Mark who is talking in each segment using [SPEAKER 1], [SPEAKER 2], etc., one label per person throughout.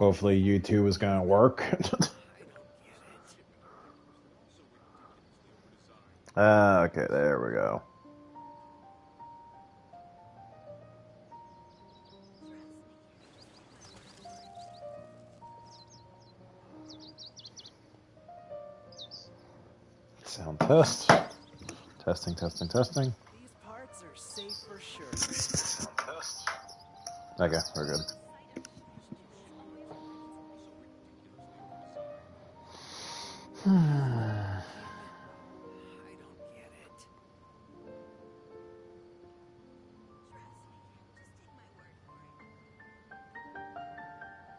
[SPEAKER 1] Hopefully YouTube is gonna work. Okay, there we go. Sound test. Testing, testing, testing.
[SPEAKER 2] These parts are safe for sure.
[SPEAKER 1] Sound test. Okay, we're good.
[SPEAKER 2] I don't get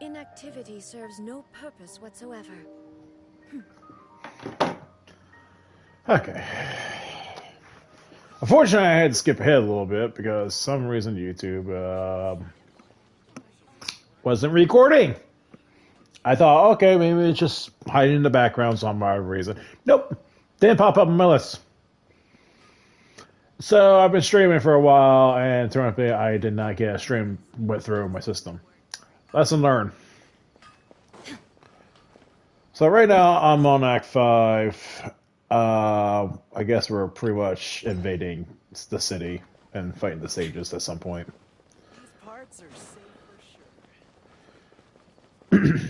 [SPEAKER 2] it.
[SPEAKER 3] Inactivity serves no purpose whatsoever.
[SPEAKER 1] Okay. Unfortunately, I had to skip ahead a little bit because some reason YouTube wasn't recording. I thought, okay, maybe it's just hiding in the background some odd reason. Nope, didn't pop up on my list. So I've been streaming for a while, and throughout the I did not get a stream went through my system. Lesson learned. So right now I'm on Act 5. I guess we're pretty much invading the city and fighting the sages at some point.
[SPEAKER 2] These parts are safe for sure.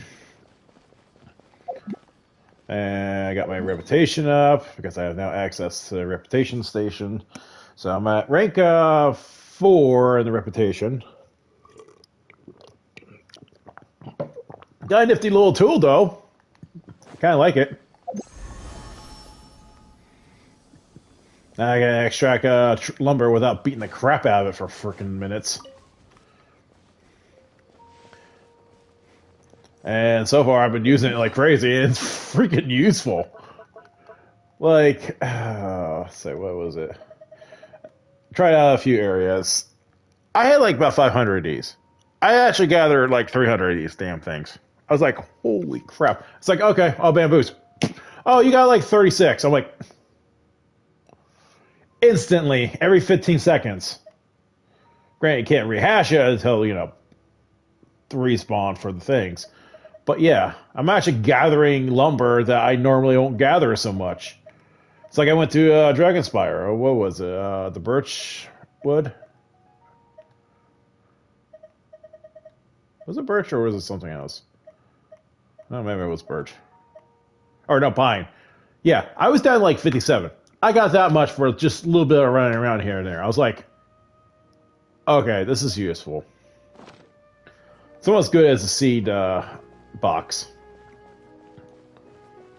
[SPEAKER 1] And I got my reputation up because I have now access to the reputation station. So I'm at rank 4 in the reputation. Got a nifty little tool though. Kind of like it. I can extract lumber without beating the crap out of it for freaking minutes. And so far I've been using it like crazy, and it's freaking useful. Like, so what was it? Tried out a few areas. I had like about 500 of these. I actually gathered like 300 of these damn things. I was like, holy crap. It's like, okay, all bamboos. Oh, you got like 36. I'm like, instantly, every 15 seconds. Granted, you can't rehash it until, respawn for the things. But yeah, I'm actually gathering lumber that I normally don't gather so much. It's like I went to Dragonspire. Or what was it? The birch wood? Was it birch or was it something else? No, maybe it was birch. Or no, pine. Yeah, I was down like 57. I got that much for just a little bit of running around here and there. I was like, okay, this is useful. It's almost good as a seed box.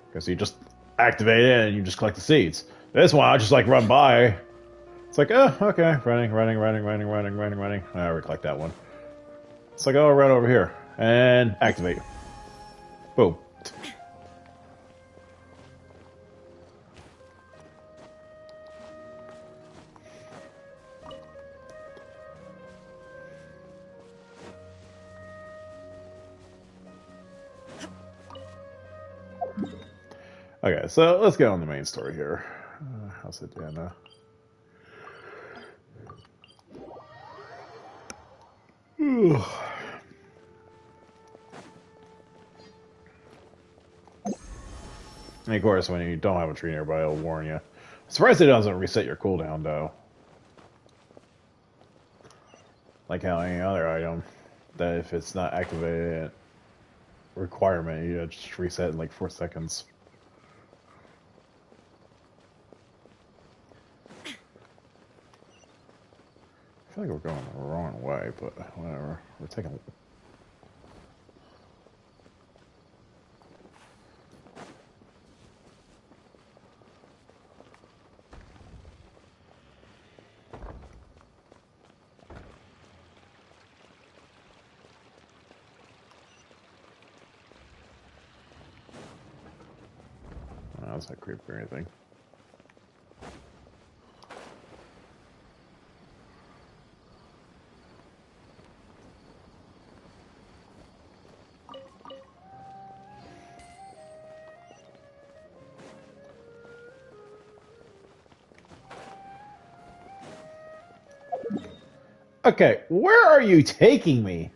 [SPEAKER 1] Because you just activate it and you just collect the seeds. This one, I just like run by. It's like, oh, okay, running. I already collect that one. It's like, oh, right over here. And activate. Boom. Okay, so let's get on the main story here. How's it doing now? And of course, when you don't have a tree nearby, it'll warn you. I'm surprised it doesn't reset your cooldown, though. Like how any other item, that if it's not activated requirement, you just reset in like 4 seconds. I feel like we're going the wrong way, but whatever. We're taking... Oh, that's not creepy or anything. Okay, where are you taking me?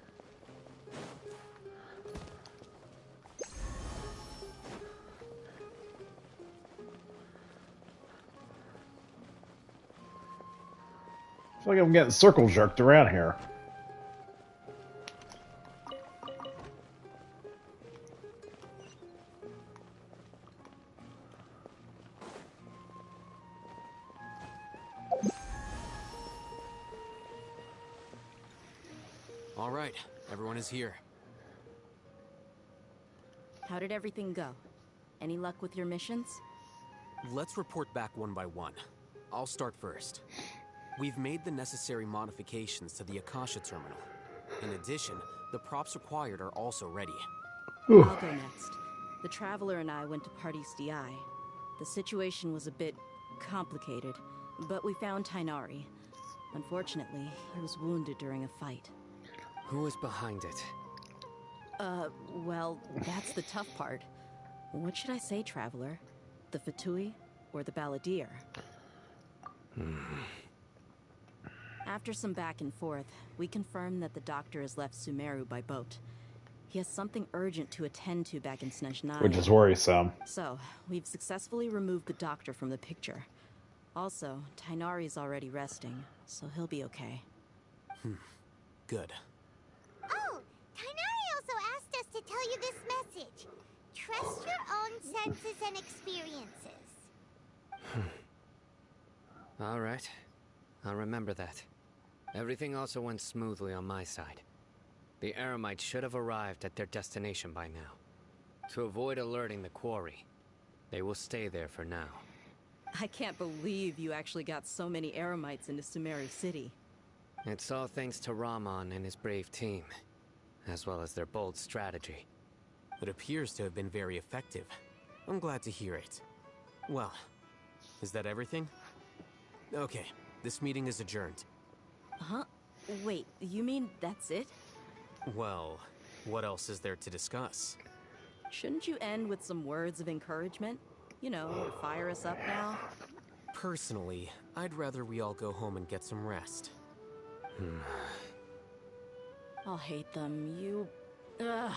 [SPEAKER 1] feel like I'm getting circle jerked around here.
[SPEAKER 4] All right, everyone is here.
[SPEAKER 5] How did everything go? Any luck with your missions?
[SPEAKER 4] Let's report back one by one. I'll start first. We've made the necessary modifications to the Akasha terminal. In addition, the props required are also ready.
[SPEAKER 5] I'll go next. The Traveler and I went to Party's DI. The situation was a bit complicated, but we found Tainari. Unfortunately, he was wounded during a fight.
[SPEAKER 6] Who is behind it?
[SPEAKER 5] Well, that's the tough part. What should I say, Traveler? The Fatui or the Balladeer? After some back and forth, we confirmed that the doctor has left Sumeru by boat. He has something urgent to attend to back in Snezhnaya.
[SPEAKER 1] Which is worrisome.
[SPEAKER 5] So, we've successfully removed the doctor from the picture. Also, Tainari's already resting, so he'll be okay.
[SPEAKER 4] Good.
[SPEAKER 7] Oh, Tainari also asked us to tell you this message. Trust your own senses and experiences.
[SPEAKER 6] All right. I'll remember that. Everything also went smoothly on my side. The Eremites should have arrived at their destination by now. To avoid alerting the quarry, they will stay there for now.
[SPEAKER 5] I can't believe you actually got so many Eremites into Sumeru City.
[SPEAKER 6] It's all thanks to Rahman and his brave team, as well as their bold strategy.
[SPEAKER 4] It appears to have been very effective. I'm glad to hear it. Well, is that everything? Okay, this meeting is adjourned.
[SPEAKER 5] Huh? Wait, you mean that's it?
[SPEAKER 4] Well, what else is there to discuss?
[SPEAKER 5] Shouldn't you end with some words of encouragement? You know, fire us up now?
[SPEAKER 4] Personally, I'd rather we all go home and get some rest.
[SPEAKER 5] I'll hate them. You... Ugh.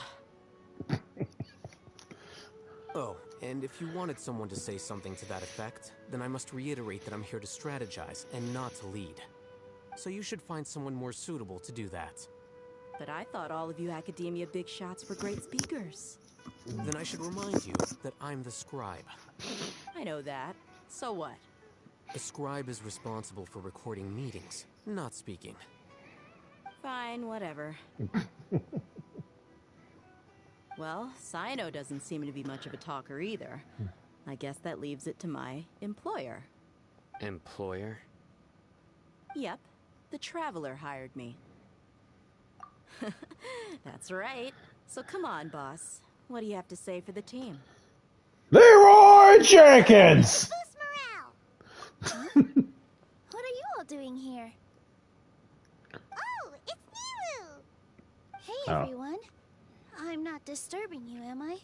[SPEAKER 4] Oh, and if you wanted someone to say something to that effect, then I must reiterate that I'm here to strategize and not to lead. So you should find someone more suitable to do that.
[SPEAKER 5] But I thought all of you academia big shots were great speakers.
[SPEAKER 4] Then I should remind you that I'm the scribe.
[SPEAKER 5] I know that. So what?
[SPEAKER 4] A scribe is responsible for recording meetings, not speaking.
[SPEAKER 5] Fine, whatever. Well, Cyno doesn't seem to be much of a talker either. I guess that leaves it to my employer.
[SPEAKER 6] Employer?
[SPEAKER 5] Yep, the Traveler hired me. That's right. So come on, boss. What do you have to say for the team?
[SPEAKER 1] Leroy Jenkins!
[SPEAKER 7] Boost morale! What are you all doing here? Oh, it's Nilu! Hey,
[SPEAKER 1] Oh.
[SPEAKER 7] everyone. I'm not disturbing you, am I?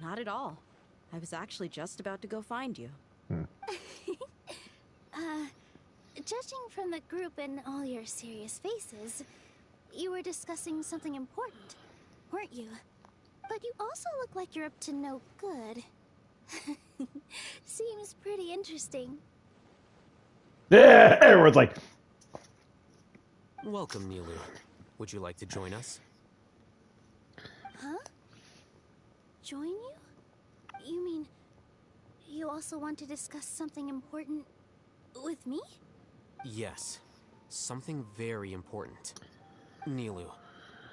[SPEAKER 5] Not at all. I was actually just about to go find you.
[SPEAKER 7] Judging from the group and all your serious faces, you were discussing something important, weren't you? But you also look like you're up to no good. Seems pretty interesting.
[SPEAKER 1] Yeah, everyone's like,
[SPEAKER 4] Welcome, Nilu. Would you like to join us?
[SPEAKER 7] Huh? Join you? You mean you also want to discuss something important with me?
[SPEAKER 4] Yes. Something very important. Nilu,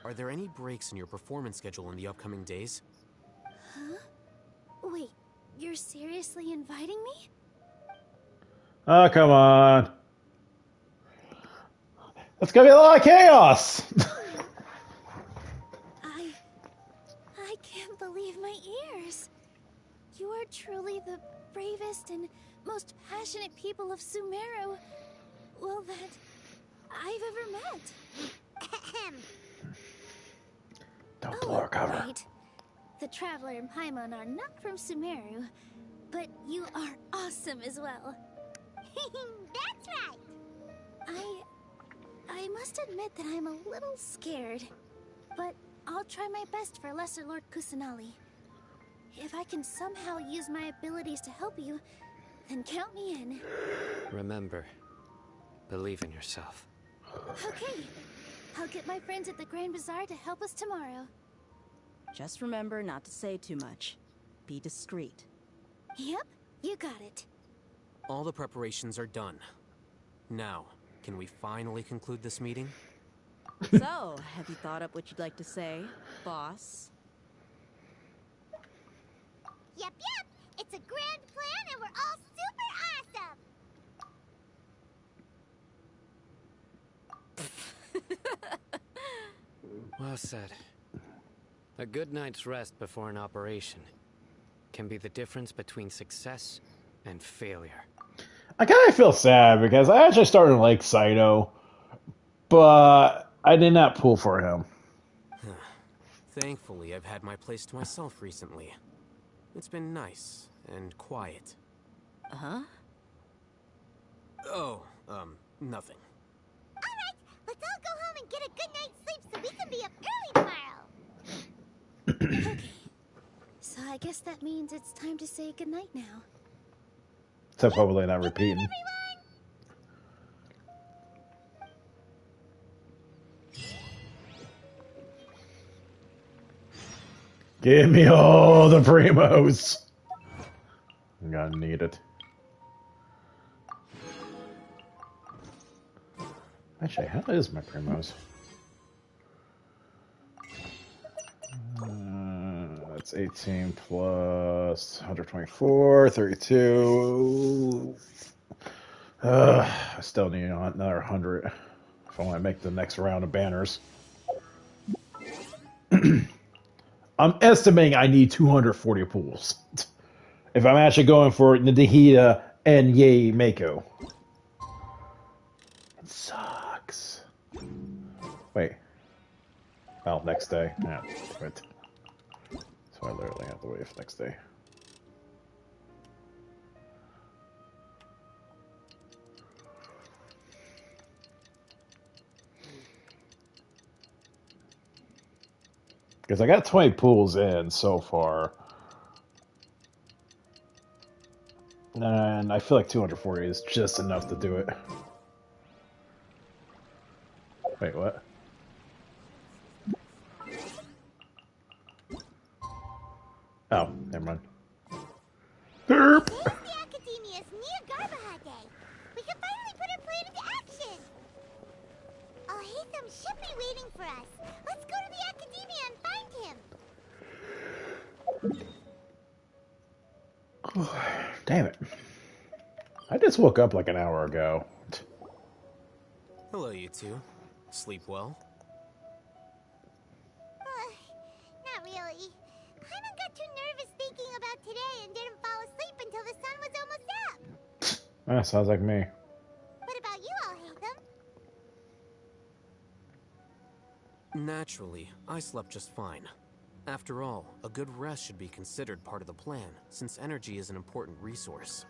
[SPEAKER 4] are there any breaks in your performance schedule in the upcoming days?
[SPEAKER 7] Huh? Wait, you're seriously inviting me?
[SPEAKER 1] oh, come on. That's gonna be a lot of chaos!
[SPEAKER 7] I can't believe my ears. You are truly the bravest and most passionate people of Sumeru, well, that I've ever met.
[SPEAKER 1] Don't blow her cover.
[SPEAKER 7] Right. The Traveler and Paimon are not from Sumeru, but you are awesome as well. That's right. I must admit that I'm a little scared, but I'll try my best for Lesser Lord Kusanali. If I can somehow use my abilities to help you, then count me in.
[SPEAKER 6] Remember, Believe in yourself.
[SPEAKER 7] Okay. I'll get my friends at the Grand Bazaar to help us tomorrow.
[SPEAKER 5] Just remember not to say too much. Be discreet.
[SPEAKER 7] Yep, you got it.
[SPEAKER 4] All the preparations are done. Now, can we finally conclude this meeting?
[SPEAKER 5] So, have you thought up what you'd like to say, boss?
[SPEAKER 7] Yep. It's a grand plan and we're all super awesome.
[SPEAKER 6] Well said. A good night's rest before an operation can be the difference between success and failure.
[SPEAKER 1] I kind of feel sad because I actually started to like Saito, but I did not pull for him.
[SPEAKER 4] Thankfully, I've had my place to myself recently. It's been nice and quiet.
[SPEAKER 5] Uh-huh.
[SPEAKER 4] Oh, nothing.
[SPEAKER 7] Alright, let's all go home and get a good night's sleep so we can be up early tomorrow. Okay. So I guess that means it's time to say goodnight now.
[SPEAKER 1] Except probably not repeating. Give me all the primos. I'm gonna need it. Actually, how is my primos? That's 18 plus 124, 32. I still need another 100 if I want to make the next round of banners. I'm estimating I need 240 pools if I'm actually going for Nadehita and Yei Mako. It sucks. Wait. Oh, next day. Yeah, right. So I literally have to wait for next day. Because I got 20 pools in so far. And I feel like 240 is just enough to do it. Wait, what? Oh, never mind. Derp!
[SPEAKER 7] Today's the Academia's Niagara Day. We can finally put our plan into action. Oh, Hatham should be waiting for us. Let's go to the Academia and find him.
[SPEAKER 1] Damn it. I just woke up like an hour ago.
[SPEAKER 4] Hello, you two. Sleep well?
[SPEAKER 7] Not really. Hyman got too nervous thinking about today and didn't fall asleep until the sun was almost up.
[SPEAKER 1] That sounds like me.
[SPEAKER 7] What about you all, Hatham?
[SPEAKER 4] Naturally, I slept just fine. After all, a good rest should be considered part of the plan, since energy is an important resource.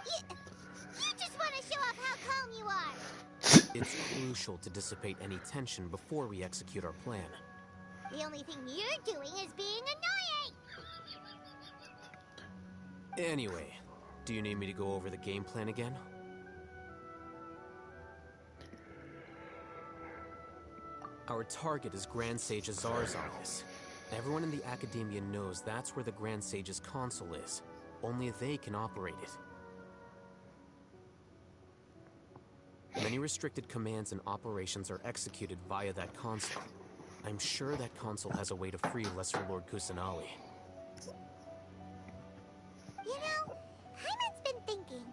[SPEAKER 7] You just want to show off how calm you are.
[SPEAKER 4] It's crucial to dissipate any tension before we execute our plan.
[SPEAKER 7] The only thing you're doing is being annoying.
[SPEAKER 4] Anyway, do you need me to go over the game plan again? Our target is Grand Sage Azar's office. Everyone in the Academia knows that's where the Grand Sage's console is. Only they can operate it. Many restricted commands and operations are executed via that console. I'm sure that console has a way to free Lesser Lord Kusanali.
[SPEAKER 7] You know, Hyman's been thinking,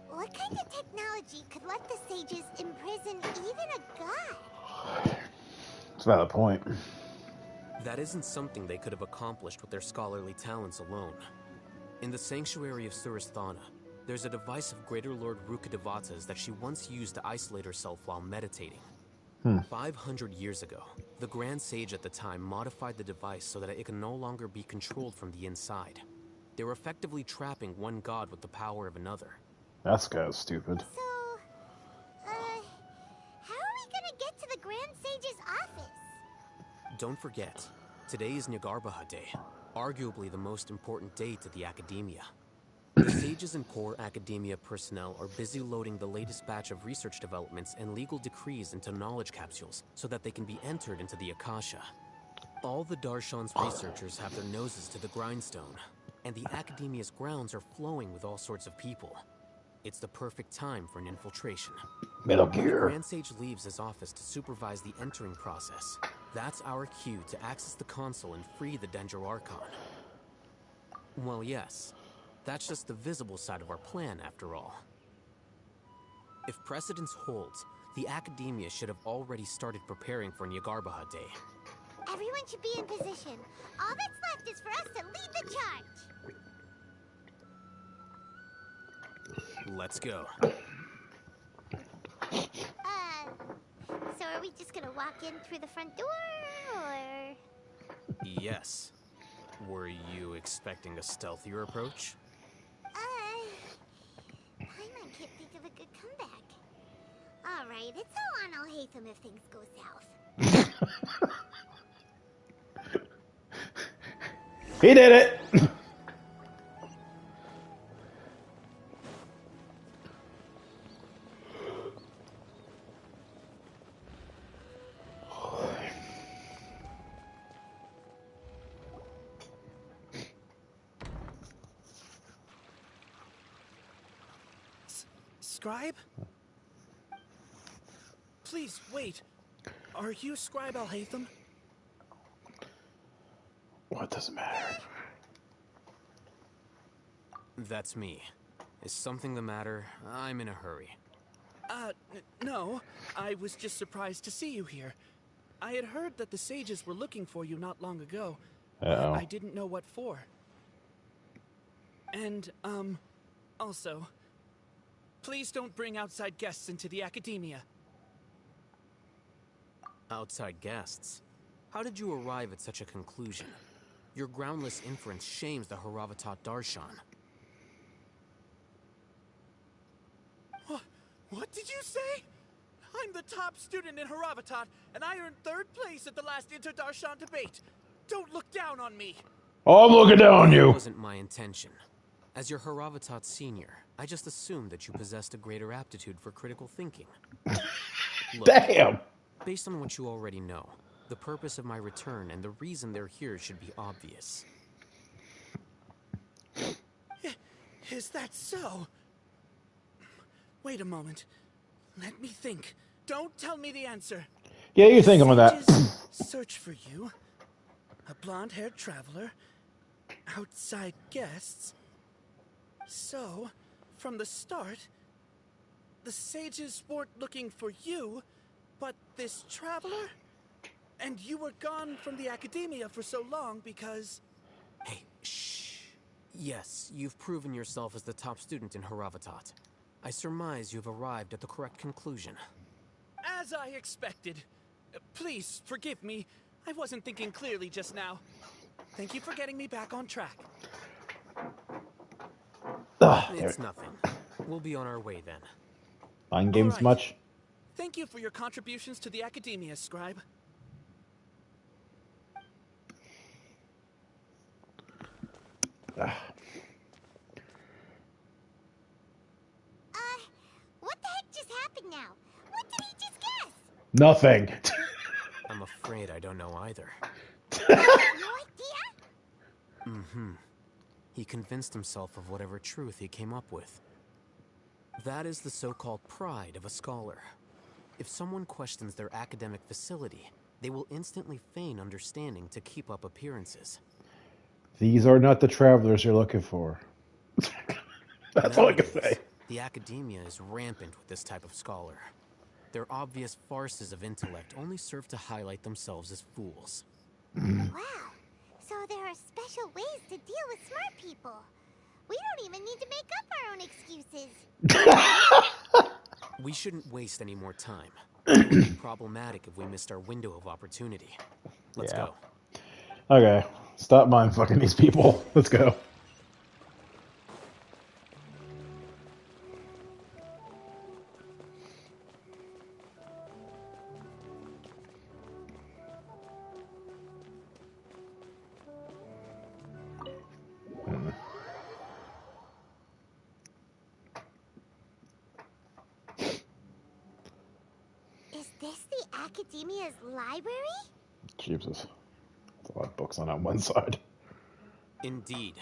[SPEAKER 7] what kind of technology could let the sages imprison even a god?
[SPEAKER 1] That's about the point.
[SPEAKER 4] That isn't something they could have accomplished with their scholarly talents alone. In the Sanctuary of Surasthana, there's a device of Greater Lord Rukkhadevata's that she once used to isolate herself while meditating. 500 years ago, the Grand Sage at the time modified the device so that it can no longer be controlled from the inside. They were effectively trapping one god with the power of another.
[SPEAKER 1] That's kind of stupid.
[SPEAKER 7] So, how are we gonna get to the Grand Sage's office?
[SPEAKER 4] Don't forget, today is Nyagarbha Day, arguably the most important day to the Academia. The sages and core academia personnel are busy loading the latest batch of research developments and legal decrees into knowledge capsules so that they can be entered into the Akasha. All the Darshan's researchers have their noses to the grindstone, and the academia's grounds are flowing with all sorts of people. It's the perfect time for an infiltration.
[SPEAKER 1] Metal
[SPEAKER 4] When the
[SPEAKER 1] Gear.
[SPEAKER 4] Grand Sage leaves his office to supervise the entering process, that's our cue to access the console and free the Dendro Archon. Well, yes. That's just the visible side of our plan, after all. If precedence holds, the Academia should have already started preparing for Nyagarbahad Day.
[SPEAKER 7] Everyone should be in position. All that's left is for us to lead the charge.
[SPEAKER 4] Let's go.
[SPEAKER 7] So are we just gonna walk in through the front door, or...?
[SPEAKER 4] Yes. Were you expecting a stealthier approach?
[SPEAKER 7] Paimon can't think of a good comeback. Alright, it's all on Alhaitham if things go south.
[SPEAKER 1] He did it!
[SPEAKER 2] Scribe? Please, wait. Are you Scribe Alhaitham?
[SPEAKER 1] What doesn't matter?
[SPEAKER 4] That's me. Is something the matter? I'm in a hurry.
[SPEAKER 2] No. I was just surprised to see you here. I had heard that the sages were looking for you not long ago.
[SPEAKER 1] Uh-oh.
[SPEAKER 2] I didn't know what for. And, also, please don't bring outside guests into the Academia.
[SPEAKER 4] Outside guests? How did you arrive at such a conclusion? Your groundless inference shames the Haravatat Darshan.
[SPEAKER 2] What did you say? I'm the top student in Haravatat, and I earned 3rd place at the last Inter-Darshan debate. Don't look down on me.
[SPEAKER 1] Oh, I'm looking down on
[SPEAKER 4] That
[SPEAKER 1] you.
[SPEAKER 4] wasn't my intention. As your Haravatat senior, I just assumed that you possessed a greater aptitude for critical thinking. Look,
[SPEAKER 1] Damn.
[SPEAKER 4] based on what you already know, the purpose of my return and the reason they're here should be obvious.
[SPEAKER 2] Is that so? Wait a moment. Let me think. Don't tell me the answer.
[SPEAKER 1] Yeah, you think on that.
[SPEAKER 2] Sages search for you. A blonde-haired traveler. Outside guests. So, from the start, the sages weren't looking for you, but this traveler? And you were gone from the Academia for so long because...
[SPEAKER 4] Hey, shh. Yes, you've proven yourself as the top student in Haravatat. I surmise you've arrived at the correct conclusion.
[SPEAKER 2] As I expected. Please, forgive me. I wasn't thinking clearly just now. Thank you for getting me back on track.
[SPEAKER 4] It's nothing. We'll be on our way then.
[SPEAKER 1] Mind games
[SPEAKER 2] All right.
[SPEAKER 1] much?
[SPEAKER 2] Thank you for your contributions to the Academia, Scribe.
[SPEAKER 7] What the heck just happened now? What did he just guess?
[SPEAKER 1] Nothing.
[SPEAKER 4] I'm afraid I don't know either.
[SPEAKER 7] No idea?
[SPEAKER 4] Mm-hmm. He convinced himself of whatever truth he came up with. That is the so-called pride of a scholar. If someone questions their academic facility, they will instantly feign understanding to keep up appearances.
[SPEAKER 1] These are not the travelers you're looking for. That's all I can
[SPEAKER 4] Nowadays,
[SPEAKER 1] say.
[SPEAKER 4] the academia is rampant with this type of scholar. Their obvious farces of intellect only serve to highlight themselves as fools.
[SPEAKER 7] Wow. So there are special ways to deal with smart people. We don't even need to make up our own excuses.
[SPEAKER 4] We shouldn't waste any more time. It would be problematic if we missed our window of opportunity. Let's
[SPEAKER 1] Yeah.
[SPEAKER 4] go.
[SPEAKER 1] Okay. Stop mind fucking these people. Let's go.
[SPEAKER 7] this the Academia's library?
[SPEAKER 1] Jesus. That's a lot of books on that one side.
[SPEAKER 4] Indeed.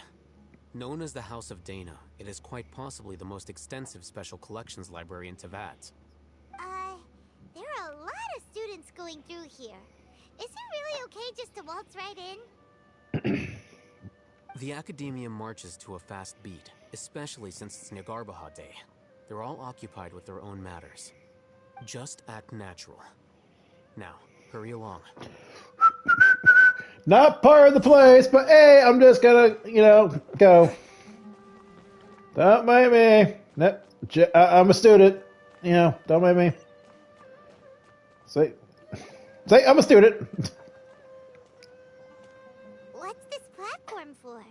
[SPEAKER 4] Known as the House of Dana, it is quite possibly the most extensive special collections library in Teyvat.
[SPEAKER 7] There are a lot of students going through here. Is it really okay just to waltz right in?
[SPEAKER 4] The Academia marches to a fast beat, especially since it's Nagarbaha Day. They're all occupied with their own matters. Just act natural. Now, hurry along.
[SPEAKER 1] Not part of the place, but hey, I'm just gonna, go. Don't mind me. Nope. I'm a student. Don't mind me. Say, I'm a student.
[SPEAKER 7] What's this platform for?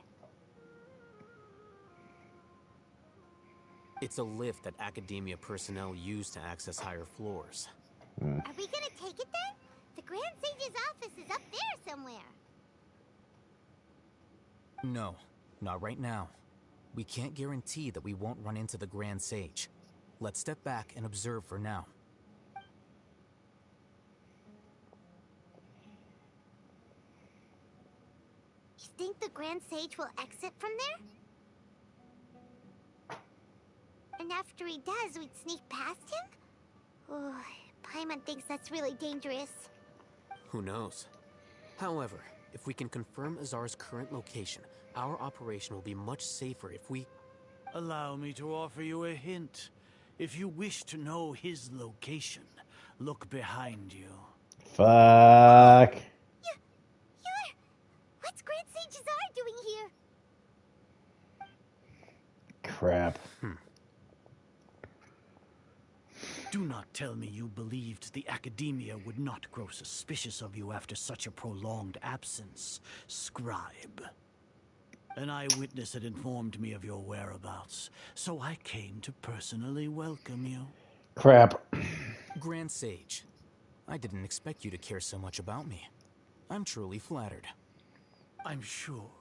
[SPEAKER 4] It's a lift that Academia personnel use to access higher floors.
[SPEAKER 7] Are we gonna take it then? The Grand Sage's office is up there somewhere.
[SPEAKER 8] No, not right now. We can't guarantee that we won't run into the Grand Sage. Let's step back and observe for now.
[SPEAKER 7] You think the Grand Sage will exit from there? And after he does, we'd sneak past him? Oh, Paimon thinks that's really dangerous.
[SPEAKER 4] Who knows? However, if we can confirm Azar's current location, our operation will be much safer if we...
[SPEAKER 9] Allow me to offer you a hint. If you wish to know his location, look behind you.
[SPEAKER 1] Fuck.
[SPEAKER 7] You're... What's Grand Sage Azar doing here?
[SPEAKER 1] Crap.
[SPEAKER 9] Do not tell me you believed the Academia would not grow suspicious of you after such a prolonged absence, scribe. An eyewitness had informed me of your whereabouts, so I came to personally welcome you.
[SPEAKER 1] Crap.
[SPEAKER 8] Grand Sage, I didn't expect you to care so much about me. I'm truly flattered.
[SPEAKER 9] I'm sure,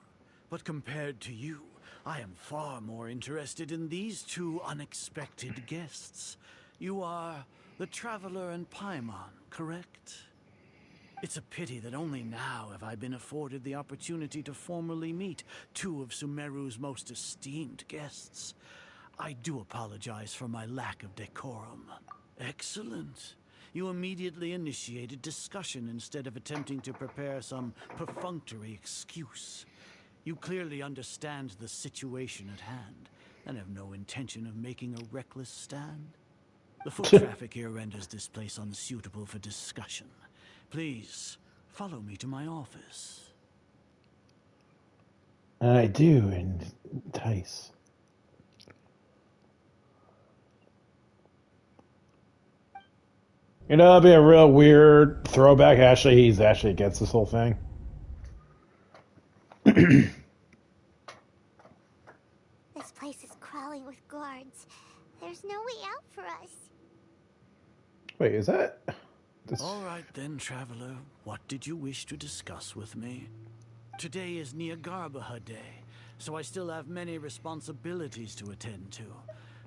[SPEAKER 9] but compared to you, I am far more interested in these two unexpected guests. You are the Traveler and Paimon, correct? It's a pity that only now have I been afforded the opportunity to formally meet two of Sumeru's most esteemed guests. I do apologize for my lack of decorum. Excellent. You immediately initiated discussion instead of attempting to prepare some perfunctory excuse. You clearly understand the situation at hand and have no intention of making a reckless stand. The foot traffic here renders this place unsuitable for discussion. Please, follow me to my office.
[SPEAKER 1] I do entice. It'd be a real weird throwback. Actually, he's actually against this whole thing.
[SPEAKER 7] This place is crawling with guards. There's no way out for us.
[SPEAKER 1] Wait, is that...
[SPEAKER 9] All right then, Traveler. What did you wish to discuss with me? Today is Nagarbaha Day, so I still have many responsibilities to attend to.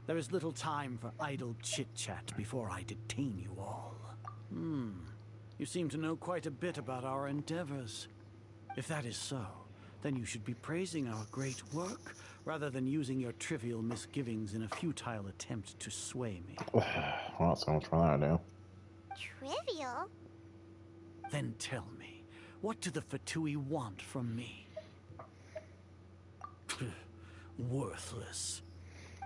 [SPEAKER 9] There is little time for idle chit-chat before I detain you all. You seem to know quite a bit about our endeavors. If that is so, then you should be praising our great work, rather than using your trivial misgivings in a futile attempt to sway me.
[SPEAKER 1] Well, so much for that now.
[SPEAKER 7] Trivial?
[SPEAKER 9] Then tell me, what do the Fatui want from me? Worthless.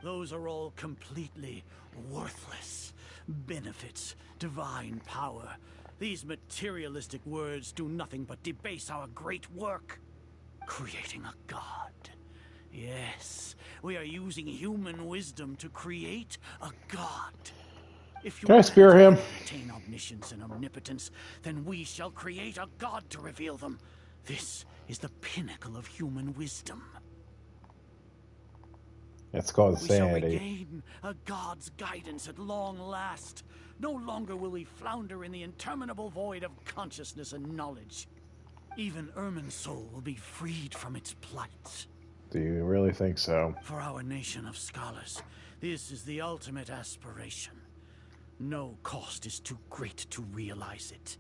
[SPEAKER 9] Those are all completely worthless. Benefits, divine power. These materialistic words do nothing but debase our great work. Creating a god. Yes, we are using human wisdom to create a god. If you
[SPEAKER 1] Can I spear him?
[SPEAKER 9] attain omniscience and omnipotence, then we shall create a god to reveal them. This is the pinnacle of human wisdom.
[SPEAKER 1] It's called
[SPEAKER 9] We shall
[SPEAKER 1] sanity.
[SPEAKER 9] regain a god's guidance at long last. No longer will we flounder in the interminable void of consciousness and knowledge. Even Ermin's soul will be freed from its plight.
[SPEAKER 1] Do you really think so?
[SPEAKER 9] For our nation of scholars, this is the ultimate aspiration. No cost is too great to realize it.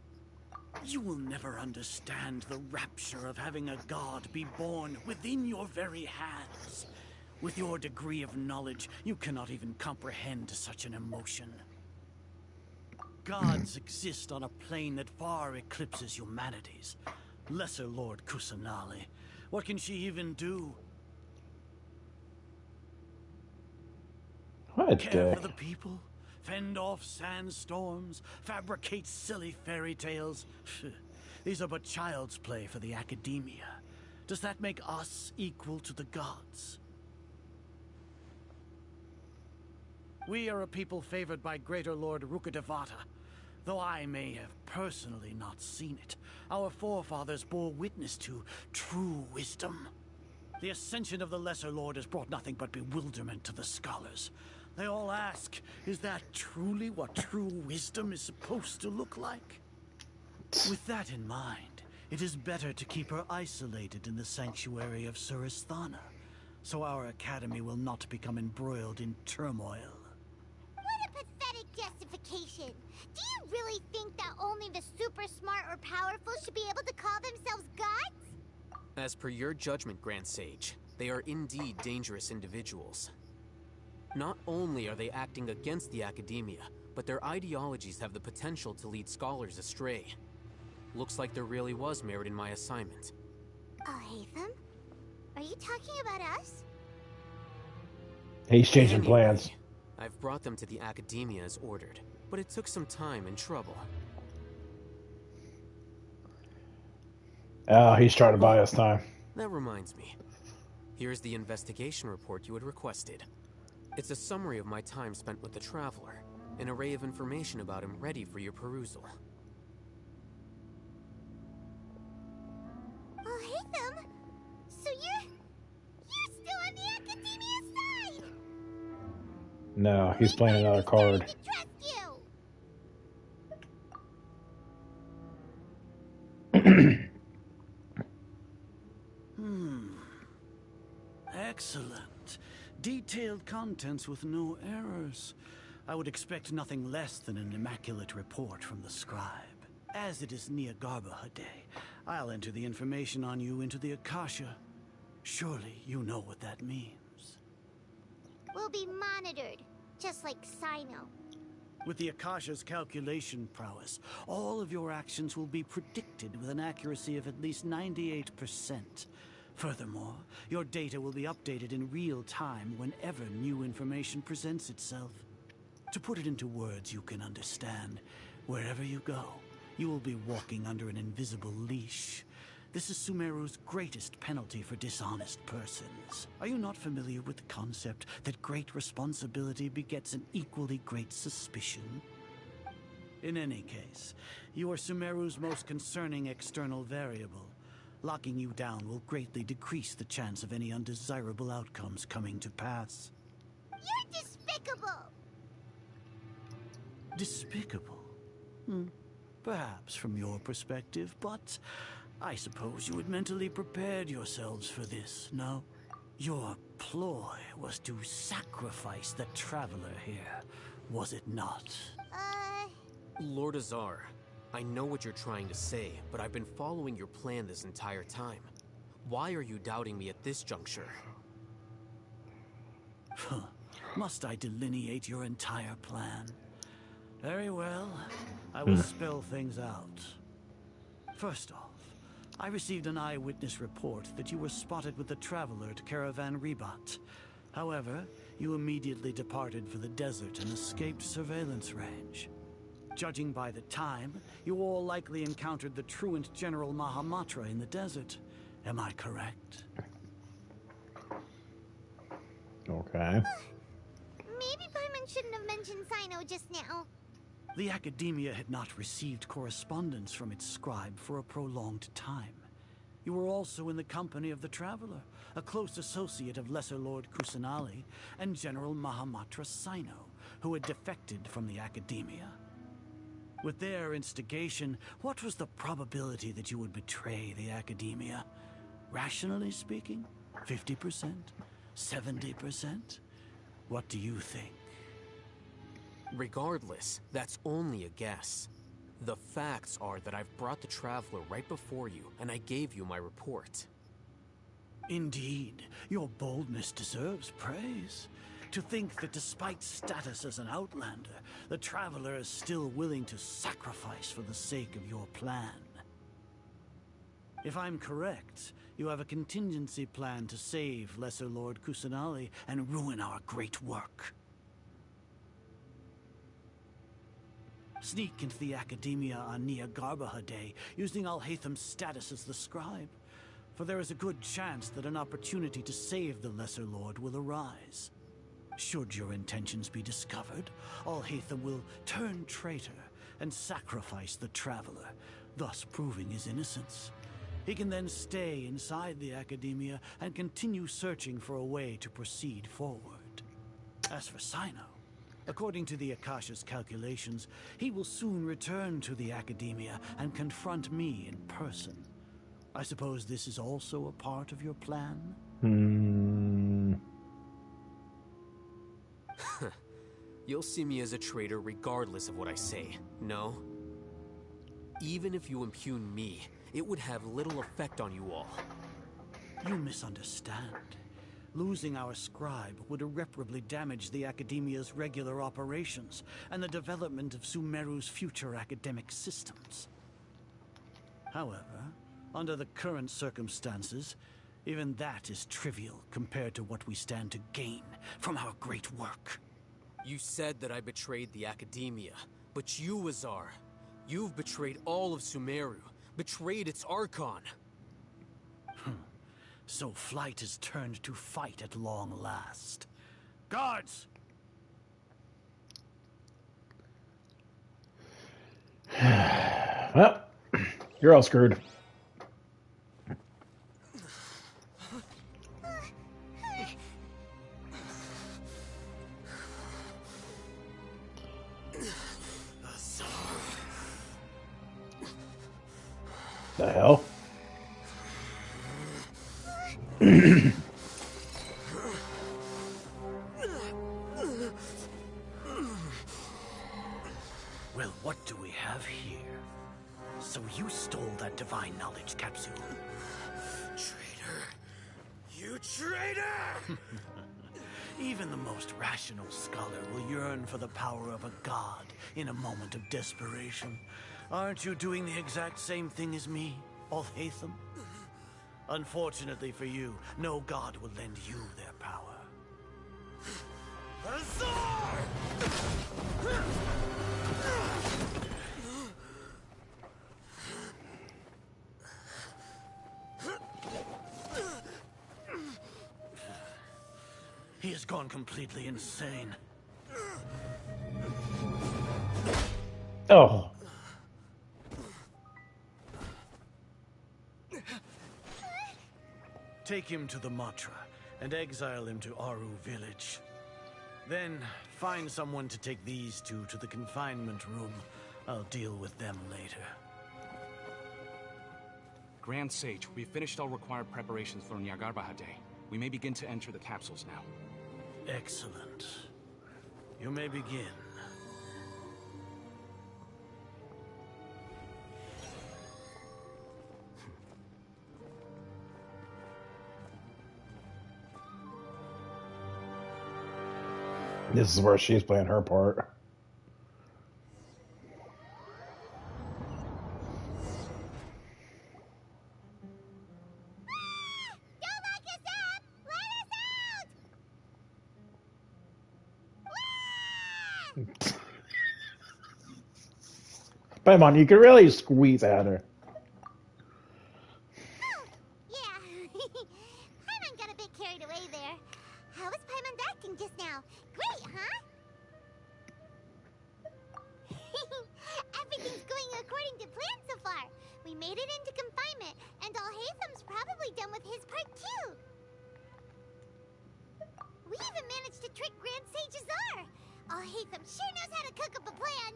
[SPEAKER 9] You will never understand the rapture of having a god be born within your very hands. With your degree of knowledge, you cannot even comprehend such an emotion. Gods exist on a plane that far eclipses humanity's. Lesser Lord Kusanali, what can she even do?
[SPEAKER 1] What a
[SPEAKER 9] Care
[SPEAKER 1] dick.
[SPEAKER 9] for the people? Fend off sandstorms? Fabricate silly fairy tales? These are but child's play for the academia. Does that make us equal to the gods? We are a people favored by Greater Lord Rukkhadevata. Though I may have personally not seen it, our forefathers bore witness to true wisdom. The ascension of the Lesser Lord has brought nothing but bewilderment to the scholars. They all ask, is that truly what true wisdom is supposed to look like? With that in mind, it is better to keep her isolated in the sanctuary of Suristhana, so our academy will not become embroiled in turmoil.
[SPEAKER 7] What a pathetic justification! Do you really think that only the super smart or powerful should be able to call themselves gods?
[SPEAKER 4] As per your judgment, Grand Sage, they are indeed dangerous individuals. Not only are they acting against the academia, but their ideologies have the potential to lead scholars astray. Looks like there really was merit in my assignment.
[SPEAKER 7] Oh, Hatham? Are you talking about us?
[SPEAKER 1] He's changing
[SPEAKER 4] Anyway,
[SPEAKER 1] plans.
[SPEAKER 4] I've brought them to the academia as ordered, but it took some time and trouble.
[SPEAKER 1] Oh, he's trying to buy us time.
[SPEAKER 4] That reminds me. Here's the investigation report you had requested. It's a summary of my time spent with the Traveler, an array of information about him ready for your perusal.
[SPEAKER 7] Oh, Hatham! So you're still on the academia side!
[SPEAKER 1] No, he's playing another card.
[SPEAKER 7] To trust you!
[SPEAKER 9] Excellent. Detailed contents with no errors. I would expect nothing less than an immaculate report from the scribe. As it is Niagarbha Day, I'll enter the information on you into the Akasha. Surely you know what that means.
[SPEAKER 7] We'll be monitored, just like Sino.
[SPEAKER 9] With the Akasha's calculation prowess, all of your actions will be predicted with an accuracy of at least 98%. Furthermore, your data will be updated in real time whenever new information presents itself. To put it into words you can understand, wherever you go, you will be walking under an invisible leash. This is Sumeru's greatest penalty for dishonest persons. Are you not familiar with the concept that great responsibility begets an equally great suspicion? In any case, you are Sumeru's most concerning external variable. Locking you down will greatly decrease the chance of any undesirable outcomes coming to pass.
[SPEAKER 7] You're despicable!
[SPEAKER 9] Despicable? Perhaps from your perspective, but I suppose you had mentally prepared yourselves for this, no? Your ploy was to sacrifice the Traveler here, was it not?
[SPEAKER 4] Lord Azar, I know what you're trying to say, but I've been following your plan this entire time. Why are you doubting me at this juncture?
[SPEAKER 9] Must I delineate your entire plan? Very well, I will spell things out. First off, I received an eyewitness report that you were spotted with the Traveler at Caravan Ribat. However, you immediately departed for the desert and escaped surveillance range. Judging by the time, you all likely encountered the truant General Mahamatra in the desert. Am I correct?
[SPEAKER 1] Okay.
[SPEAKER 7] Maybe Paimon shouldn't have mentioned Sino just now.
[SPEAKER 9] The Academia had not received correspondence from its scribe for a prolonged time. You were also in the company of the Traveler, a close associate of Lesser Lord Kusanali and General Mahamatra Sino, who had defected from the Academia. With their instigation, what was the probability that you would betray the Academia? Rationally speaking, 50%? 70%? What do you think?
[SPEAKER 4] Regardless, that's only a guess. The facts are that I've brought the Traveler right before you, and I gave you my report.
[SPEAKER 9] Indeed, your boldness deserves praise. To think that despite status as an outlander, the Traveler is still willing to sacrifice for the sake of your plan. If I'm correct, you have a contingency plan to save Lesser Lord Kusanali and ruin our great work. Sneak into the Academia on Nia Garbaha Day, using Alhaitham's status as the scribe. For there is a good chance that an opportunity to save the Lesser Lord will arise. Should your intentions be discovered, Alhaitham will turn traitor and sacrifice the Traveler, thus proving his innocence. He can then stay inside the Academia and continue searching for a way to proceed forward. As for Sino, according to the Akasha's calculations, he will soon return to the Academia and confront me in person. I suppose this is also a part of your plan?
[SPEAKER 4] You'll see me as a traitor regardless of what I say, no? Even if you impugn me, it would have little effect on you all.
[SPEAKER 9] You misunderstand. Losing our scribe would irreparably damage the Academia's regular operations and the development of Sumeru's future academic systems. However, under the current circumstances, even that is trivial compared to what we stand to gain from our great work.
[SPEAKER 4] You said that I betrayed the Academia, but you, Azar, you've betrayed all of Sumeru, betrayed its Archon.
[SPEAKER 9] So flight has turned to fight at long last. Guards!
[SPEAKER 1] Well, you're all screwed. The hell?
[SPEAKER 9] Well, what do we have here? So you stole that divine knowledge capsule.
[SPEAKER 2] Traitor! You traitor!
[SPEAKER 9] Even the most rational scholar will yearn for the power of a god in a moment of desperation. Aren't you doing the exact same thing as me, Alhaitham? Unfortunately for you, no god will lend you their power.
[SPEAKER 2] Azar!
[SPEAKER 9] He has gone completely insane.
[SPEAKER 1] Oh.
[SPEAKER 9] Take him to the Matra and exile him to Aru village. Then find someone to take these two to the confinement room. I'll deal with them later.
[SPEAKER 10] Grand Sage, we've finished all required preparations for Nyagarbha Day. We may begin to enter the capsules now.
[SPEAKER 9] Excellent. You may begin.
[SPEAKER 1] This is where she's playing her part.
[SPEAKER 7] Don't lock us up! Let us out!
[SPEAKER 1] Paimon, you can really squeeze at her.
[SPEAKER 7] Yeah, Paimon got a bit carried away there. How was Paimon's acting just now? Great, huh? Everything's going according to plan so far. We made it into confinement, and Alhaitham's probably done with his part too. We even managed to trick Grand Sage Azar. Alhaitham sure knows how to cook up a plan.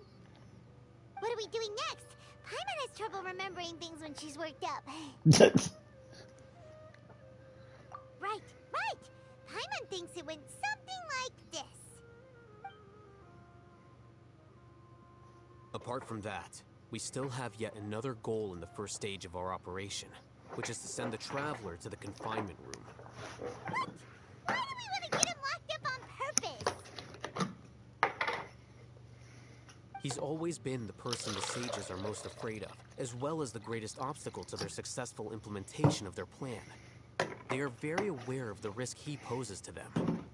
[SPEAKER 7] What are we doing next? Paimon has trouble remembering things when she's worked up. Right. Paimon thinks it went something like this.
[SPEAKER 4] Apart from that, we still have yet another goal in the first stage of our operation, which is to send the Traveler to the confinement room.
[SPEAKER 7] Why do we want to get him locked up on purpose?
[SPEAKER 4] He's always been the person the sages are most afraid of, as well as the greatest obstacle to their successful implementation of their plan. They are very aware of the risk he poses to them.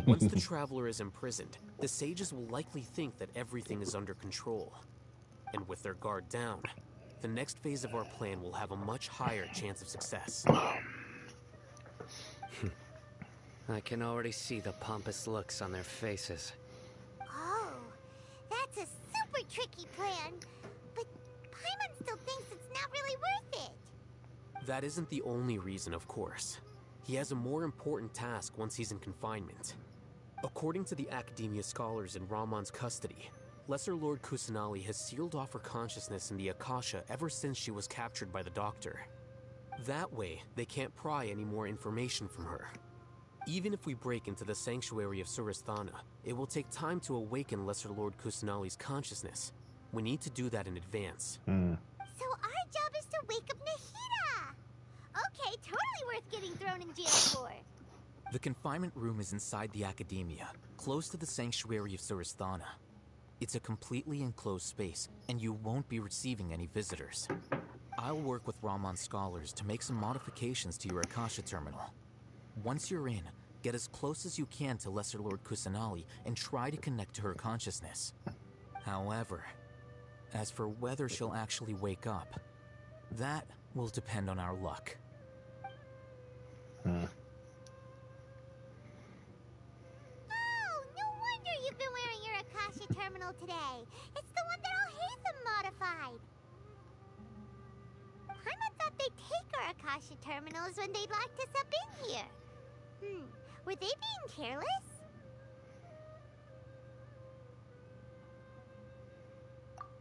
[SPEAKER 4] Once the Traveler is imprisoned, the sages will likely think that everything is under control. And with their guard down, the next phase of our plan will have a much higher chance of success.
[SPEAKER 6] I can already see the pompous looks on their faces.
[SPEAKER 7] Oh, that's a super tricky plan. But Paimon still thinks it's not really worth it.
[SPEAKER 4] That isn't the only reason, of course. He has a more important task once he's in confinement. According to the Academia scholars in Ramon's custody, Lesser Lord Kusanali has sealed off her consciousness in the Akasha ever since she was captured by the Doctor. That way, they can't pry any more information from her. Even if we break into the sanctuary of Suristhana, it will take time to awaken Lesser Lord Kusanali's consciousness. We need to do that in advance.
[SPEAKER 7] So our job is to wake up Nahida! Okay, totally worth getting thrown in jail for.
[SPEAKER 8] The confinement room is inside the Academia, close to the sanctuary of Suristhana. It's a completely enclosed space, and you won't be receiving any visitors. I'll work with Ramon's scholars to make some modifications to your Akasha terminal. Once you're in, get as close as you can to Lesser Lord Kusanali and try to connect to her consciousness. However, as for whether she'll actually wake up, that will depend on our luck.
[SPEAKER 7] Oh, no wonder you've been wearing your Akasha terminal today. It's the one that all Hatham modified. Paimon thought they'd take our Akasha terminals when they locked us up in here. Were they being careless?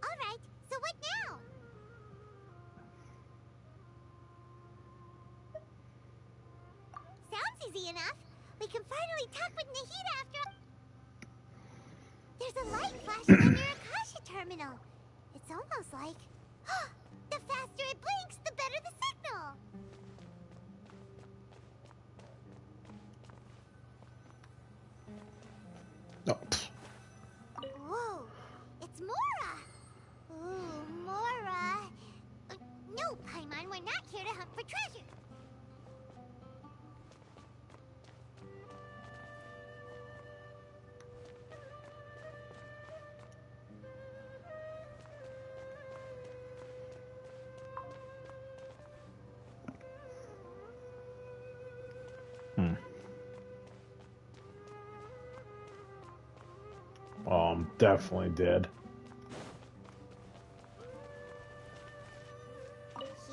[SPEAKER 7] Alright, so what now? Sounds easy enough. We can finally talk with Nahida after all. There's a light flashing on your Akasha terminal. It's almost like... the faster it blinks, the better the signal.
[SPEAKER 1] Oh.
[SPEAKER 7] Whoa, it's Mora! Ooh, Mora. No, Paimon, we're not here to hunt for treasure.
[SPEAKER 1] Oh, I'm definitely dead.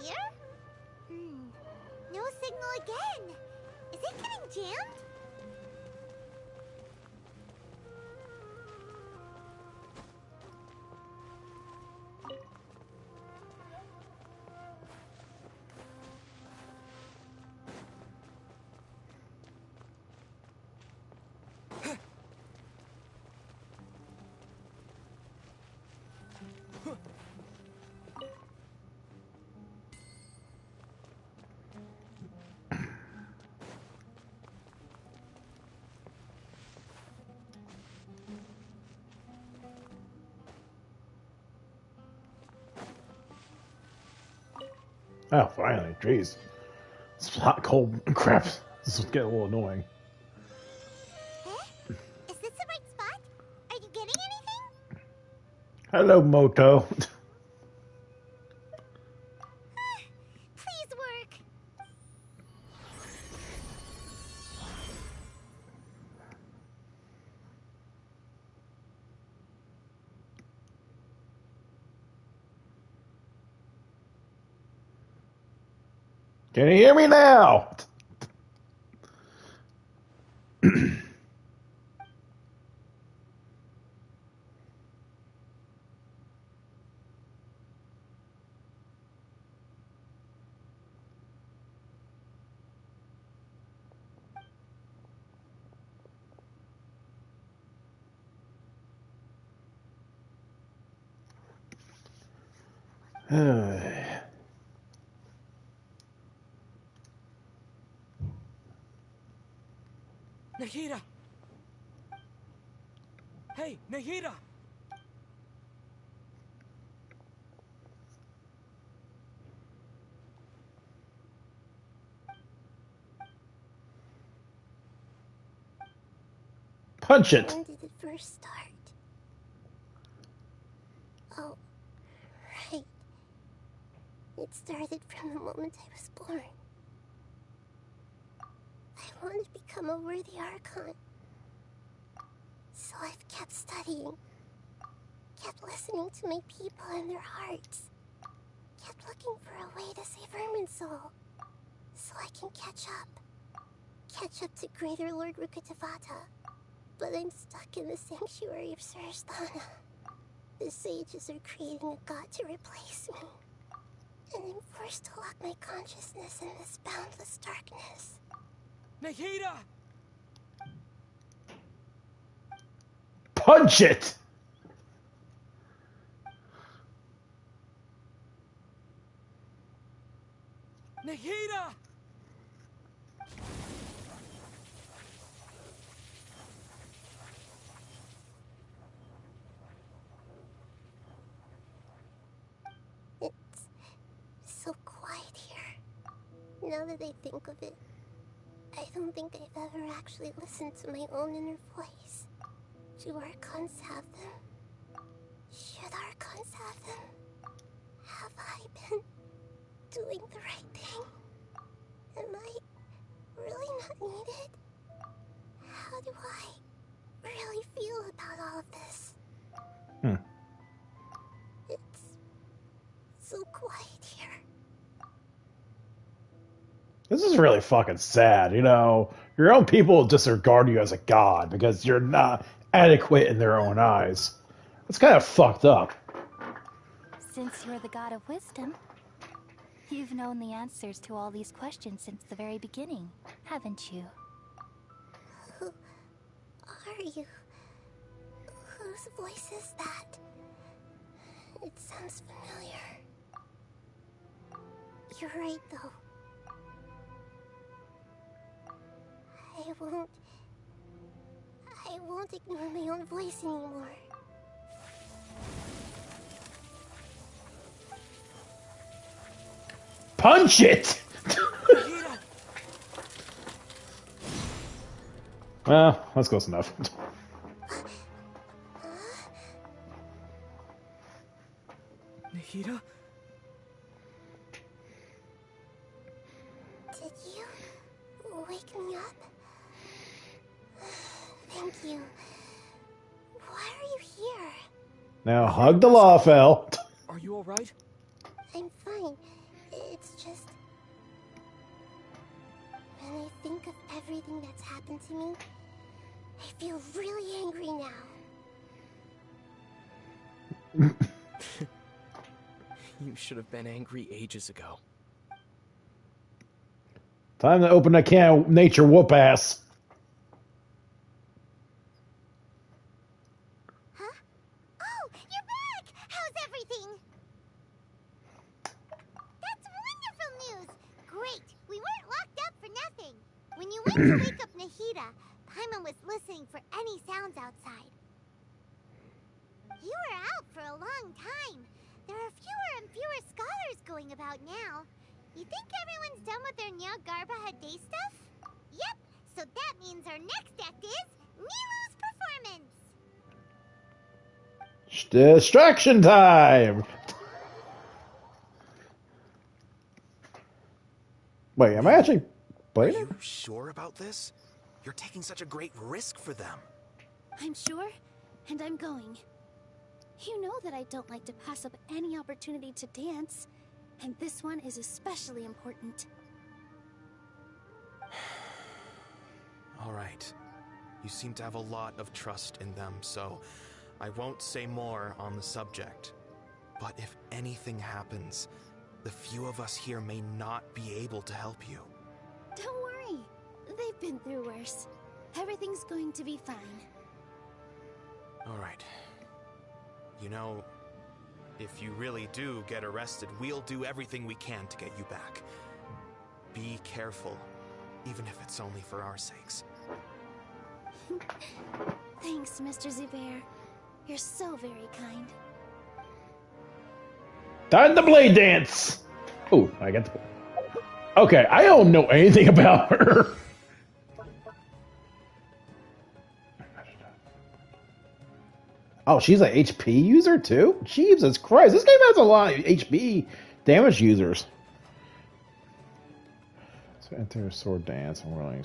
[SPEAKER 7] Here? No signal again. Is it getting jammed?
[SPEAKER 1] Oh, finally. Jeez. It's hot, cold crap. This is getting a little annoying.
[SPEAKER 7] Is this the right spot? Are you getting anything?
[SPEAKER 1] Hello, Moto.
[SPEAKER 7] Please work.
[SPEAKER 1] Can you hear me now?
[SPEAKER 2] Nahida! Hey, Nahida!
[SPEAKER 1] Punch it!
[SPEAKER 7] When did it first start? Oh, right. It started from the moment I was born. I want to become a worthy Archon. So I've kept studying. Kept listening to my people and their hearts. Kept looking for a way to save Irminsul. So I can catch up. Catch up to Greater Lord Rukkhadevata. But I'm stuck in the sanctuary of Surasthana. The sages are creating a god to replace me. And I'm forced to lock my consciousness in this boundless darkness.
[SPEAKER 2] Nahida!
[SPEAKER 1] Punch it!
[SPEAKER 2] Nahida!
[SPEAKER 7] It's so quiet here. Now that I think of it, I don't think I've ever actually listened to my own inner voice. Do Archons have them? Should Archons have them? Have I been doing the right thing? Am I really not needed? How do I really feel about all of this? It's so quiet here.
[SPEAKER 1] This is really fucking sad, you know? Your own people disregard you as a god because you're not adequate in their own eyes. It's kind of fucked up.
[SPEAKER 11] Since you're the god of wisdom, you've known the answers to all these questions since the very beginning, haven't you?
[SPEAKER 7] Who are you? Whose voice is that? It sounds familiar. You're right, though. I won't ignore my own voice anymore.
[SPEAKER 1] Punch it! Well, that's close enough.
[SPEAKER 2] Nahida?
[SPEAKER 7] Did you wake me up? Thank you. Why are you here?
[SPEAKER 1] Now hug the Lawfell.
[SPEAKER 2] Are you alright?
[SPEAKER 7] I'm fine. It's just... when I think of everything that's happened to me, I feel really angry now.
[SPEAKER 2] You should have been angry ages ago.
[SPEAKER 1] Time to open a can of nature whoop ass.
[SPEAKER 7] Huh? Oh, you're back! How's everything? That's wonderful news! Great! We weren't locked up for nothing. When you went to wake up Nahida, Paimon was listening for any sounds outside. You were out for a long time. There are fewer and fewer scholars going about now. You think everyone's done with their Nyargarba Day stuff? Yep, so that means our next act is Nilu's performance.
[SPEAKER 1] Distraction time! Wait, am I actually playing
[SPEAKER 12] Are
[SPEAKER 1] it?
[SPEAKER 12] you sure about this? You're taking such a great risk for them.
[SPEAKER 3] I'm sure, and I'm going. You know that I don't like to pass up any opportunity to dance, and this one is especially important.
[SPEAKER 12] All right. You seem to have a lot of trust in them, so I won't say more on the subject. But if anything happens, the few of us here may not be able to help you.
[SPEAKER 3] Don't worry. They've been through worse. Everything's going to be fine.
[SPEAKER 12] All right. You know, If you really do get arrested, we'll do everything we can to get you back. Be careful, even if it's only for our sakes.
[SPEAKER 3] Thanks, Mr. Zubair. You're so very kind.
[SPEAKER 1] Time to blade dance! Oh, I got the... Okay, I don't know anything about her. Oh, she's an HP user too? Jesus Christ, this game has a lot of HP damage users. So enter sword dance and we're like...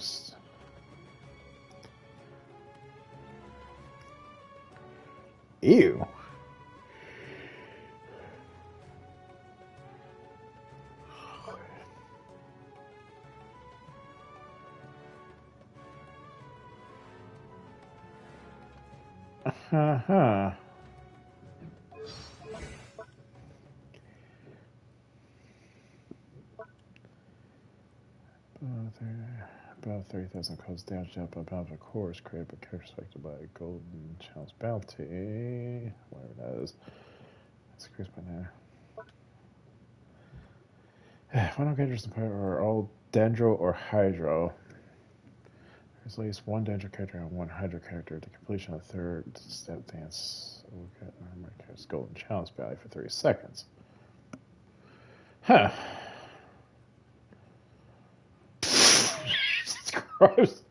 [SPEAKER 1] Ew. Uh-huh. About 30,000 codes damage up above the course created by characters affected by a golden challenge bounty. Whatever that is. It's increased by now. Final characters in the player are all Dendro or Hydro. There's at least one Dendro character and one Hydro character. The completion of the third step dance will get golden challenge bounty for 30 seconds. Huh. Jesus Christ.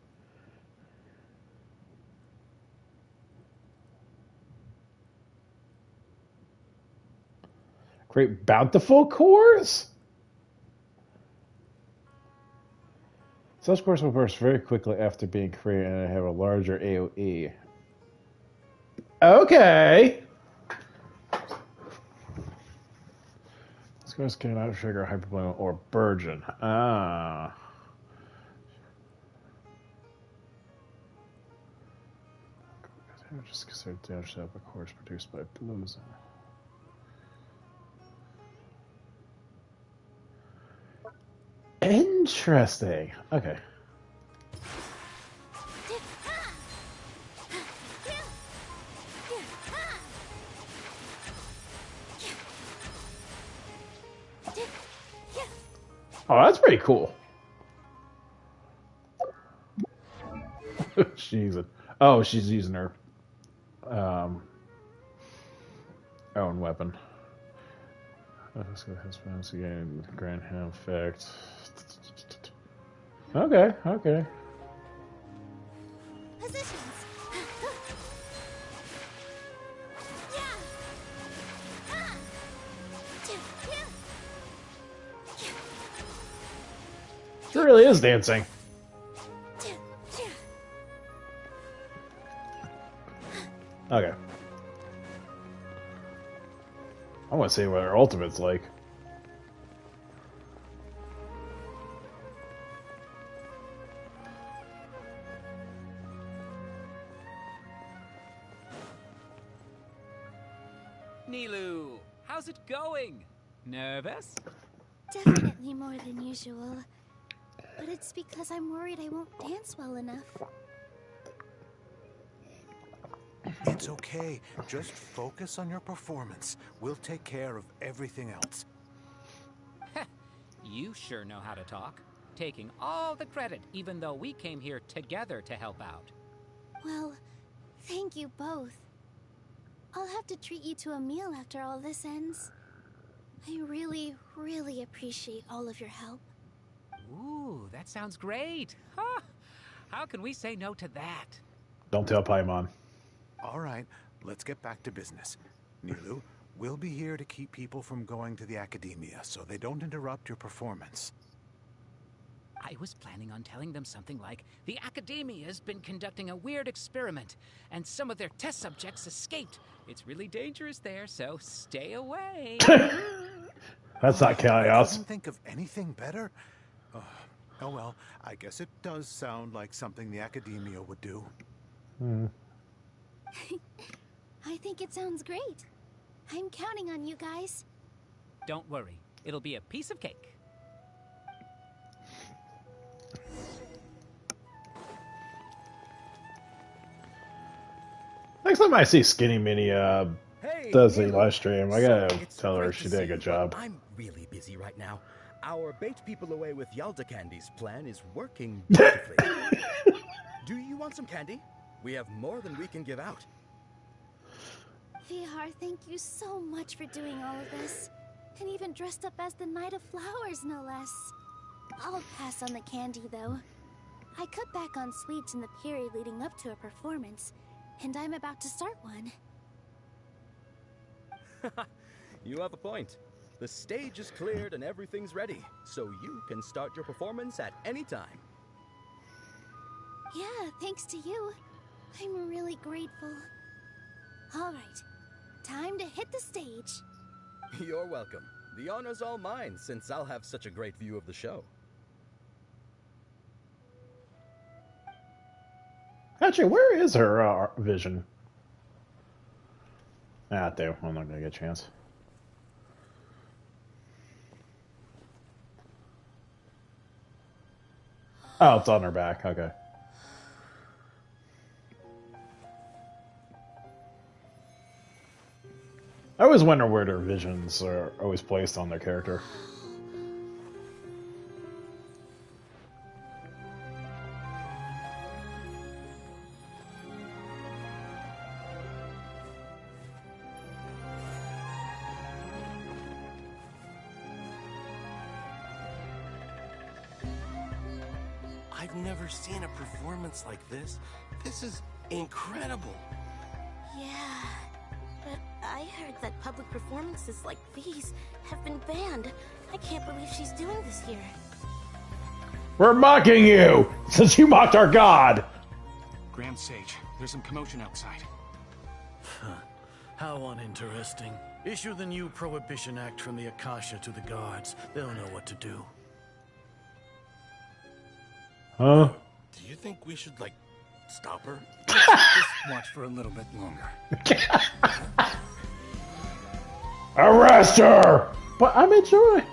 [SPEAKER 1] Great bountiful cores? Such cores will burst very quickly after being created and have a larger AoE. Okay. Scores cannot trigger Hyperbloom or Burgeon. Ah. Just consider damage up a course produced by Blues. Interesting. Okay. Oh, that's pretty cool. she's using her own weapon. Has again Grand Hand effect. Okay.
[SPEAKER 3] Positions.
[SPEAKER 1] She really is dancing. Okay. I want to see what her ultimate's like.
[SPEAKER 13] Nilou, how's it going? Nervous?
[SPEAKER 3] Definitely more than usual. But it's because I'm worried I won't dance well enough.
[SPEAKER 14] It's okay. Just focus on your performance. We'll take care of everything else.
[SPEAKER 13] You sure know how to talk. Taking all the credit, even though we came here together to help out.
[SPEAKER 3] Well, thank you both. I'll have to treat you to a meal after all this ends. I really, really appreciate all of your help.
[SPEAKER 13] Ooh, that sounds great. Huh. How can we say no to that?
[SPEAKER 1] Don't tell Paimon.
[SPEAKER 14] All right, let's get back to business. Nilou, we'll be here to keep people from going to the academia so they don't interrupt your performance.
[SPEAKER 13] I was planning on telling them something like, the Academia's been conducting a weird experiment, and some of their test subjects escaped. It's really dangerous there, so stay away.
[SPEAKER 1] That's not chaos.
[SPEAKER 14] I couldn't think of anything better. Oh well, I guess it does sound like something the Academia would do.
[SPEAKER 3] I think it sounds great. I'm counting on you guys.
[SPEAKER 13] Don't worry, it'll be a piece of cake.
[SPEAKER 1] Next time I see Skinny Mini,
[SPEAKER 15] Hey,
[SPEAKER 1] does the live stream. I
[SPEAKER 15] So,
[SPEAKER 1] gotta
[SPEAKER 15] it's
[SPEAKER 1] tell her
[SPEAKER 15] great
[SPEAKER 1] she
[SPEAKER 15] to
[SPEAKER 1] did a
[SPEAKER 15] see
[SPEAKER 1] good
[SPEAKER 15] you, but
[SPEAKER 1] job.
[SPEAKER 15] I'm really busy right now. Our bait people away with Yalda candies plan is working beautifully. Do you want some candy? We have more than we can give out.
[SPEAKER 3] Vihar, thank you so much for doing all of this. And even dressed up as the Knight of Flowers, no less. I'll pass on the candy, though. I cut back on sweets in the period leading up to a performance, and I'm about to start one.
[SPEAKER 15] You have a point. The stage is cleared and everything's ready, so you can start your performance at any time.
[SPEAKER 3] Yeah, thanks to you. I'm really grateful. All right, time to hit the stage.
[SPEAKER 15] You're welcome. The honor's all mine, since I'll have such a great view of the show.
[SPEAKER 1] Actually, where is her vision? Ah, there. I'm not gonna get a chance. Oh, it's on her back. Okay. I always wonder where their visions are always placed on their character.
[SPEAKER 16] I've never seen a performance like this. This is incredible.
[SPEAKER 17] Yeah, but I heard that public performances like these have been banned. I can't believe she's doing this here.
[SPEAKER 1] We're mocking you, since you mocked our god!
[SPEAKER 10] Grand Sage, there's some commotion outside.
[SPEAKER 9] How uninteresting. Issue the new Prohibition Act from the Akasha to the guards. They'll know what to do.
[SPEAKER 1] Huh?
[SPEAKER 16] Do you think we should, like, stop her?
[SPEAKER 18] Just watch for a little bit longer.
[SPEAKER 1] Arrest her! But I'm enjoying.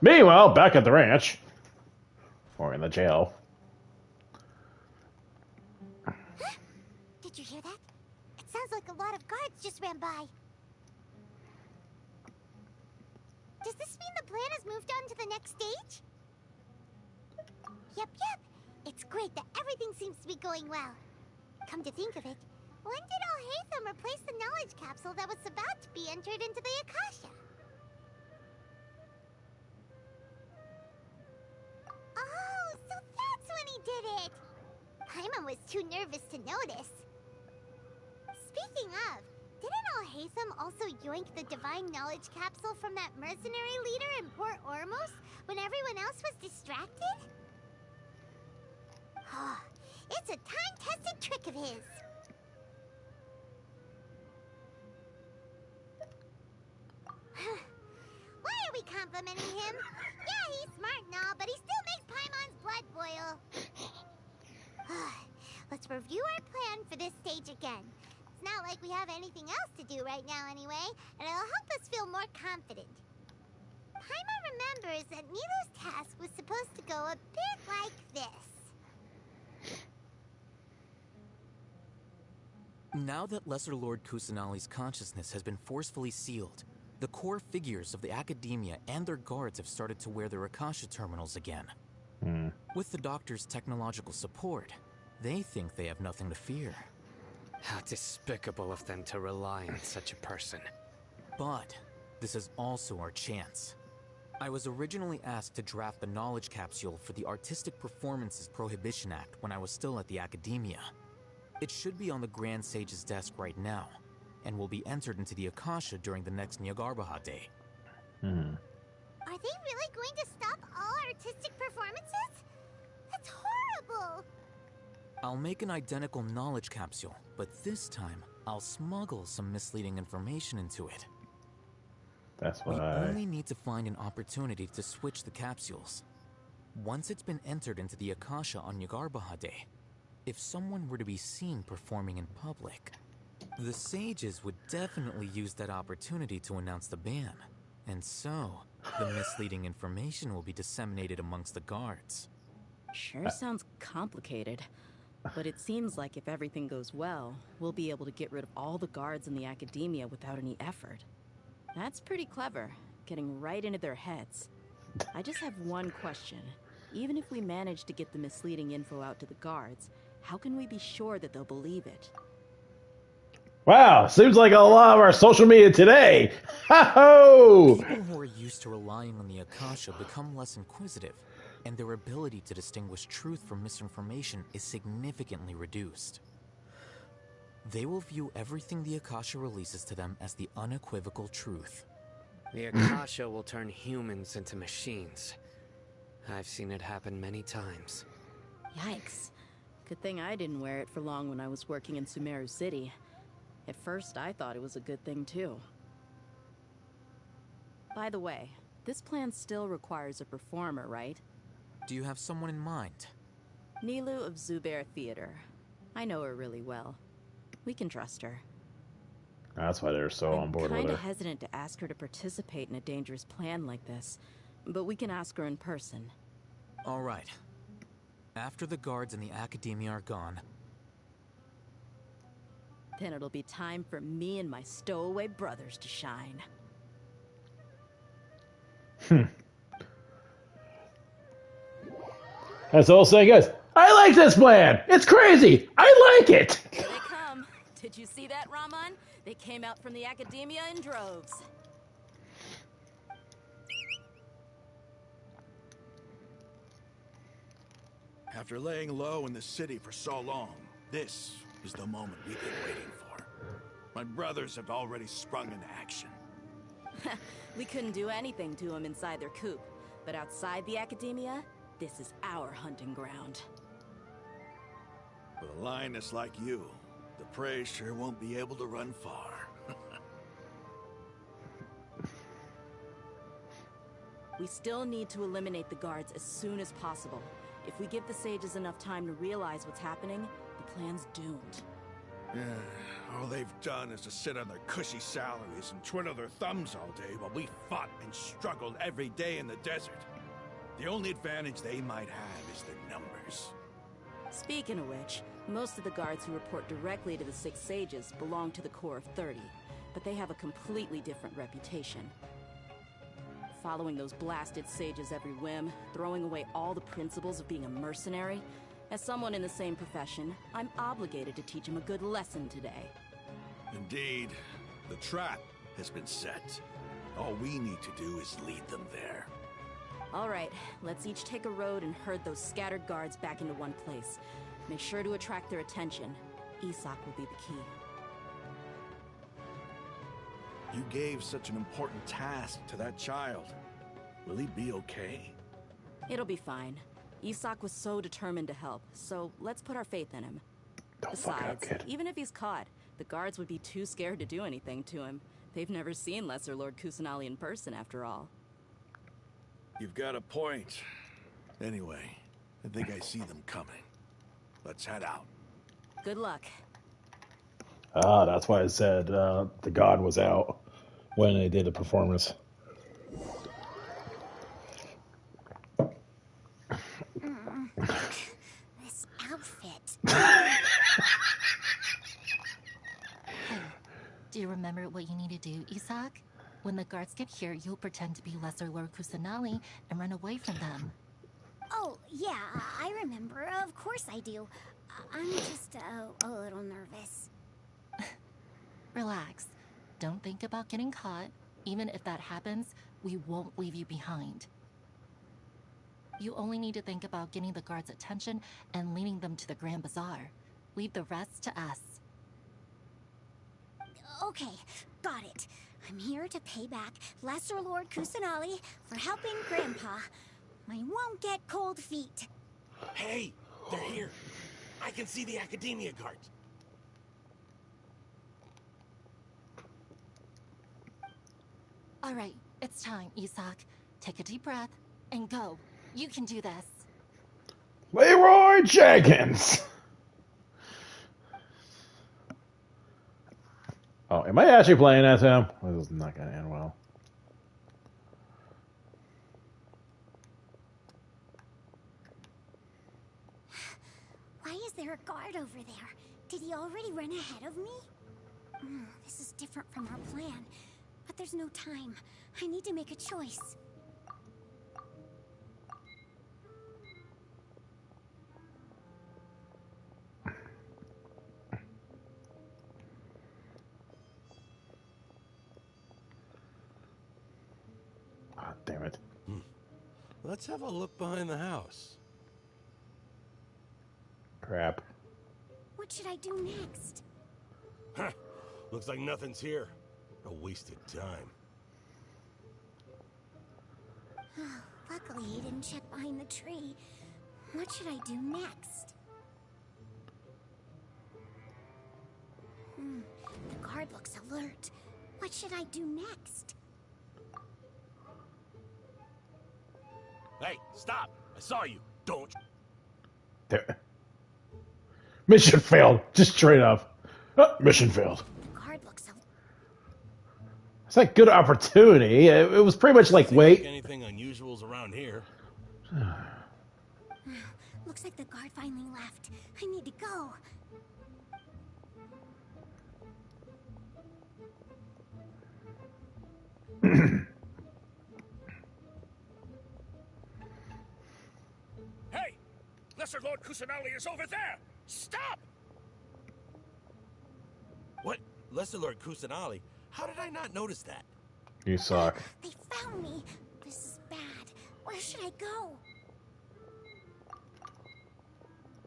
[SPEAKER 1] Meanwhile, back at the ranch. Or in the jail.
[SPEAKER 7] Did you hear that? It sounds like a lot of guards just ran by. Does this mean the plan has moved on to the next stage? Yep. It's great that everything seems to be going well. Come to think of it, when did Alhaitham replace the knowledge capsule that was about to be entered into the Akasha? Oh, so that's when he did it! Paimon was too nervous to notice. Speaking of, didn't Alhaitham also yoink the divine knowledge capsule from that mercenary leader in Port Ormos when everyone else was distracted? It's a time-tested trick of his. Why are we complimenting him? Yeah, he's smart and all, but he still makes Paimon's blood boil. Let's review our plan for this stage again. It's not like we have anything else to do right now anyway, and it'll help us feel more confident. Paimon remembers that Milo's task was supposed to go a bit like this.
[SPEAKER 8] Now that Lesser Lord Kusanali's consciousness has been forcefully sealed, the core figures of the Academia and their guards have started to wear their Akasha terminals again. With the Doctor's technological support, they think they have nothing to fear.
[SPEAKER 6] How despicable of them to rely on such a person.
[SPEAKER 8] But this is also our chance. I was originally asked to draft the knowledge capsule for the Artistic Performances Prohibition Act when I was still at the Academia. It should be on the Grand Sage's desk right now, and will be entered into the Akasha during the next Nyargarbaha Day.
[SPEAKER 7] Are they really going to stop all artistic performances? That's horrible!
[SPEAKER 8] I'll make an identical knowledge capsule, but this time, I'll smuggle some misleading information into it.
[SPEAKER 1] That's
[SPEAKER 8] We
[SPEAKER 1] why.
[SPEAKER 8] only need to find an opportunity to switch the capsules. Once it's been entered into the Akasha on Yagarbahade, if someone were to be seen performing in public, the sages would definitely use that opportunity to announce the ban. And so, the misleading information will be disseminated amongst the guards.
[SPEAKER 5] Sure sounds complicated. But it seems like if everything goes well, we'll be able to get rid of all the guards in the academia without any effort. That's pretty clever, getting right into their heads. I just have one question. Even if we manage to get the misleading info out to the guards, how can we be sure that they'll believe it?
[SPEAKER 1] Wow, seems like a lot of our social media today. Ha-ho!
[SPEAKER 8] People who are used to relying on the Akasha become less inquisitive, and their ability to distinguish truth from misinformation is significantly reduced. They will view everything the Akasha releases to them as the unequivocal truth.
[SPEAKER 6] The Akasha will turn humans into machines. I've seen it happen many times.
[SPEAKER 5] Yikes. Good thing I didn't wear it for long when I was working in Sumeru City. At first, I thought it was a good thing, too. By the way, this plan still requires a performer, right?
[SPEAKER 8] Do you have someone in mind?
[SPEAKER 5] Nilu of Zubair Theater. I know her really well. We can trust her.
[SPEAKER 1] That's why they're so on board with
[SPEAKER 5] I'm
[SPEAKER 1] her.
[SPEAKER 5] kinda hesitant to ask her to participate in a dangerous plan like this, but we can ask her in person.
[SPEAKER 8] All right. After the guards and the academia are gone,
[SPEAKER 5] then it'll be time for me and my stowaway brothers to shine.
[SPEAKER 1] That's all saying, guys. I like this plan. It's crazy. I like it.
[SPEAKER 5] Here they come. Did you see that, Raman? They came out from the academia in droves.
[SPEAKER 9] After laying low in the city for so long, this is the moment we've been waiting for. My brothers have already sprung into action.
[SPEAKER 5] We couldn't do anything to them inside their coop, but outside the academia, this is our hunting ground.
[SPEAKER 9] With a lioness like you, the prey sure won't be able to run far.
[SPEAKER 5] We still need to eliminate the guards as soon as possible. If we give the sages enough time to realize what's happening, the plan's doomed.
[SPEAKER 9] Yeah, all they've done is to sit on their cushy salaries and twiddle their thumbs all day while we fought and struggled every day in the desert. The only advantage they might have is their numbers.
[SPEAKER 5] Speaking of which, most of the guards who report directly to the Six Sages belong to the Corps of 30, but they have a completely different reputation. Following those blasted sages every whim, throwing away all the principles of being a mercenary. As someone in the same profession, I'm obligated to teach them a good lesson today.
[SPEAKER 9] Indeed, the trap has been set. All we need to do is lead them there.
[SPEAKER 5] All right, let's each take a road and herd those scattered guards back into one place. Make sure to attract their attention. Isak will be the key.
[SPEAKER 9] You gave such an important task to that child. Will he be okay?
[SPEAKER 5] It'll be fine. Isak was so determined to help, so let's put our faith in him. Besides, even if he's caught, the guards would be too scared to do anything to him. They've never seen Lesser Lord Kusanali in person, after all.
[SPEAKER 9] You've got a point. Anyway, I think I see them coming. Let's head out.
[SPEAKER 5] Good luck.
[SPEAKER 1] Ah, that's why I said the god was out when they did the performance.
[SPEAKER 7] This outfit.
[SPEAKER 11] Do you remember what you need to do, Isak? When the guards get here, you'll pretend to be Lesser Lord Kusanali and run away from them.
[SPEAKER 7] Oh, yeah, I remember. Of course I do. I'm just a little nervous.
[SPEAKER 11] Relax. Don't think about getting caught. Even if that happens, we won't leave you behind. You only need to think about getting the guards' attention and leading them to the Grand Bazaar. Leave the rest to us.
[SPEAKER 7] Okay, got it. I'm here to pay back Lesser Lord Kusanali for helping Grandpa. I won't get cold feet.
[SPEAKER 16] Hey, they're here. I can see the Academia guards.
[SPEAKER 11] All right, it's time, Isak. Take a deep breath and go. You can do this.
[SPEAKER 1] Leroy Jenkins! Oh, am I actually playing as him? This is not going to end well.
[SPEAKER 7] Why is there a guard over there? Did he already run ahead of me? This is different from our plan. But there's no time. I need to make a choice.
[SPEAKER 1] Oh, damn it.
[SPEAKER 16] Let's have a look behind the house.
[SPEAKER 1] Crap.
[SPEAKER 7] What should I do next?
[SPEAKER 16] Huh. Looks like nothing's here. A wasted time.
[SPEAKER 7] Luckily, he didn't check behind the tree. What should I do next? The guard looks alert. What should I do next?
[SPEAKER 16] Hey, stop! I saw you. Don't.
[SPEAKER 1] There. Mission failed. Just straight up. Mission failed.
[SPEAKER 7] The guard looks alert.
[SPEAKER 1] It's like good opportunity. It was pretty much like, wait.
[SPEAKER 16] Anything unusual's around here?
[SPEAKER 7] Looks like the guard finally left. I need to go.
[SPEAKER 19] Hey! Lesser Lord Kusanali is over there! Stop!
[SPEAKER 16] What? Lesser Lord Kusanali? How did I not notice that?
[SPEAKER 1] You suck.
[SPEAKER 7] They found me. This is bad. Where should I go?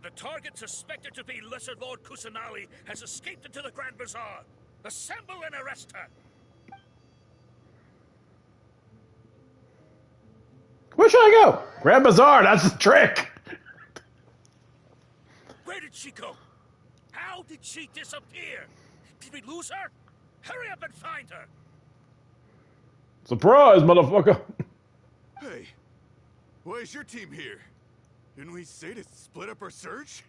[SPEAKER 19] The target suspected to be Lesser Lord Kusanali has escaped into the Grand Bazaar. Assemble and arrest her!
[SPEAKER 1] Where should I go? Grand Bazaar, that's the trick.
[SPEAKER 19] Where did she go? How did she disappear? Did we lose her? Hurry up and find her!
[SPEAKER 1] Surprise, motherfucker.
[SPEAKER 20] Hey, why is your team here? Didn't we say to split up our search?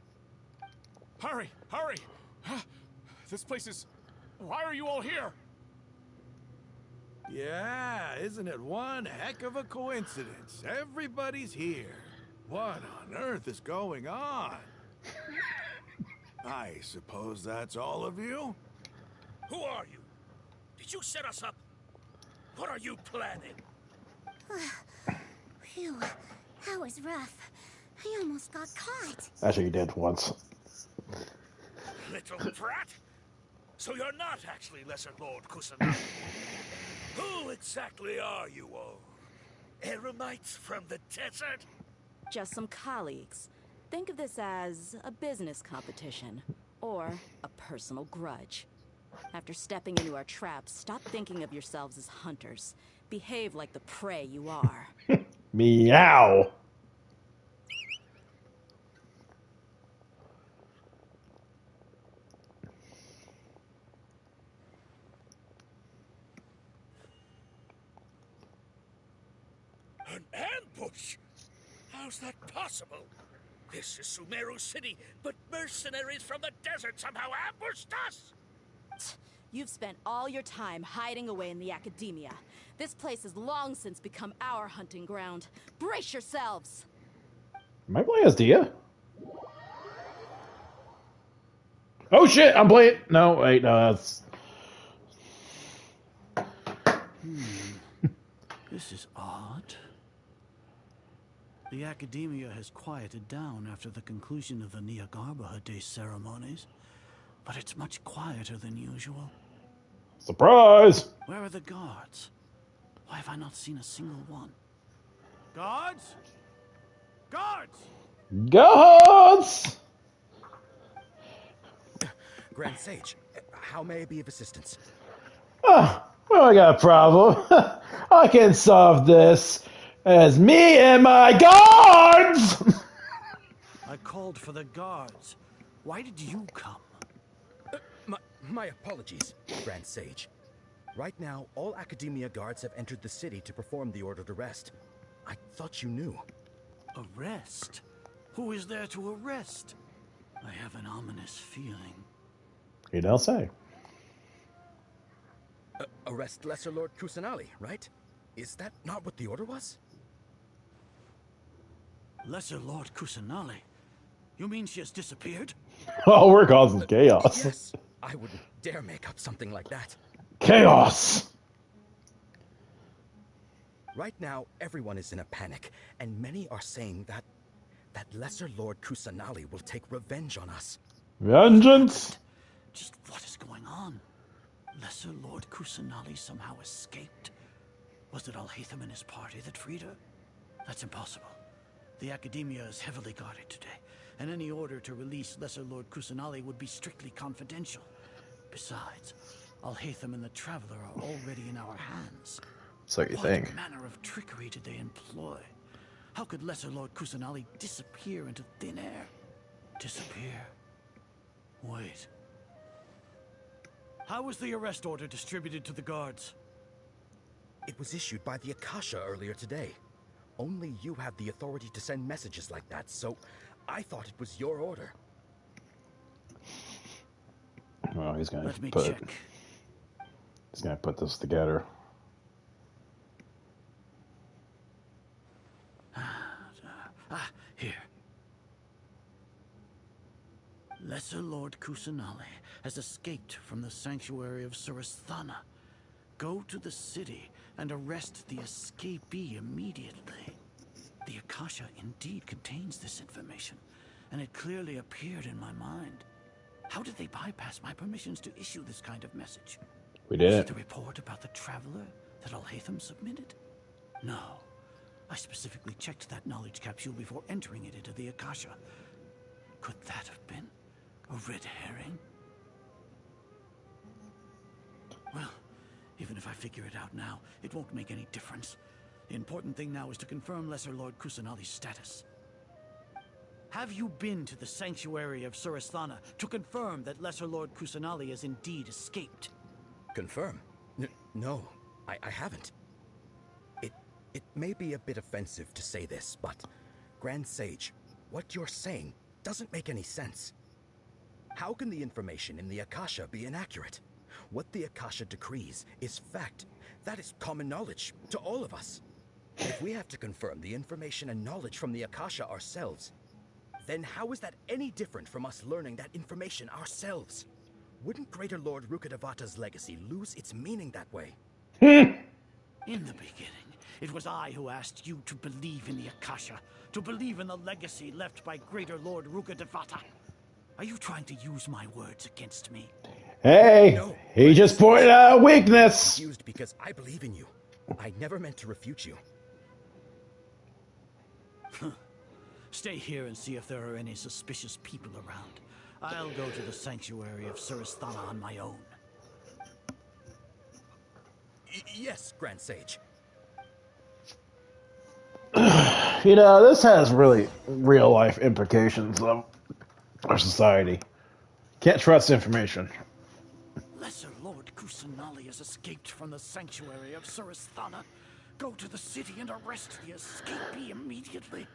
[SPEAKER 19] Hurry! Hurry! This place is... Why are you all here?
[SPEAKER 9] Yeah, isn't it one heck of a coincidence? Everybody's here. What on earth is going on? I suppose that's all of you?
[SPEAKER 19] Who are you? Did you set us up? What are you planning?
[SPEAKER 7] Phew, that was rough. I almost got caught.
[SPEAKER 1] Actually, you did once.
[SPEAKER 19] Little brat? So you're not actually Lesser Lord Kusanagi. Who exactly are you all? Eremites from the desert?
[SPEAKER 5] Just some colleagues. Think of this as a business competition, or a personal grudge. After stepping into our traps, stop thinking of yourselves as hunters. Behave like the prey you are.
[SPEAKER 1] Meow.
[SPEAKER 19] An ambush? How's that possible? This is Sumeru City, but mercenaries from the desert somehow ambushed us!
[SPEAKER 5] You've spent all your time hiding away in the Academia. This place has long since become our hunting ground. Brace yourselves!
[SPEAKER 1] Am I playing as Dia? Oh shit, I'm playing... No, wait, no, that's...
[SPEAKER 9] This is odd. The Academia has quieted down after the conclusion of the Niagarbaha Day ceremonies, but it's much quieter than usual.
[SPEAKER 1] Surprise!
[SPEAKER 9] Where are the guards? Why have I not seen a single one? Guards? Guards!
[SPEAKER 1] Guards!
[SPEAKER 15] Grand Sage, how may I be of assistance?
[SPEAKER 1] Oh, well, I got a problem. I can solve this. As me and my guards!
[SPEAKER 9] I called for the guards. Why did you come?
[SPEAKER 15] My apologies, Grand Sage. Right now, all Academia guards have entered the city to perform the ordered arrest. I thought you knew.
[SPEAKER 9] Arrest? Who is there to arrest? I have an ominous feeling.
[SPEAKER 1] You don't say.
[SPEAKER 15] Arrest Lesser Lord Kusanali, right? Is that not what the order was?
[SPEAKER 9] Lesser Lord Kusanali? You mean she has disappeared?
[SPEAKER 1] Oh, we're causing chaos.
[SPEAKER 15] Yes. I wouldn't dare make up something like that.
[SPEAKER 1] Chaos!
[SPEAKER 15] Right now, everyone is in a panic, and many are saying that Lesser Lord Kusanali will take revenge on us.
[SPEAKER 1] Vengeance!
[SPEAKER 9] Just what is going on? Lesser Lord Kusanali somehow escaped? Was it Alhaitham and his party that freed her? That's impossible. The Academia is heavily guarded today, and any order to release Lesser Lord Kusanali would be strictly confidential. Besides, Alhaitham and the Traveler are already in our hands.
[SPEAKER 1] So you
[SPEAKER 9] What
[SPEAKER 1] think.
[SPEAKER 9] manner of trickery did they employ? How could Lesser Lord Kusanali disappear into thin air? Disappear? Wait. How was the arrest order distributed to the guards?
[SPEAKER 15] It was issued by the Akasha earlier today. Only you have the authority to send messages like that, so I thought it was your order.
[SPEAKER 1] Well, he's gonna
[SPEAKER 9] Let me
[SPEAKER 1] put
[SPEAKER 9] check.
[SPEAKER 1] He's gonna put this together.
[SPEAKER 9] Here. Lesser Lord Kusanali has escaped from the sanctuary of Suristhana. Go to the city and arrest the escapee immediately. The Akasha indeed contains this information, and it clearly appeared in my mind. How did they bypass my permissions to issue this kind of message?
[SPEAKER 1] We
[SPEAKER 9] Was
[SPEAKER 1] did
[SPEAKER 9] it the
[SPEAKER 1] it.
[SPEAKER 9] report about the Traveler that Alhaitham submitted? No. I specifically checked that knowledge capsule before entering it into the Akasha. Could that have been a red herring? Well, even if I figure it out now, it won't make any difference. The important thing now is to confirm Lesser Lord Kusanali's status. Have you been to the sanctuary of Suristhana to confirm that Lesser Lord Kusanali has indeed escaped?
[SPEAKER 15] Confirm? No, I haven't. It may be a bit offensive to say this, but Grand Sage, what you're saying doesn't make any sense. How can the information in the Akasha be inaccurate? What the Akasha decrees is fact. That is common knowledge to all of us. If we have to confirm the information and knowledge from the Akasha ourselves, then how is that any different from us learning that information ourselves? Wouldn't Greater Lord Rukkhadevata's legacy lose its meaning that way?
[SPEAKER 9] In the beginning, it was I who asked you to believe in the Akasha, to believe in the legacy left by Greater Lord Rukkhadevata. Are you trying to use my words against me?
[SPEAKER 1] Hey,
[SPEAKER 15] No,
[SPEAKER 1] he just pointed out a weakness.
[SPEAKER 15] Confused because I believe in you. I never meant to refute you.
[SPEAKER 9] Stay here and see if there are any suspicious people around. I'll go to the sanctuary of Suristhana on my own.
[SPEAKER 15] Yes, Grand Sage.
[SPEAKER 1] You know, this has really real life implications of our society. Can't trust information.
[SPEAKER 9] Lesser Lord Kusanali has escaped from the sanctuary of Suristhana. Go to the city and arrest the escapee immediately.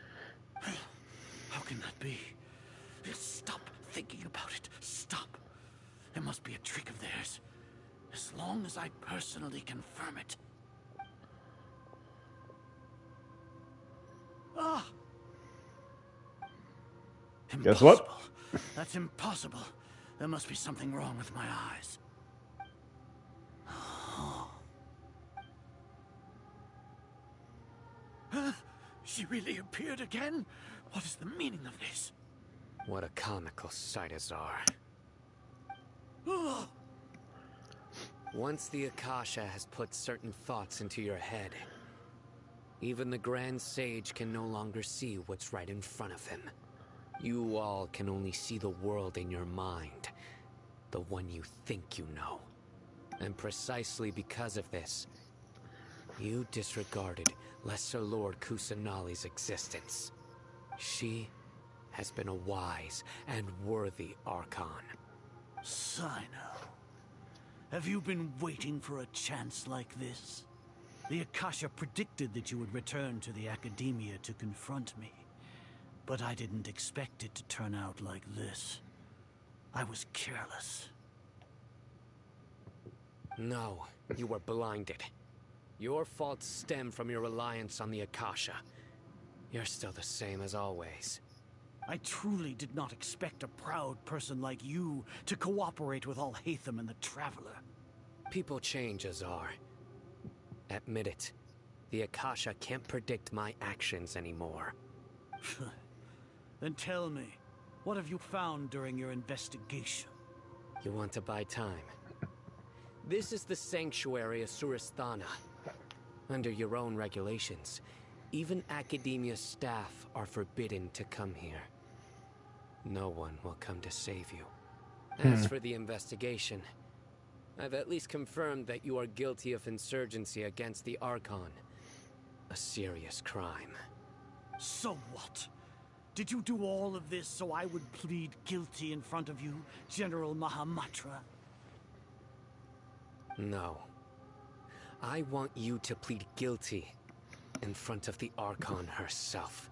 [SPEAKER 9] How can that be? Just stop thinking about it. Stop. It must be a trick of theirs. As long as I personally confirm it. Ah!
[SPEAKER 1] Guess what?
[SPEAKER 9] That's impossible. There must be something wrong with my eyes. She really appeared again? What is the meaning of this?
[SPEAKER 6] What a comical sight, Azar.
[SPEAKER 9] Oh!
[SPEAKER 6] Once the Akasha has put certain thoughts into your head, even the Grand Sage can no longer see what's right in front of him. You all can only see the world in your mind, the one you think you know. And precisely because of this, you disregarded Lesser Lord Kusanali's existence. She has been a wise and worthy Archon.
[SPEAKER 9] Sino, have you been waiting for a chance like this? The Akasha predicted that you would return to the Academia to confront me. But I didn't expect it to turn out like this. I was careless.
[SPEAKER 6] No, you were blinded. Your faults stem from your reliance on the Akasha. You're still the same as always.
[SPEAKER 9] I truly did not expect a proud person like you to cooperate with Alhaitham and the Traveler.
[SPEAKER 6] People change, Azar. Admit it. The Akasha can't predict my actions anymore.
[SPEAKER 9] Then tell me, what have you found during your investigation?
[SPEAKER 6] You want to buy time? This is the sanctuary of Suristhana. Under your own regulations, even Academia staff are forbidden to come here. No one will come to save you. As for the investigation, I've at least confirmed that you are guilty of insurgency against the Archon. A serious crime.
[SPEAKER 9] So what? Did you do all of this so I would plead guilty in front of you, General Mahamatra?
[SPEAKER 6] No. I want you to plead guilty in front of the Archon herself.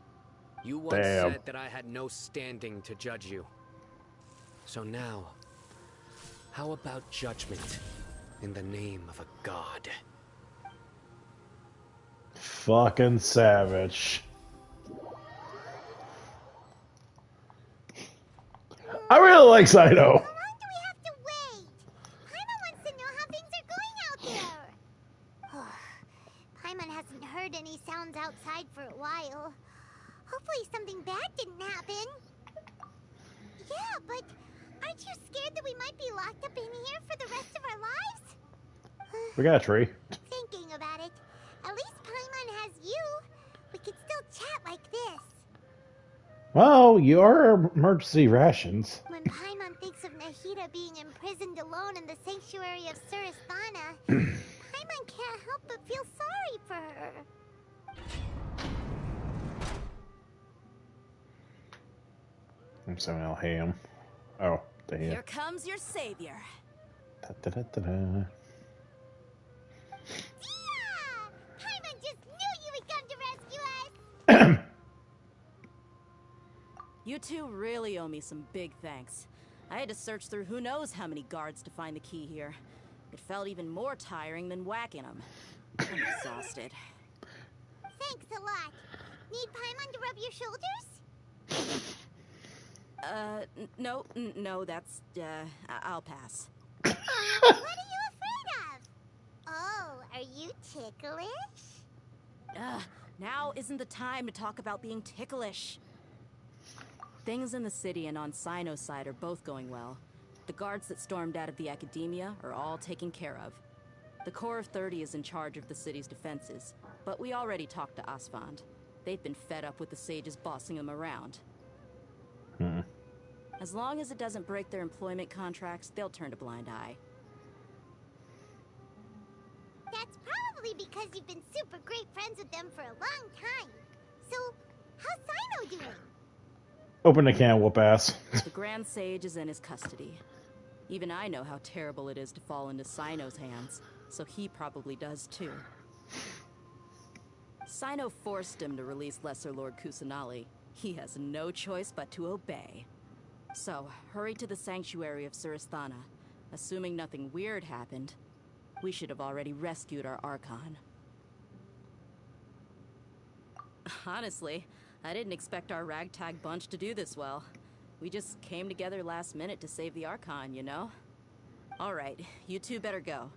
[SPEAKER 6] You once said that I had no standing to judge you. So now, how about judgment in the name of a god?
[SPEAKER 1] Fucking savage. I really like Saito.
[SPEAKER 7] Paimon hasn't heard any sounds outside for a while. Hopefully something bad didn't happen. Yeah, but aren't you scared that we might be locked up in here for the rest of our lives?
[SPEAKER 1] We got a tree.
[SPEAKER 7] Thinking about it, at least Paimon has you. We could still chat like this.
[SPEAKER 1] Well, your emergency rations.
[SPEAKER 7] When Paimon thinks of Nahida being imprisoned alone in the sanctuary of Suristhana, Paimon can't help but feel sorry for her.
[SPEAKER 1] I'm someone else ham. Oh, damn.
[SPEAKER 5] Here comes your savior.
[SPEAKER 1] Da-da-da-da-da.
[SPEAKER 7] Paimon just knew you would come to rescue us!
[SPEAKER 5] You two really owe me some big thanks. I had to search through who knows how many guards to find the key here. It felt even more tiring than whacking them. I'm exhausted.
[SPEAKER 7] Thanks a lot. Need Paimon to rub your shoulders?
[SPEAKER 5] No, that's, I'll pass.
[SPEAKER 7] What are you afraid of? Oh, are you ticklish?
[SPEAKER 5] Now isn't the time to talk about being ticklish. Things in the city and on Sino's side are both going well. The guards that stormed out of the Academia are all taken care of. The Corps of 30 is in charge of the city's defenses, but we already talked to Asfand. They've been fed up with the sages bossing them around. As long as it doesn't break their employment contracts, they'll turn a blind eye.
[SPEAKER 7] That's probably because you've been super great friends with them for a long time. So, how's Sino doing?
[SPEAKER 1] Open the can, whoop ass.
[SPEAKER 5] The Grand Sage is in his custody. Even I know how terrible it is to fall into Sino's hands, so he probably does too. Sino forced him to release Lesser Lord Kusanali. He has no choice but to obey. So, hurry to the sanctuary of Suristhana. Assuming nothing weird happened, we should have already rescued our Archon. Honestly, I didn't expect our ragtag bunch to do this well. We just came together last minute to save the Archon, you know? Alright, you two better go.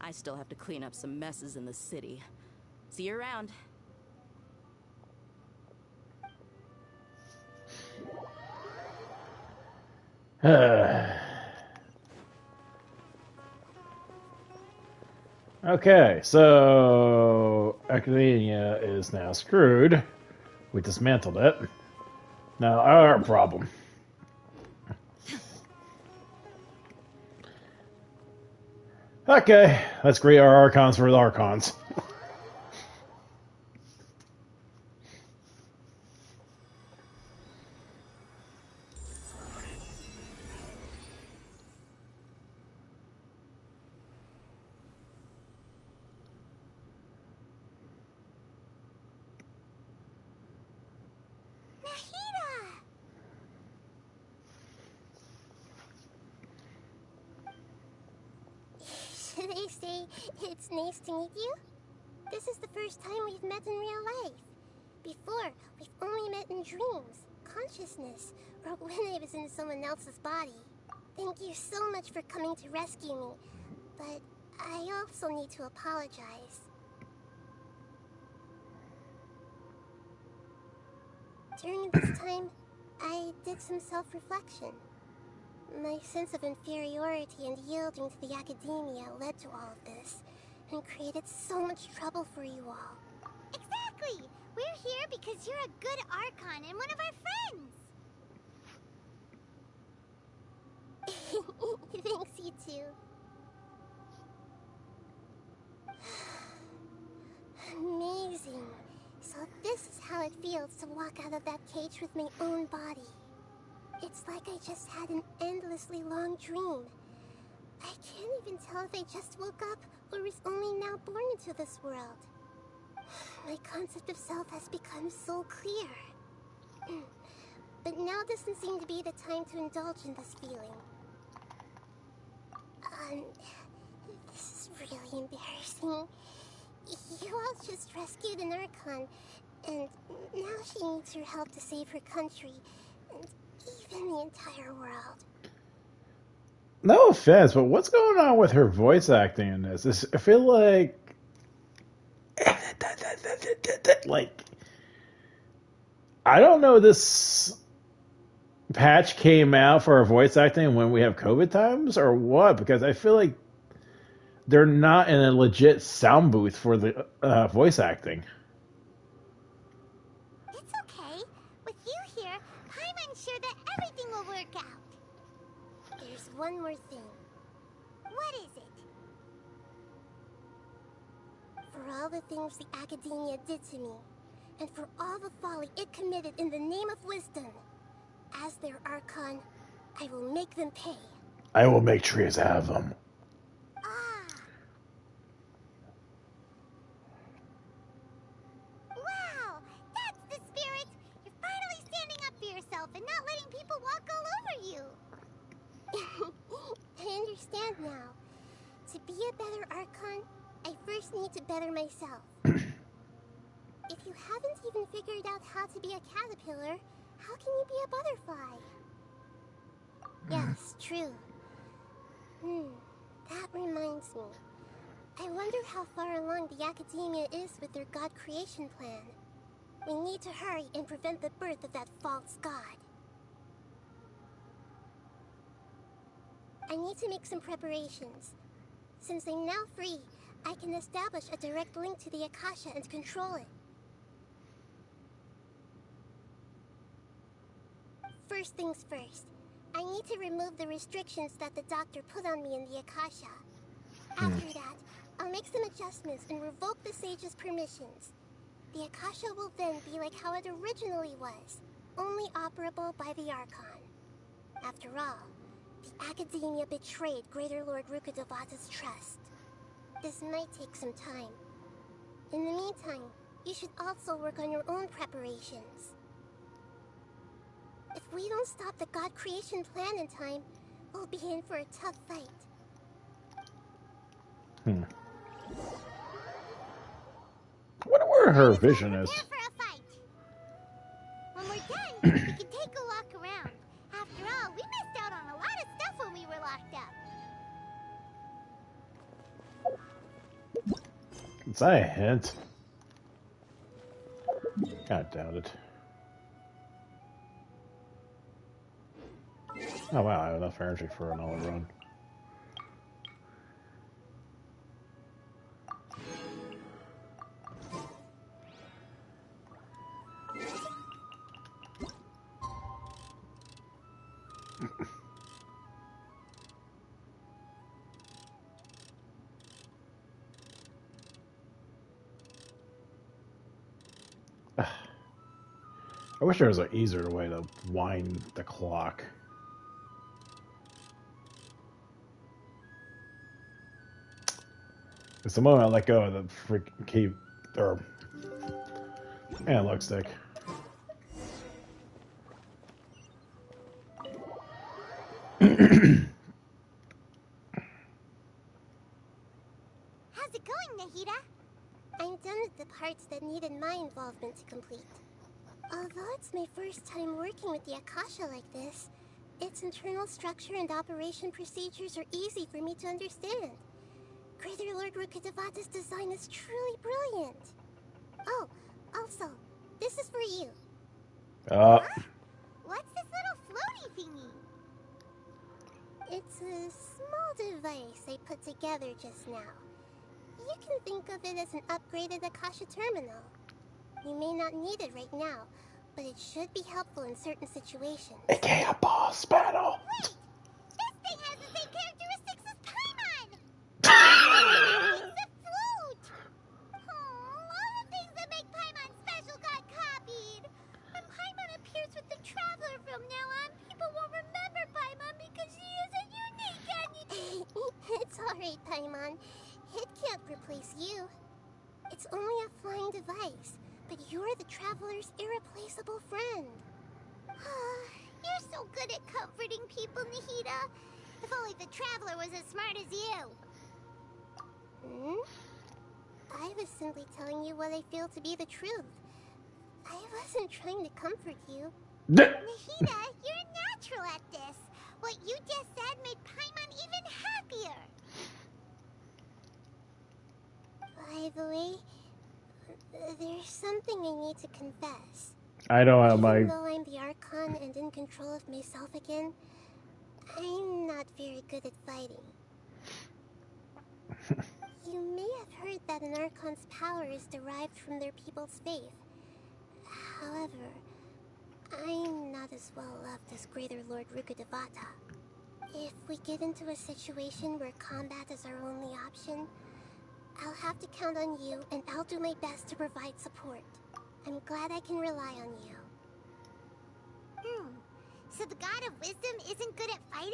[SPEAKER 5] I still have to clean up some messes in the city. See you around.
[SPEAKER 1] Okay, so Academia is now screwed. We dismantled it. Now our problem. Okay, let's greet our Archons for the Archons.
[SPEAKER 7] Hi, it's nice to meet you. This is the first time we've met in real life. Before, we've only met in dreams, consciousness, or when I was in someone else's body. Thank you so much for coming to rescue me, but I also need to apologize. During this time, I did some self-reflection. My sense of inferiority and yielding to the academia led to all of this, and created so much trouble for you all.
[SPEAKER 3] Exactly! We're here because you're a good Archon and one of our friends! Thanks, you two. Amazing. So this is how it feels to walk out of that cage with my own body. It's like I just had an endlessly long dream. I can't even tell if I just woke up or was only now born into this world. My concept of self has become so clear. But now doesn't seem to be the time to indulge in this feeling. This is really embarrassing. You all just rescued an Archon, and now she needs your help to save her country, and even the entire world.
[SPEAKER 1] No offense, but what's going on with her voice acting in this? I feel like I don't know, this patch came out for our voice acting when we have COVID times or what, because I feel like they're not in a legit sound booth for the voice acting.
[SPEAKER 3] It's okay. With you here, I'm sure that everything will work out.
[SPEAKER 7] There's one more thing.
[SPEAKER 3] What is it?
[SPEAKER 7] For all the things the academia did to me, and for all the folly it committed in the name of wisdom, as their Archon, I will make them pay.
[SPEAKER 1] I will make Trias have them.
[SPEAKER 3] Wow! That's the spirit! You're finally standing up for yourself and not letting people walk all over you!
[SPEAKER 7] I understand now. To be a better Archon, I first need to better myself. If you haven't even figured out how to be a caterpillar, how can you be a butterfly? Yes, true. That reminds me. I wonder how far along the academia is with their god creation plan. We need to hurry and prevent the birth of that false god. I need to make some preparations. Since I'm now free, I can establish a direct link to the Akasha and control it. First things first, I need to remove the restrictions that the doctor put on me in the Akasha. After that, I'll make some adjustments and revoke the sage's permissions. The Akasha will then be like how it originally was, only operable by the Archon. After all, the academia betrayed Greater Lord Rukkhadevata's trust. This might take some time. In the meantime, you should also work on your own preparations. If we don't stop the god creation plan in time, we'll be in for a tough fight.
[SPEAKER 1] I wonder where her vision is.
[SPEAKER 3] For a fight. When we're done, we can take a walk around. After all, we missed out on a lot of stuff when we were locked up.
[SPEAKER 1] Is that a hint? I doubt it. Oh wow, I have enough energy for another run. I wish there was an easier way to wind the clock. It's the moment I let go of the freaking key, or analog stick.
[SPEAKER 7] needed my involvement to complete. Although it's my first time working with the Akasha like this, its internal structure and operation procedures are easy for me to understand. Greater Lord Rukkhadevata's design is truly brilliant. Oh, also, this is for you. What's this little floaty thingy? It's a small device I put together just now. You can think of it as an upgraded Akasha terminal. You may not need it right now, but it should be helpful in certain situations.
[SPEAKER 1] AKA a boss battle.
[SPEAKER 7] Wait! This thing has the same characteristics as Paimon! It's the float! Oh, all the things that make Paimon special got copied! When Paimon appears with the Traveler from now on, people won't remember Paimon because she isn't unique anymore! It's alright, Paimon. It can't replace you. It's only a flying device, but you're the Traveler's irreplaceable friend. You're so good at comforting people, Nahida. If only the Traveler was as smart as you. I was simply telling you what I feel to be the truth. I wasn't trying to comfort you. Nahida, you're natural at this. What you just said made Paimon even happier. By the way, there's something I need to confess.
[SPEAKER 1] I don't have
[SPEAKER 7] Even
[SPEAKER 1] my...
[SPEAKER 7] though I'm the Archon and in control of myself again, I'm not very good at fighting. You may have heard that an Archon's power is derived from their people's faith. However, I'm not as well loved as Greater Lord Rukkhadevata. If we get into a situation where combat is our only option, I'll have to count on you, and I'll do my best to provide support. I'm glad I can rely on you. So the God of Wisdom isn't good at fighting?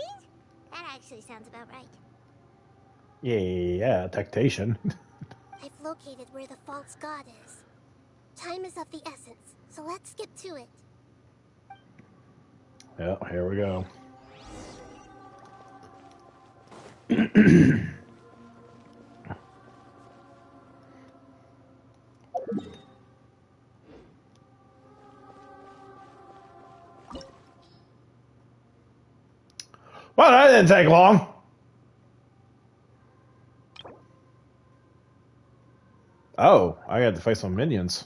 [SPEAKER 7] That actually sounds about right.
[SPEAKER 1] Yeah, tactation.
[SPEAKER 7] I've located where the false god is. Time is of the essence, so let's skip to it.
[SPEAKER 1] Yeah, here we go. Well, that didn't take long. Oh, I got to fight some minions.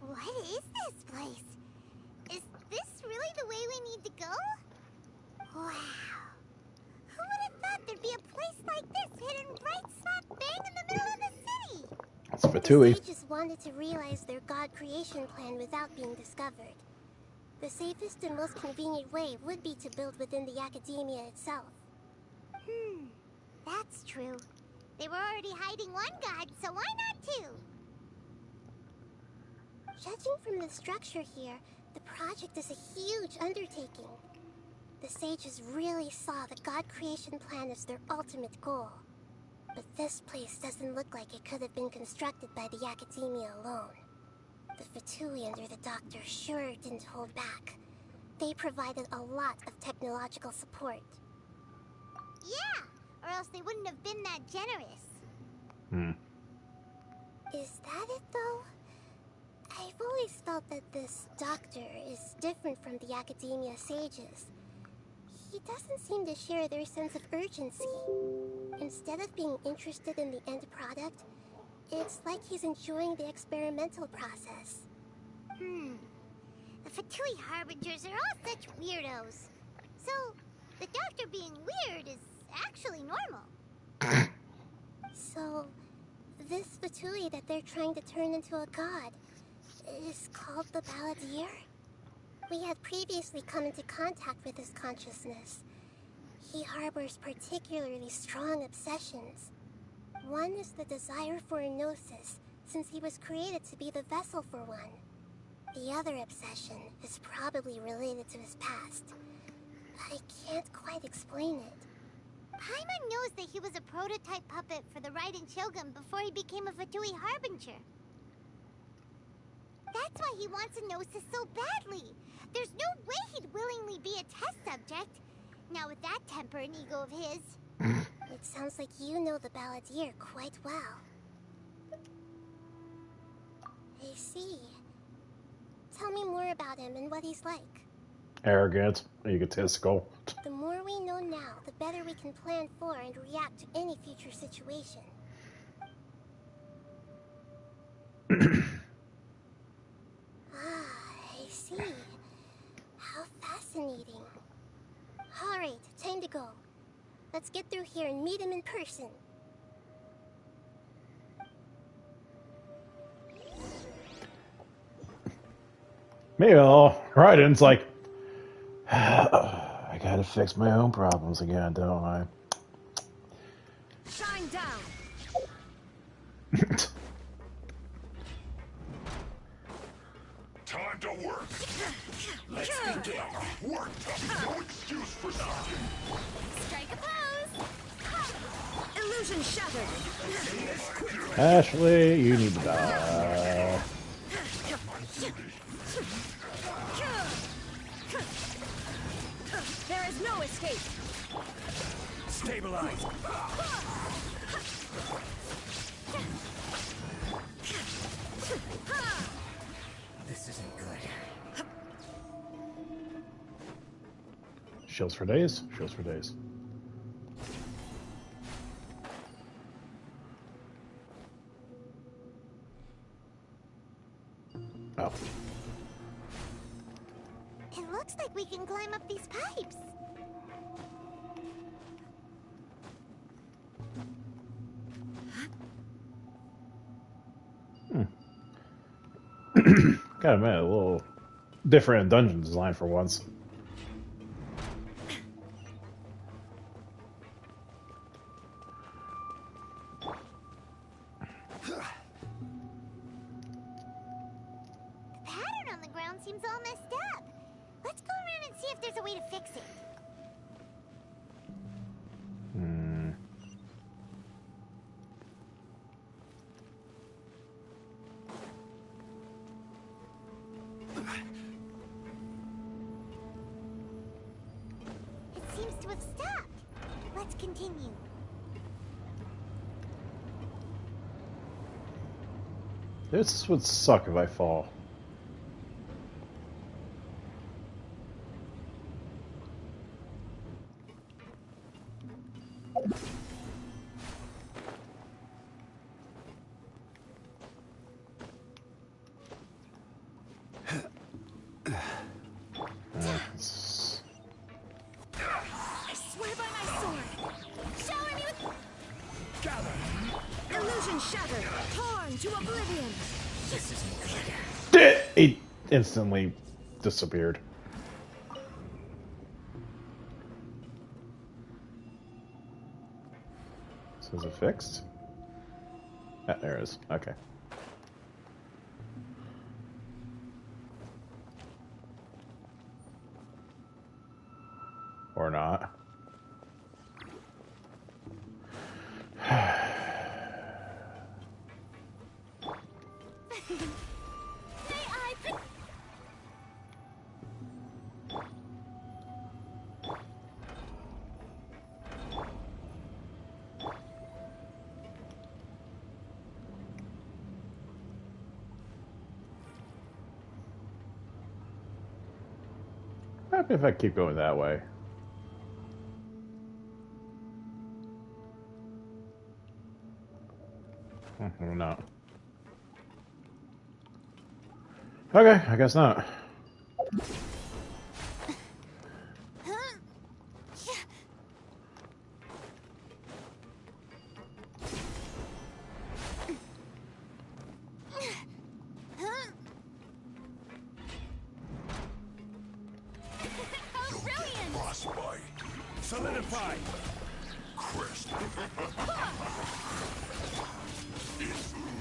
[SPEAKER 7] What is this place? Is this really the way we need to go? Wow. Who would have thought there'd be a place like this hidden right smack bang in the middle of the city?
[SPEAKER 1] It's Fatui.
[SPEAKER 7] The sages wanted to realize their god creation plan without being discovered. The safest and most convenient way would be to build within the academia itself. That's true. They were already hiding one god, so why not two? Judging from the structure here, the project is a huge undertaking. The sages really saw the god creation plan as their ultimate goal. But this place doesn't look like it could have been constructed by the academia alone. The Fatui under the Doctor sure didn't hold back. They provided a lot of technological support. Yeah, or else they wouldn't have been that generous. Is that it, though? I've always felt that this Doctor is different from the academia sages. He doesn't seem to share their sense of urgency. Instead of being interested in the end product, it's like he's enjoying the experimental process. The Fatui Harbingers are all such weirdos. So, the Doctor being weird is actually normal. So, this Fatui that they're trying to turn into a god is called the Balladeer? We had previously come into contact with his consciousness. He harbors particularly strong obsessions. One is the desire for a gnosis, since he was created to be the vessel for one. The other obsession is probably related to his past. I can't quite explain it. Paimon knows that he was a prototype puppet for the Raiden Shogun before he became a Fatui Harbinger. That's why he wants a gnosis so badly. There's no way he'd willingly be a test subject. Now with that temper and ego of his. It sounds like you know the balladeer quite well. I see. Tell me more about him and what he's like.
[SPEAKER 1] Arrogant, egotistical.
[SPEAKER 7] The more we know now, the better we can plan for and react to any future situation. I see. How fascinating. Alright, time to go. Let's get through here and meet him in person.
[SPEAKER 1] Meanwhile, Raiden's like, I gotta fix my own problems again, don't I?
[SPEAKER 5] Shine down.
[SPEAKER 19] Time to work. Let's begin. Work tough. No excuse for stopping.
[SPEAKER 7] Strike a pose.
[SPEAKER 5] Illusion shattered.
[SPEAKER 1] Ashley, you need to die.
[SPEAKER 5] There is no escape.
[SPEAKER 15] Stabilize. This isn't good.
[SPEAKER 1] Shields for days. Shields for days. Oh.
[SPEAKER 7] It looks like we can climb up these pipes.
[SPEAKER 1] Gotta admit, a little different dungeon design for once.
[SPEAKER 7] The pattern on the ground seems all messed up. Let's go around and see if there's a way to fix it. It seems to have stopped. Let's continue.
[SPEAKER 1] This would suck if I fall.
[SPEAKER 5] I swear by my sword. Shower me with... Gather. Illusion shattered. Torn to oblivion.
[SPEAKER 15] This isn't good.
[SPEAKER 1] It instantly disappeared. So is it fixed? Ah, there it is. Okay. Or not. Happy if I keep going that way. Or not. Okay, I guess not.
[SPEAKER 19] Frostbite. Solidify. Crest.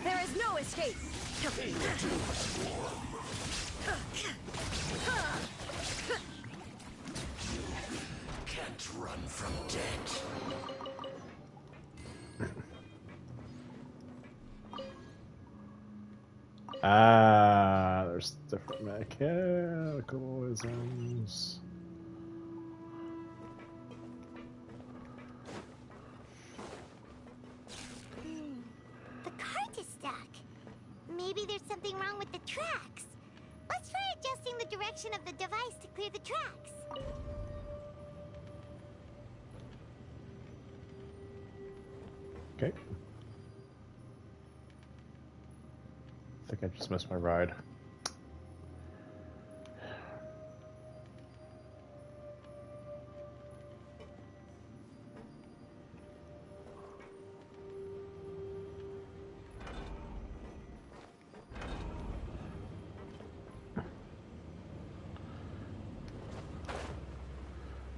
[SPEAKER 5] There is no escape.
[SPEAKER 19] Can't run from death.
[SPEAKER 1] Ah, there's different mechanisms.
[SPEAKER 7] maybe there's something wrong with the tracks. Let's try adjusting the direction of the device to clear the tracks.
[SPEAKER 1] Okay. I think I just missed my ride.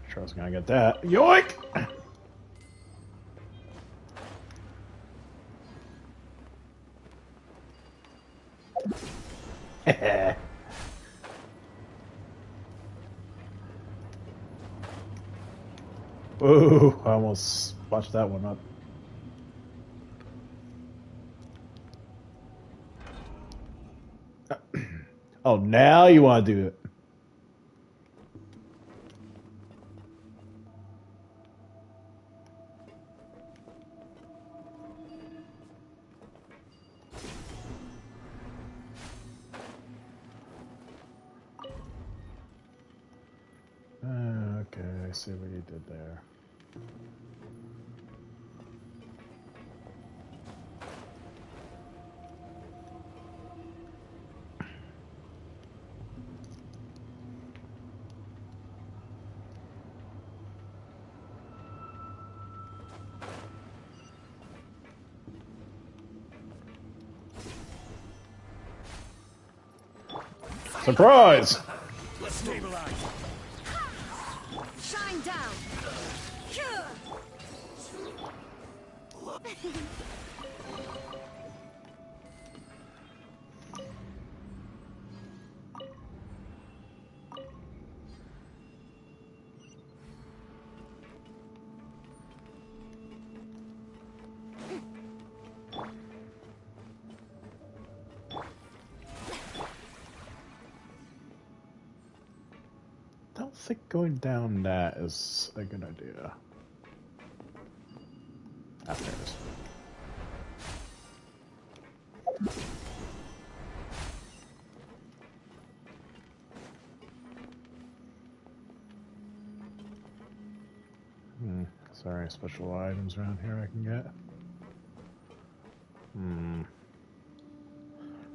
[SPEAKER 1] Sure I was gonna get that. Yoink! Whoa, I almost botched that one up. Oh, now you want to do it. Okay, I see what you did there. Surprise!
[SPEAKER 19] Let's stabilize.
[SPEAKER 7] Shine down.
[SPEAKER 1] I don't think going down that is a good idea. Ah, there it is. Sorry, special items around here I can get. A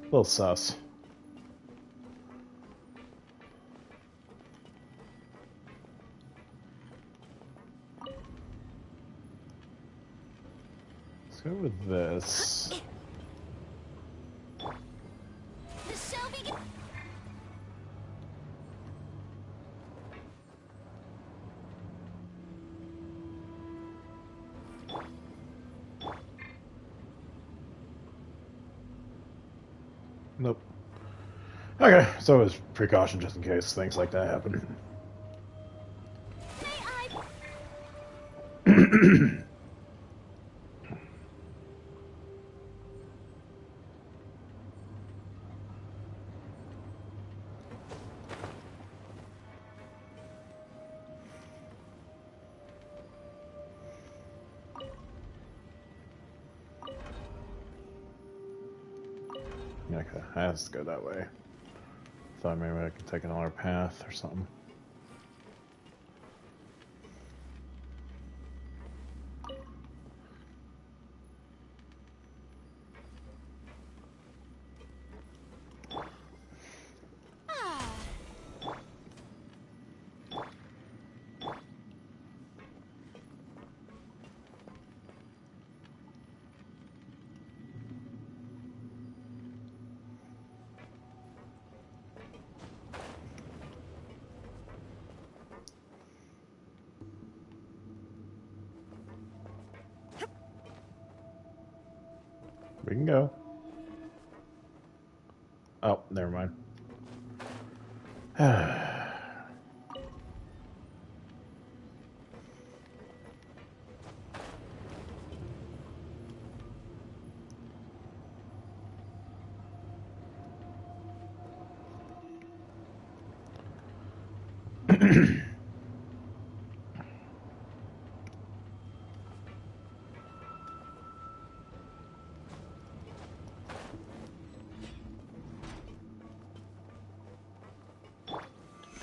[SPEAKER 1] little sus. Let's go with this. Nope. Okay, so it's precaution just in case things like that happen. Okay, I have to go that way. Thought maybe I could take another path or something. We can go. Oh, never mind.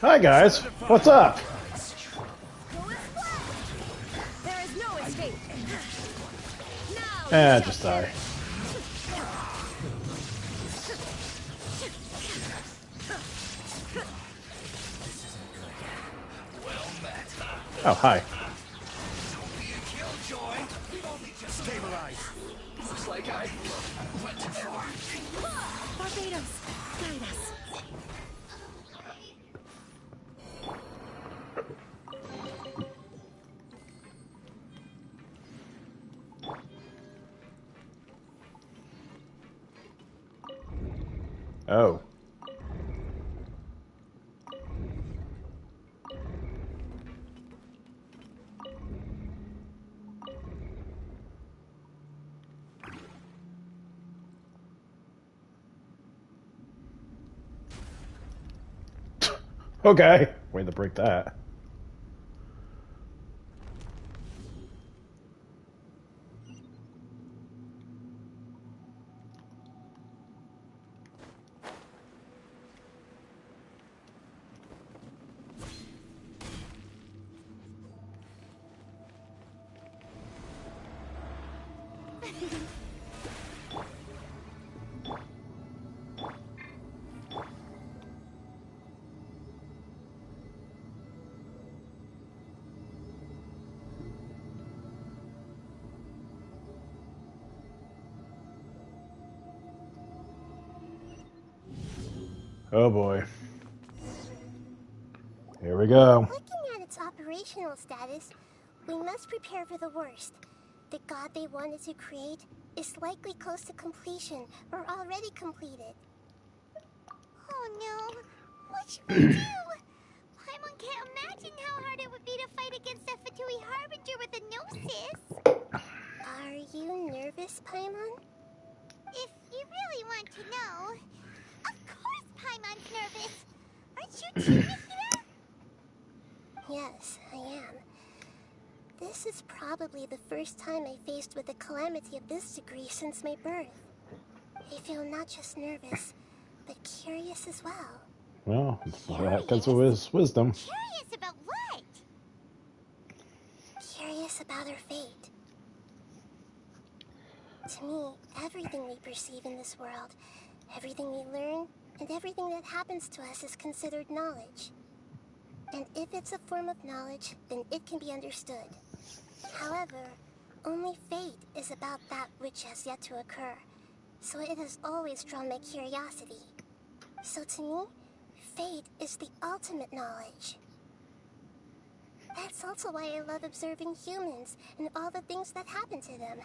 [SPEAKER 1] Hi guys, what's up?
[SPEAKER 7] There is no escape.
[SPEAKER 1] Just die. Oh, hi.
[SPEAKER 19] Stabilize. Looks like I went too far.
[SPEAKER 7] Barbados, guide us.
[SPEAKER 1] Oh. Okay. Way to break that. Oh boy. Here we go.
[SPEAKER 21] Looking at its operational status, we must prepare for the worst. The god they wanted to create is likely close to completion or already completed.
[SPEAKER 7] Oh no, what should we do? Paimon can't imagine how hard it would be to fight against a Fatui Harbinger with a gnosis.
[SPEAKER 21] Are you nervous, Paimon?
[SPEAKER 7] If you really want to know, of course Paimon's nervous. Aren't you too, Nihira?
[SPEAKER 21] Yes, I am. This is probably the first time I faced with a calamity of this degree since my birth. I feel not just nervous, but curious as well.
[SPEAKER 1] Well, that comes with his wisdom.
[SPEAKER 7] Curious about what?
[SPEAKER 21] Curious about our fate. To me, everything we perceive in this world, everything we learn, and everything that happens to us is considered knowledge. And if it's a form of knowledge, then it can be understood. However, only fate is about that which has yet to occur, so it has always drawn my curiosity. So to me, fate is the ultimate knowledge. That's also why I love observing humans and all the things that happen to them.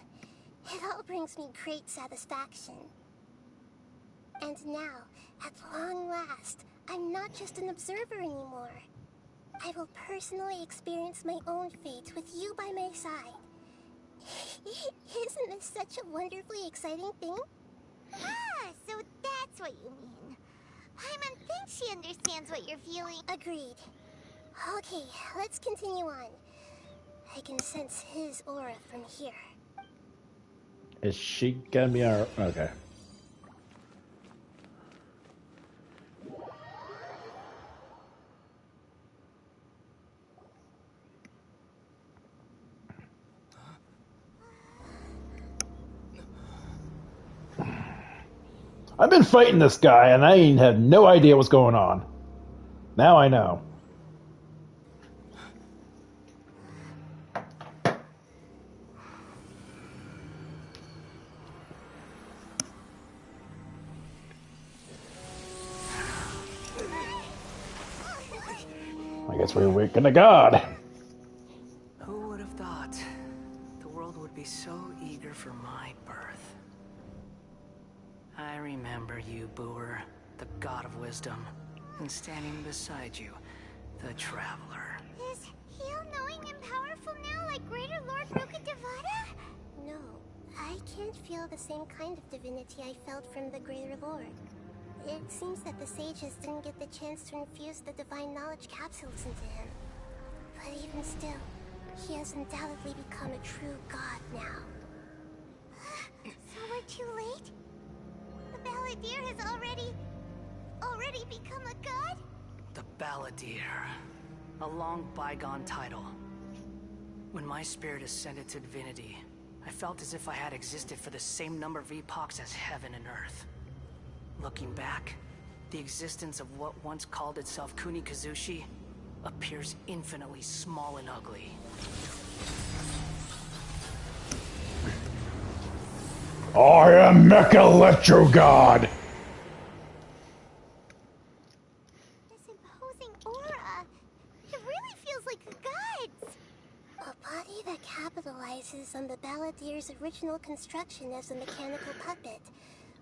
[SPEAKER 21] It all brings me great satisfaction. And now, at long last, I'm not just an observer anymore. I will personally experience my own fate with you by my side. Isn't this such a wonderfully exciting thing?
[SPEAKER 7] Ah, so that's what you mean. Paimon thinks she understands what you're feeling.
[SPEAKER 21] Agreed. Okay, let's continue on. I can sense his aura from here.
[SPEAKER 1] Is she gonna be our... Okay. I've been fighting this guy and I have no idea what's going on. Now I know. I guess we're waking a god.
[SPEAKER 22] Who would have thought the world would be so eager for my birth? I remember you, Booer, the god of wisdom, and standing beside you, the traveler.
[SPEAKER 7] Is he all-knowing and powerful now like Greater Lord Rukkhadevata?
[SPEAKER 21] No, I can't feel the same kind of divinity I felt from the Greater Lord. It seems that the sages didn't get the chance to infuse the divine knowledge capsules into him. But even still, he has undoubtedly become a true god now.
[SPEAKER 7] So we're too late? The Balladeer has already become a god?
[SPEAKER 22] The Balladeer. A long bygone title. When my spirit ascended to divinity, I felt as if I had existed for the same number of epochs as heaven and earth. Looking back, the existence of what once called itself Kunikazushi appears infinitely small and ugly.
[SPEAKER 1] I am Mecha Electro God!
[SPEAKER 21] This imposing aura. It really feels like the gods! A body that capitalizes on the Balladeer's original construction as a mechanical puppet,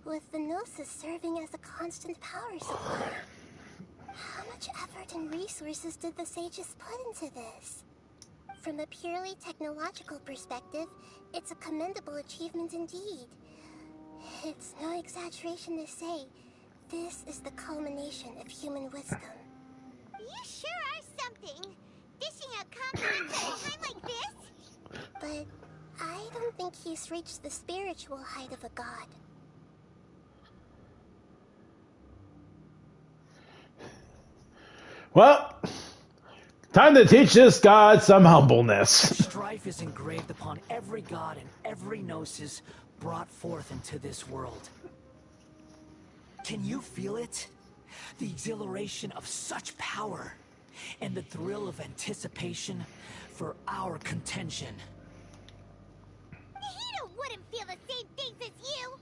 [SPEAKER 21] with the Gnosis serving as a constant power supply. How much effort and resources did the sages put into this? From a purely technological perspective, it's a commendable achievement indeed. It's no exaggeration to say, this is the culmination of human wisdom.
[SPEAKER 7] You sure are something! Dishing out compliments at a time like this?
[SPEAKER 21] But I don't think he's reached the spiritual height of a god.
[SPEAKER 1] Well, time to teach this god some humbleness.
[SPEAKER 22] Strife is engraved upon every god and every gnosis brought forth into this world. Can you feel it? The exhilaration of such power and the thrill of anticipation for our contention.
[SPEAKER 7] Hito wouldn't feel the same things as you!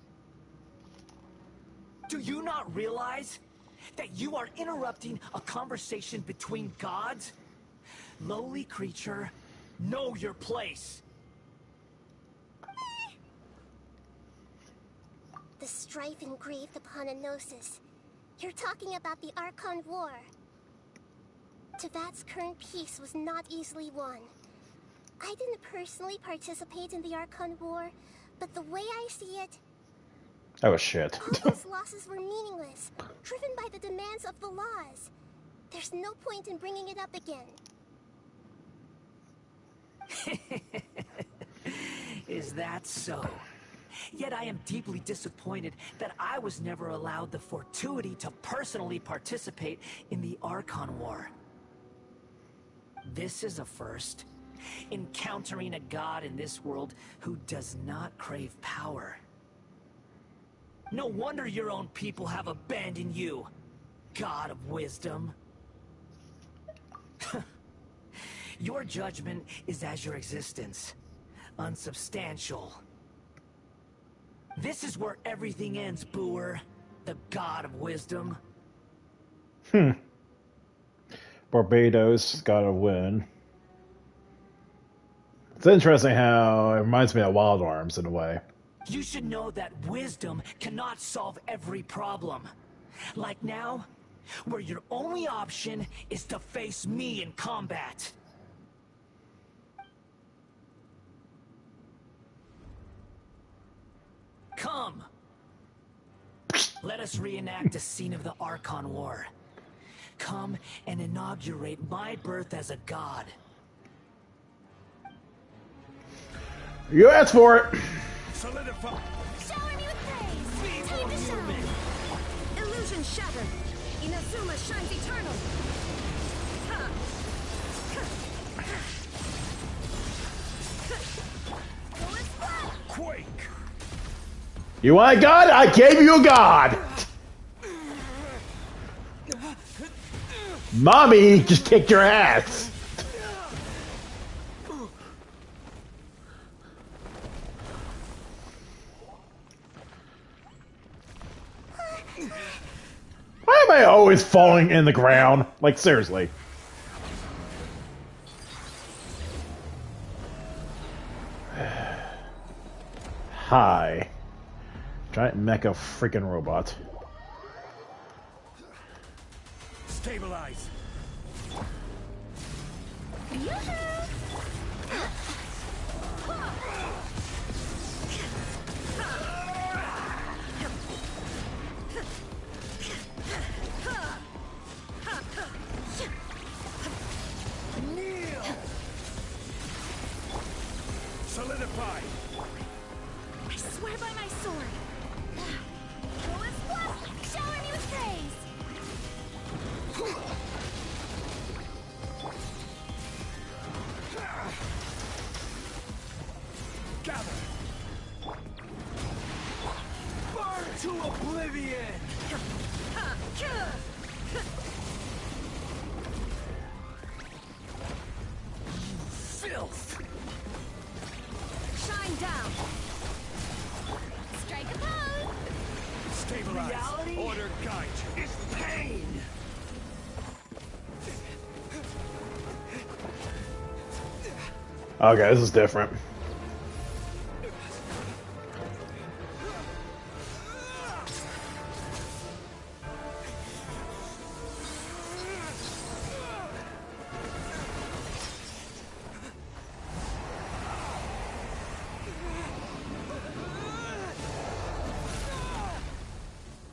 [SPEAKER 22] Do you not realize that you are interrupting a conversation between gods? Lowly creature, know your place.
[SPEAKER 21] The strife engraved upon a gnosis. You're talking about the Archon War. Tevat's current peace was not easily won. I didn't personally participate in the Archon War, but the way I see it,
[SPEAKER 1] Oh shit.
[SPEAKER 21] all those losses were meaningless, driven by the demands of the laws. There's no point in bringing it up again.
[SPEAKER 22] Is that so? Yet I am deeply disappointed that I was never allowed the fortuity to personally participate in the Archon War. This is a first. Encountering a god in this world who does not crave power. No wonder your own people have abandoned you, God of Wisdom. Your judgment is as your existence, unsubstantial. This is where everything ends, Booer, the God of Wisdom.
[SPEAKER 1] Barbados got a win. It's interesting how it reminds me of Wild Arms in a way.
[SPEAKER 22] You should know that wisdom cannot solve every problem. Like now, where your only option is to face me in combat. Come. Let us reenact a scene of the Archon War. Come and inaugurate my birth as a god.
[SPEAKER 1] You asked for it.
[SPEAKER 22] Solidify.
[SPEAKER 7] Shower me with praise! Time to shine!
[SPEAKER 2] Illusion shattered! Inazuma shines eternal!
[SPEAKER 19] Quake!
[SPEAKER 1] You want a god? I gave you a god! Mommy just kicked your ass! Why am I always falling in the ground? Like, seriously. Hi. Giant mecha freaking robot.
[SPEAKER 19] Stabilize. Solidify.
[SPEAKER 7] I swear by my sword! Shower me with praise!
[SPEAKER 22] oblivion! Filth!
[SPEAKER 2] Shine down. Strike a pose.
[SPEAKER 22] Stabilize. Reality
[SPEAKER 19] Order guide you.
[SPEAKER 22] is pain!
[SPEAKER 1] Okay, this is different.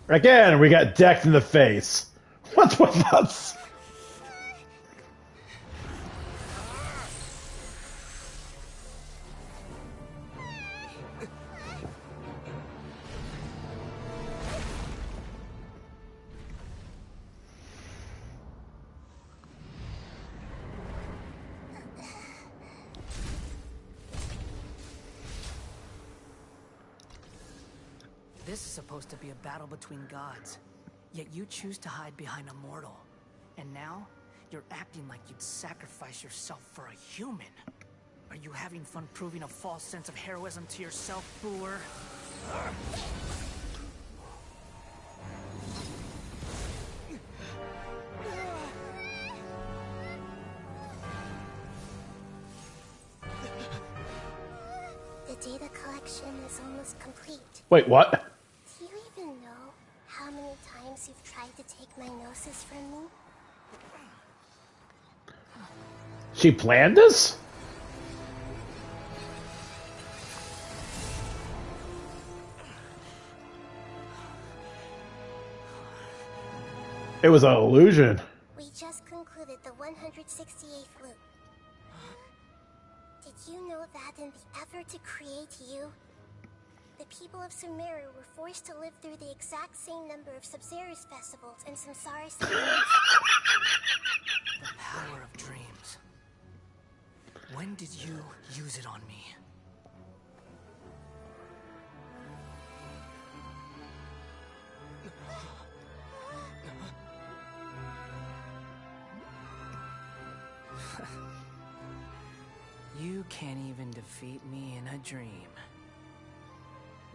[SPEAKER 1] Again, we got decked in the face. What's with us?
[SPEAKER 22] This is supposed to be a battle between gods, yet you choose to hide behind a mortal. And now, you're acting like you'd sacrifice yourself for a human. Are you having fun proving a false sense of heroism to yourself, Booer?
[SPEAKER 21] The data collection is almost complete.
[SPEAKER 1] Wait, what?
[SPEAKER 21] Do you even know how many times you've tried to take my gnosis from me?
[SPEAKER 1] She planned this? It was an illusion.
[SPEAKER 21] We just concluded the 168th loop. Did you know that in the effort to create you, the people of Sumeru were forced to live through the exact same number of Sub-Zerus festivals and Samsara seasons?
[SPEAKER 22] The power of dreams. When did you use it on me? You can't even defeat me in a dream.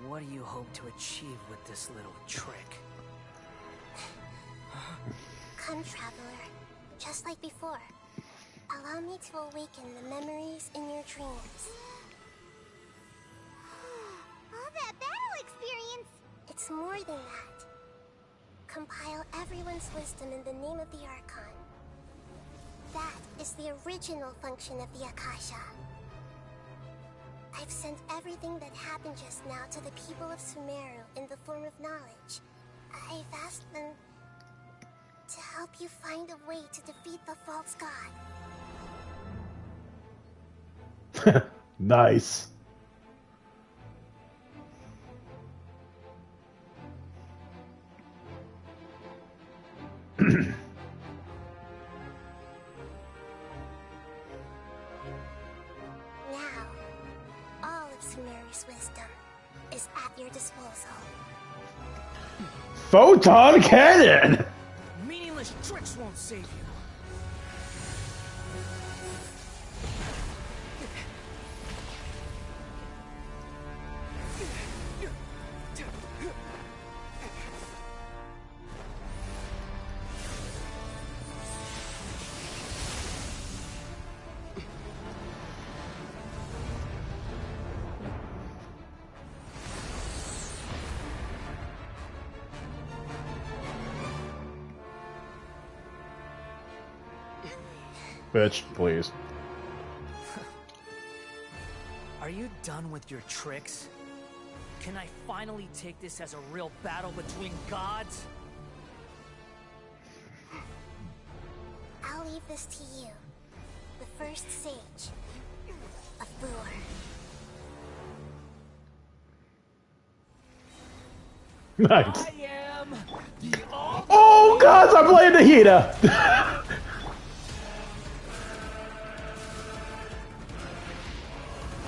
[SPEAKER 22] What do you hope to achieve with this little trick?
[SPEAKER 21] Come, traveler. Just like before. Allow me to awaken the memories in your dreams.
[SPEAKER 7] All that battle experience!
[SPEAKER 21] It's more than that. Compile everyone's wisdom in the name of the Archon. That is the original function of the Akasha. I've sent everything that happened just now to the people of Sumeru in the form of knowledge. I've asked them to help you find a way to defeat the false god.
[SPEAKER 1] Nice.
[SPEAKER 21] Now, all of Sumeru's wisdom is at your disposal.
[SPEAKER 1] Photon cannon!
[SPEAKER 22] Meaningless tricks won't save you.
[SPEAKER 1] Bitch, please.
[SPEAKER 22] Are you done with your tricks? Can I finally take this as a real battle between gods?
[SPEAKER 21] I'll leave this to you, the first sage of Booer.
[SPEAKER 1] Nice.
[SPEAKER 22] I am the
[SPEAKER 1] Oh god, I'm playing Nahida!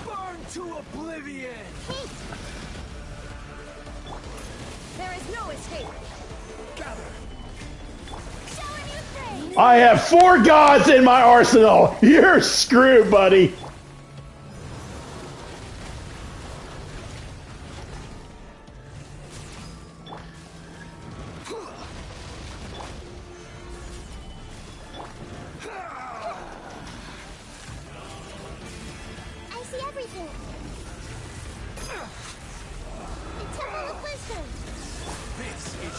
[SPEAKER 22] Burn to oblivion!
[SPEAKER 2] There is no no escape.
[SPEAKER 1] I have 4 gods in my arsenal. You're screwed, buddy.
[SPEAKER 21] I see everything. The Temple of Wisdom.
[SPEAKER 19] This is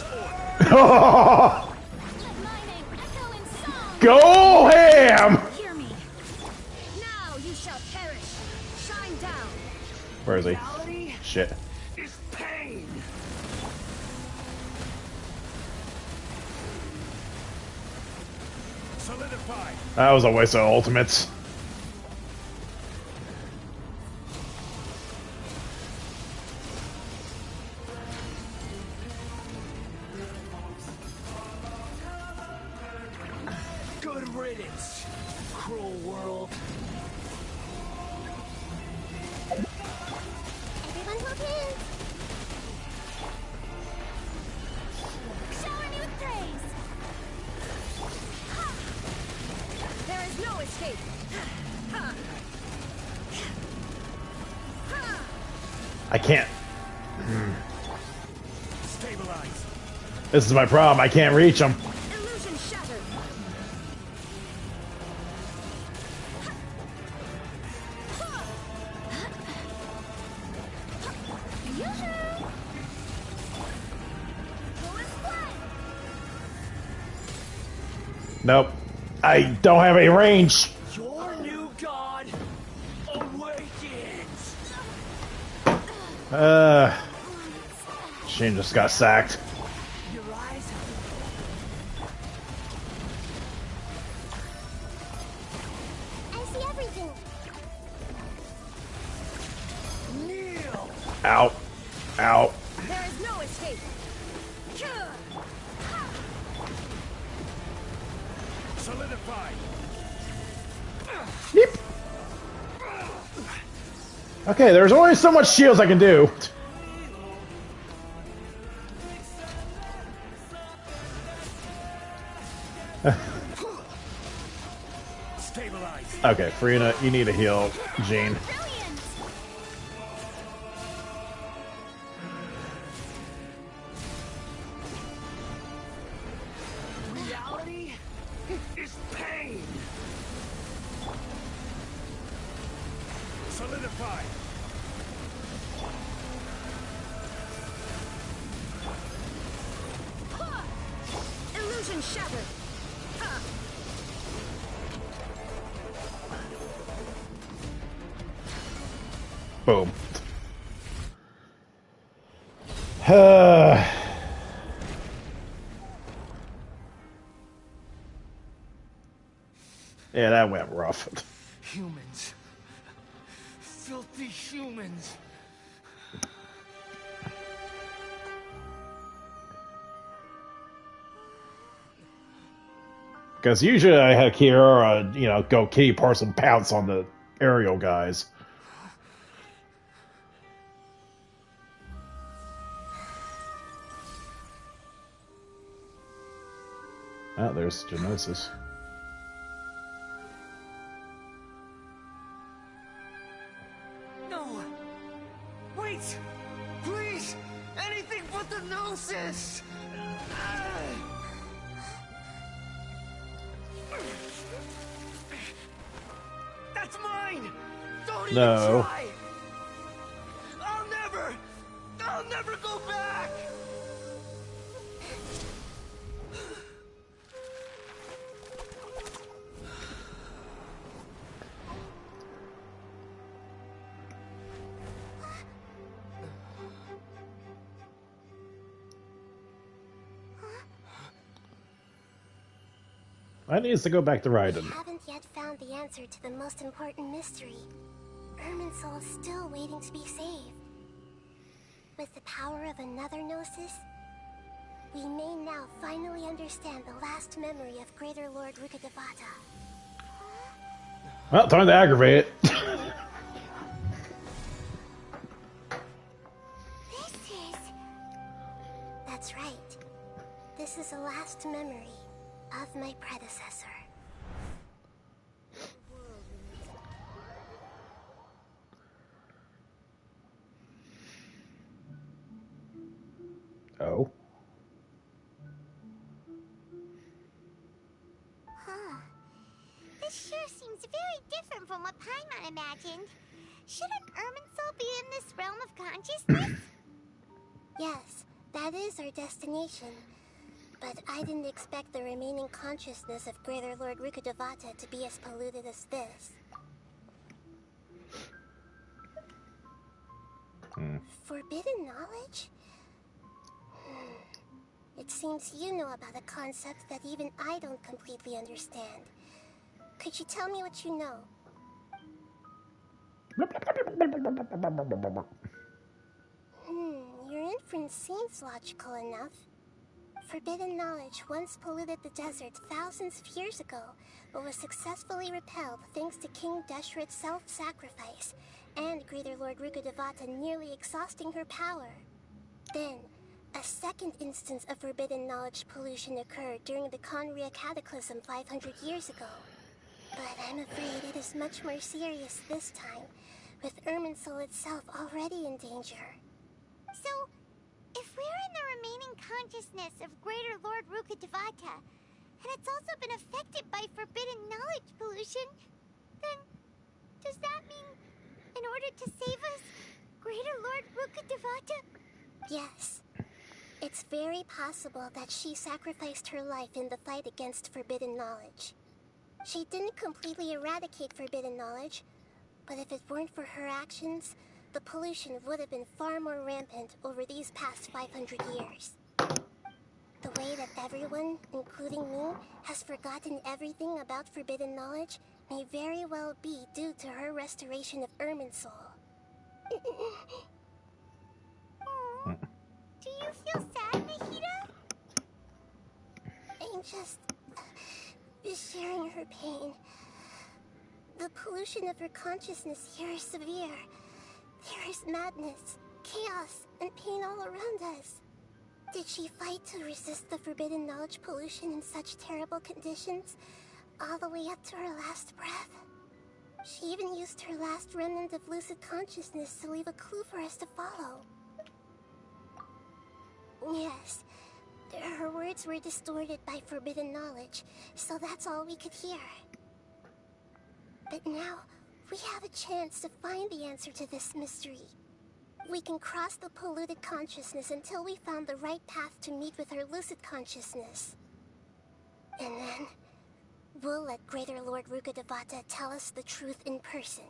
[SPEAKER 19] order.
[SPEAKER 1] Go ham!
[SPEAKER 2] Hear me. Now you shall perish. Shine down.
[SPEAKER 1] Where is he?
[SPEAKER 19] Reality
[SPEAKER 1] Shit.
[SPEAKER 19] is pain. Solidify.
[SPEAKER 1] That was a waste of ultimates.
[SPEAKER 19] Good riddance, cruel world.
[SPEAKER 21] Everyone hold hands.
[SPEAKER 2] Shower me with praise. There is no escape. Ha. Ha.
[SPEAKER 1] I can't.
[SPEAKER 19] Stabilize.
[SPEAKER 1] This is my problem. I can't reach him.
[SPEAKER 2] Illusion shattered.
[SPEAKER 1] Nope. I don't have any range.
[SPEAKER 19] Your new god awakens.
[SPEAKER 1] Shane just got sacked.
[SPEAKER 19] Your eyes.
[SPEAKER 21] I see everything.
[SPEAKER 19] Kneel.
[SPEAKER 1] Ow. Ow.
[SPEAKER 2] There is no escape.
[SPEAKER 19] Solidify.
[SPEAKER 1] Yep. Okay, there's only so much shields I can do.
[SPEAKER 19] Stabilize.
[SPEAKER 1] Okay, Farina, you need a heal, Jean.
[SPEAKER 19] Reality is pain. Solidify.
[SPEAKER 2] Illusion shattered. Ha.
[SPEAKER 1] Boom. Yeah, that went rough.
[SPEAKER 19] Humans. Filthy humans.
[SPEAKER 1] Because usually I had Kiara, go kitty parcel pounce on the aerial guys. Ah, there's Genosis.
[SPEAKER 19] No! Wait! Please! Anything but the Gnosis! That's mine! Don't even
[SPEAKER 1] No.
[SPEAKER 19] try! I'll never go back!
[SPEAKER 1] I need to go back to Raiden.
[SPEAKER 21] We haven't yet found the answer to the most important mystery. Irminsul is still waiting to be saved. With the power of another Gnosis, we may now finally understand the last memory of Greater Lord Rukkhadevata.
[SPEAKER 1] Well, time to aggravate it.
[SPEAKER 21] This is... That's right. right. This is a last memory of my predecessor.
[SPEAKER 1] Oh.
[SPEAKER 7] Huh. This sure seems very different from what Paimon imagined. Shouldn't Irminsul be in this realm of consciousness?
[SPEAKER 21] Yes, that is our destination. But I didn't expect the remaining consciousness of Greater Lord Rukkhadevata to be as polluted as this. Forbidden knowledge? It seems you know about a concept that even I don't completely understand. Could you tell me what you know? Your inference seems logical enough. Forbidden knowledge once polluted the desert thousands of years ago, but was successfully repelled thanks to King Deshret's self-sacrifice, and Greater Lord Rukkhadevata nearly exhausting her power. Then, a second instance of forbidden knowledge pollution occurred during the Conria Cataclysm 500 years ago. But I'm afraid it is much more serious this time, with Irminsul itself already in danger.
[SPEAKER 7] So, if we're in the remaining consciousness of Greater Lord Rukkhadevata, and it's also been affected by forbidden knowledge pollution, then does that mean, in order to save us, Greater Lord Rukkhadevata?
[SPEAKER 21] Yes. It's very possible that she sacrificed her life in the fight against forbidden knowledge. She didn't completely eradicate forbidden knowledge, but if it weren't for her actions, the pollution would have been far more rampant over these past 500 years. The way that everyone, including me, has forgotten everything about forbidden knowledge may very well be due to her restoration of Irminsul.
[SPEAKER 7] Do you feel sad, Nahida?
[SPEAKER 21] I'm just sharing her pain. The pollution of her consciousness here is severe. There is madness, chaos, and pain all around us. Did she fight to resist the forbidden knowledge pollution in such terrible conditions, all the way up to her last breath? She even used her last remnant of lucid consciousness to leave a clue for us to follow. Yes, her words were distorted by forbidden knowledge, so that's all we could hear. But now, we have a chance to find the answer to this mystery. We can cross the polluted consciousness until we found the right path to meet with her lucid consciousness. And then, we'll let Greater Lord Rukkhadevata tell us the truth in person.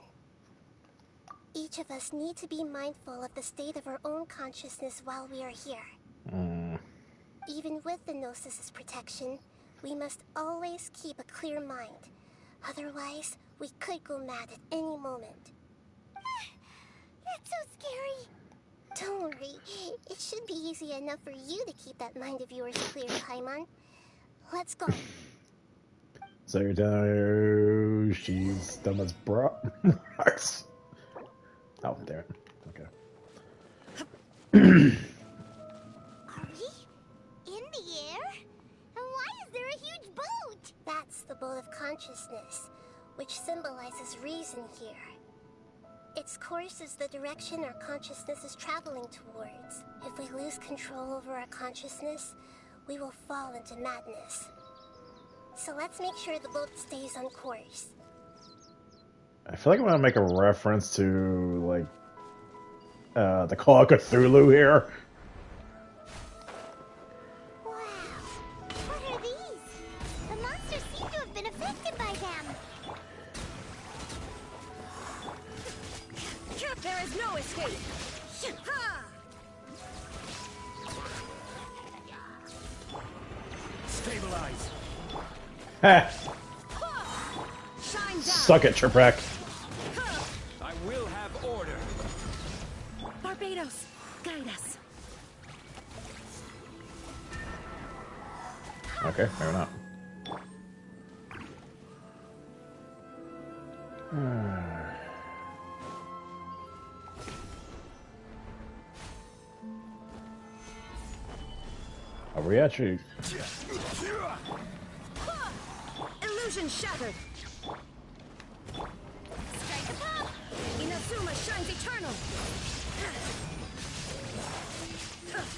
[SPEAKER 21] Each of us need to be mindful of the state of our own consciousness while we are here. Even with the Gnosis' protection, we must always keep a clear mind. Otherwise, we could go mad at any moment.
[SPEAKER 7] That's so scary.
[SPEAKER 21] Don't worry. It should be easy enough for you to keep that mind of yours clear, Paimon. Let's go.
[SPEAKER 1] So you're telling her she's dumb as bra? Oh, damn it. Okay.
[SPEAKER 7] Are we in the air? And why is there a huge boat?
[SPEAKER 21] That's the boat of consciousness, which symbolizes reason here. Its course is the direction our consciousness is traveling towards. If we lose control over our consciousness, we will fall into madness. So let's make sure the boat stays on course.
[SPEAKER 1] I feel like I'm gonna make a reference to, like, the Call of Cthulhu here.
[SPEAKER 7] Wow. What are these? The monsters seem to have been affected by them.
[SPEAKER 2] There is no escape.
[SPEAKER 18] Stabilize.
[SPEAKER 1] Ha!
[SPEAKER 2] Shine down.
[SPEAKER 1] Suck it, Chirprak.
[SPEAKER 18] I will have order.
[SPEAKER 2] Barbados, guide us.
[SPEAKER 1] Okay, fair enough. Are we actually...
[SPEAKER 2] Illusion shattered. Strike a pop. Inazuma shines eternal.
[SPEAKER 7] Look!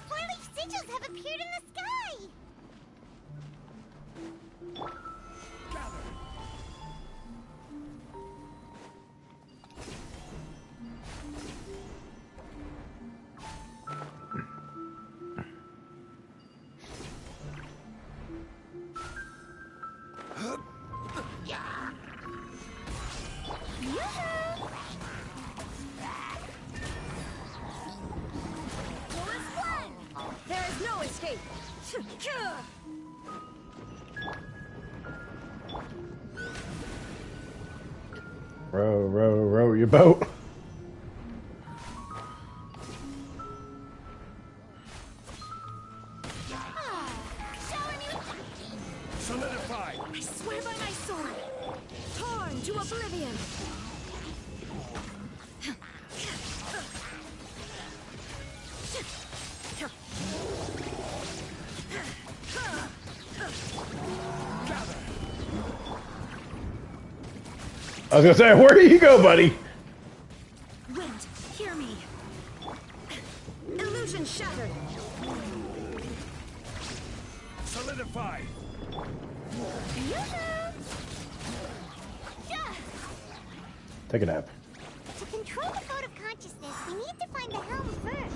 [SPEAKER 7] Four-leaf sigils have appeared in the sky!
[SPEAKER 2] There is no escape.
[SPEAKER 1] Row, row, row your boat.
[SPEAKER 19] Solidify!
[SPEAKER 2] I swear by my sword. Torn to oblivion.
[SPEAKER 1] I was gonna say, where do you go, buddy?
[SPEAKER 2] Wind, hear me. Illusion shattered.
[SPEAKER 19] Solidify!
[SPEAKER 1] Take a nap.
[SPEAKER 7] To control the boat of consciousness, we need to find the helm first.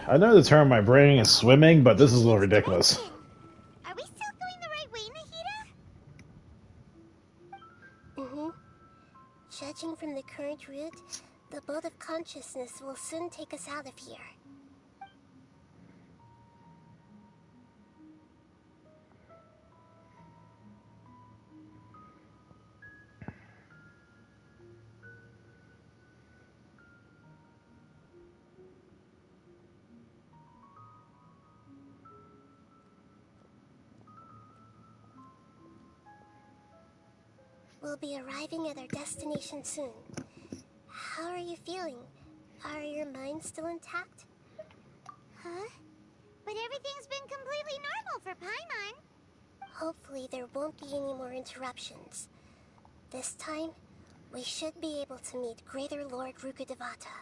[SPEAKER 1] I know the term my brain is swimming, but this is a little ridiculous.
[SPEAKER 7] Are we still going the right way, Nahida?
[SPEAKER 21] Mm-hmm. Judging from the current route, the boat of consciousness will soon take us out of here. We'll be arriving at our destination soon. How are you feeling? Are your minds still intact?
[SPEAKER 7] Huh? But everything's been completely normal for Paimon.
[SPEAKER 21] Hopefully there won't be any more interruptions. This time, we should be able to meet Greater Lord Rukkhadevata.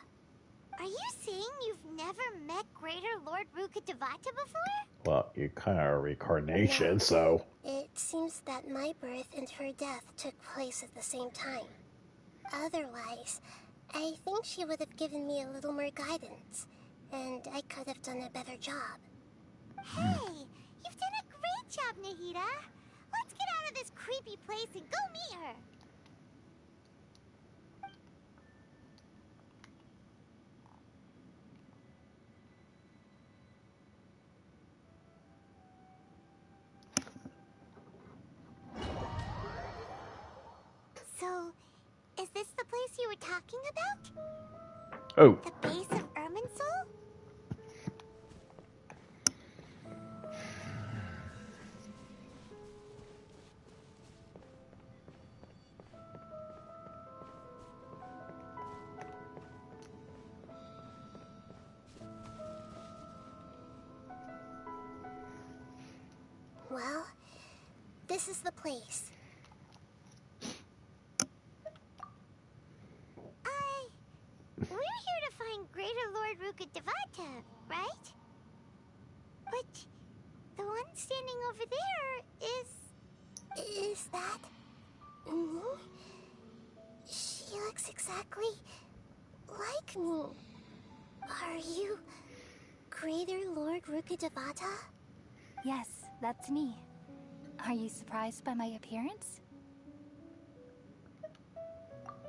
[SPEAKER 7] Are you saying you've never met Greater Lord Rukkhadevata before?
[SPEAKER 1] Well, you kind of are a reincarnation,
[SPEAKER 21] No.
[SPEAKER 1] so...
[SPEAKER 21] It seems that my birth and her death took place at the same time. Otherwise, I think she would have given me a little more guidance, and I could have done a better job.
[SPEAKER 7] Hey, you've done a great job, Nahida. Let's get out of this creepy place and go meet her. So, is this the place you were talking about?
[SPEAKER 1] Oh.
[SPEAKER 7] The base of Irminsul?
[SPEAKER 21] Well, this is the place.
[SPEAKER 7] We're here to find Greater Lord Rukkhadevata, right? But the one standing over there is...
[SPEAKER 21] Is that... me? She looks exactly like me. Are you Greater Lord Rukkhadevata?
[SPEAKER 3] Yes, that's me. Are you surprised by my appearance?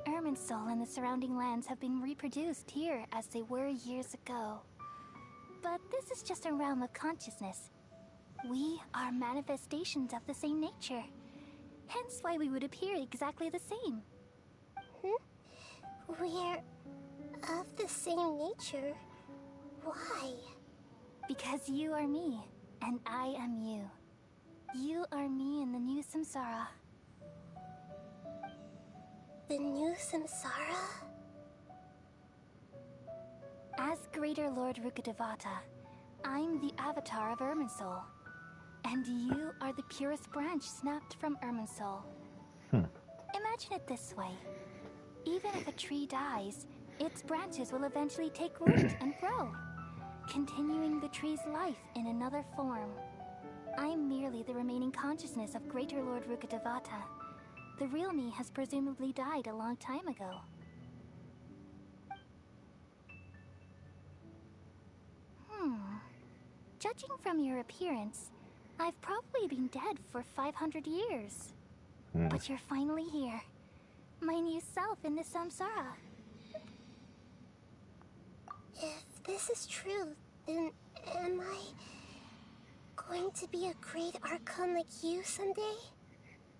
[SPEAKER 3] Irminsul and the surrounding lands have been reproduced here as they were years ago. But this is just a realm of consciousness. We are manifestations of the same nature. Hence why we would appear exactly the same.
[SPEAKER 21] We're of the same nature. Why?
[SPEAKER 3] Because you are me, and I am you. You are me in the new samsara.
[SPEAKER 21] The new samsara?
[SPEAKER 3] As Greater Lord Rukkhadevata, I'm the avatar of Irminsul. And you are the purest branch snapped from Irminsul. Imagine it this way. Even if a tree dies, its branches will eventually take root and grow, continuing the tree's life in another form. I'm merely the remaining consciousness of Greater Lord Rukkhadevata. The real me has presumably died a long time ago. Judging from your appearance, I've probably been dead for 500 years. But you're finally here. My new self in the samsara.
[SPEAKER 21] If this is true, then am I going to be a great Archon like you someday?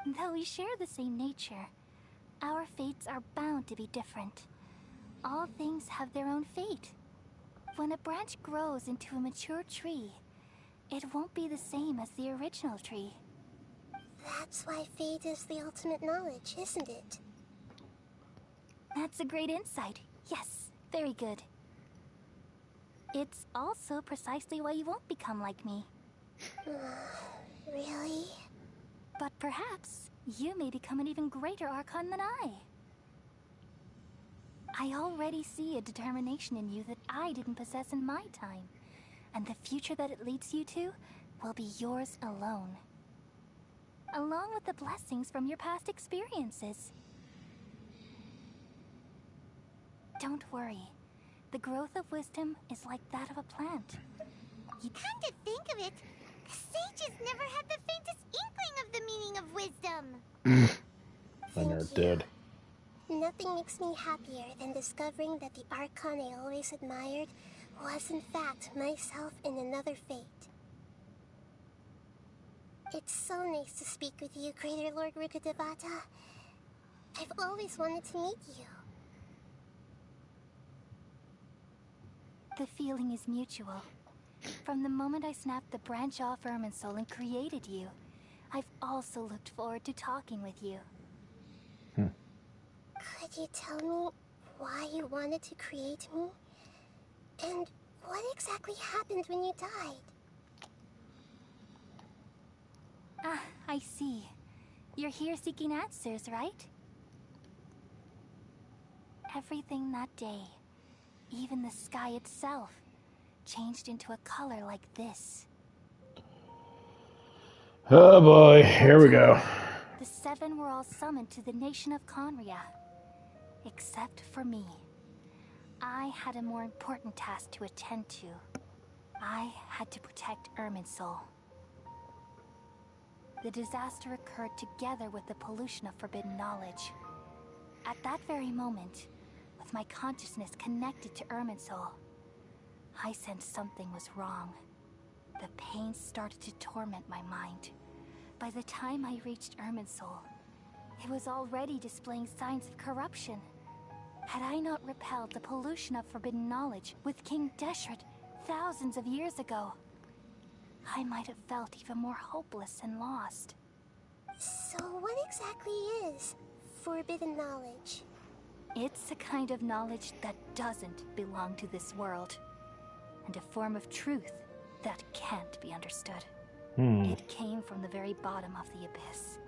[SPEAKER 3] Though we share the same nature, our fates are bound to be different. All things have their own fate. When a branch grows into a mature tree, it won't be the same as the original tree.
[SPEAKER 21] That's why fate is the ultimate knowledge, isn't it?
[SPEAKER 3] That's a great insight. Yes, very good. It's also precisely why you won't become like me.
[SPEAKER 21] Really?
[SPEAKER 3] But perhaps you may become an even greater Archon than I. I already see a determination in you that I didn't possess in my time, and the future that it leads you to will be yours alone. Along with the blessings from your past experiences. Don't worry. The growth of wisdom is like that of a plant.
[SPEAKER 7] You come to think of it, sages never had the faintest inkling of the meaning of wisdom.
[SPEAKER 1] And you're dead.
[SPEAKER 21] Nothing makes me happier than discovering that the Archon I always admired was in fact myself in another fate. It's so nice to speak with you, Greater Lord Rukkhadevata. I've always wanted to meet you.
[SPEAKER 3] The feeling is mutual. From the moment I snapped the branch off Irminsul and created you, I've also looked forward to talking with you.
[SPEAKER 21] Could you tell me why you wanted to create me? And what exactly happened when you died?
[SPEAKER 3] Ah, I see. You're here seeking answers, right? Everything that day, even the sky itself, changed into a color like this.
[SPEAKER 1] Oh boy, here we go.
[SPEAKER 3] The seven were all summoned to the nation of Conria. Except for me. I had a more important task to attend to. I had to protect Irminsul. The disaster occurred together with the pollution of forbidden knowledge. At that very moment, with my consciousness connected to Irminsul, I sensed something was wrong. The pain started to torment my mind. By the time I reached Irminsul, it was already displaying signs of corruption. Had I not repelled the pollution of forbidden knowledge with King Deshret thousands of years ago, I might have felt even more hopeless and lost.
[SPEAKER 21] So what exactly is forbidden knowledge?
[SPEAKER 3] It's a kind of knowledge that doesn't belong to this world, and a form of truth that can't be understood. It came from the very bottom of the abyss.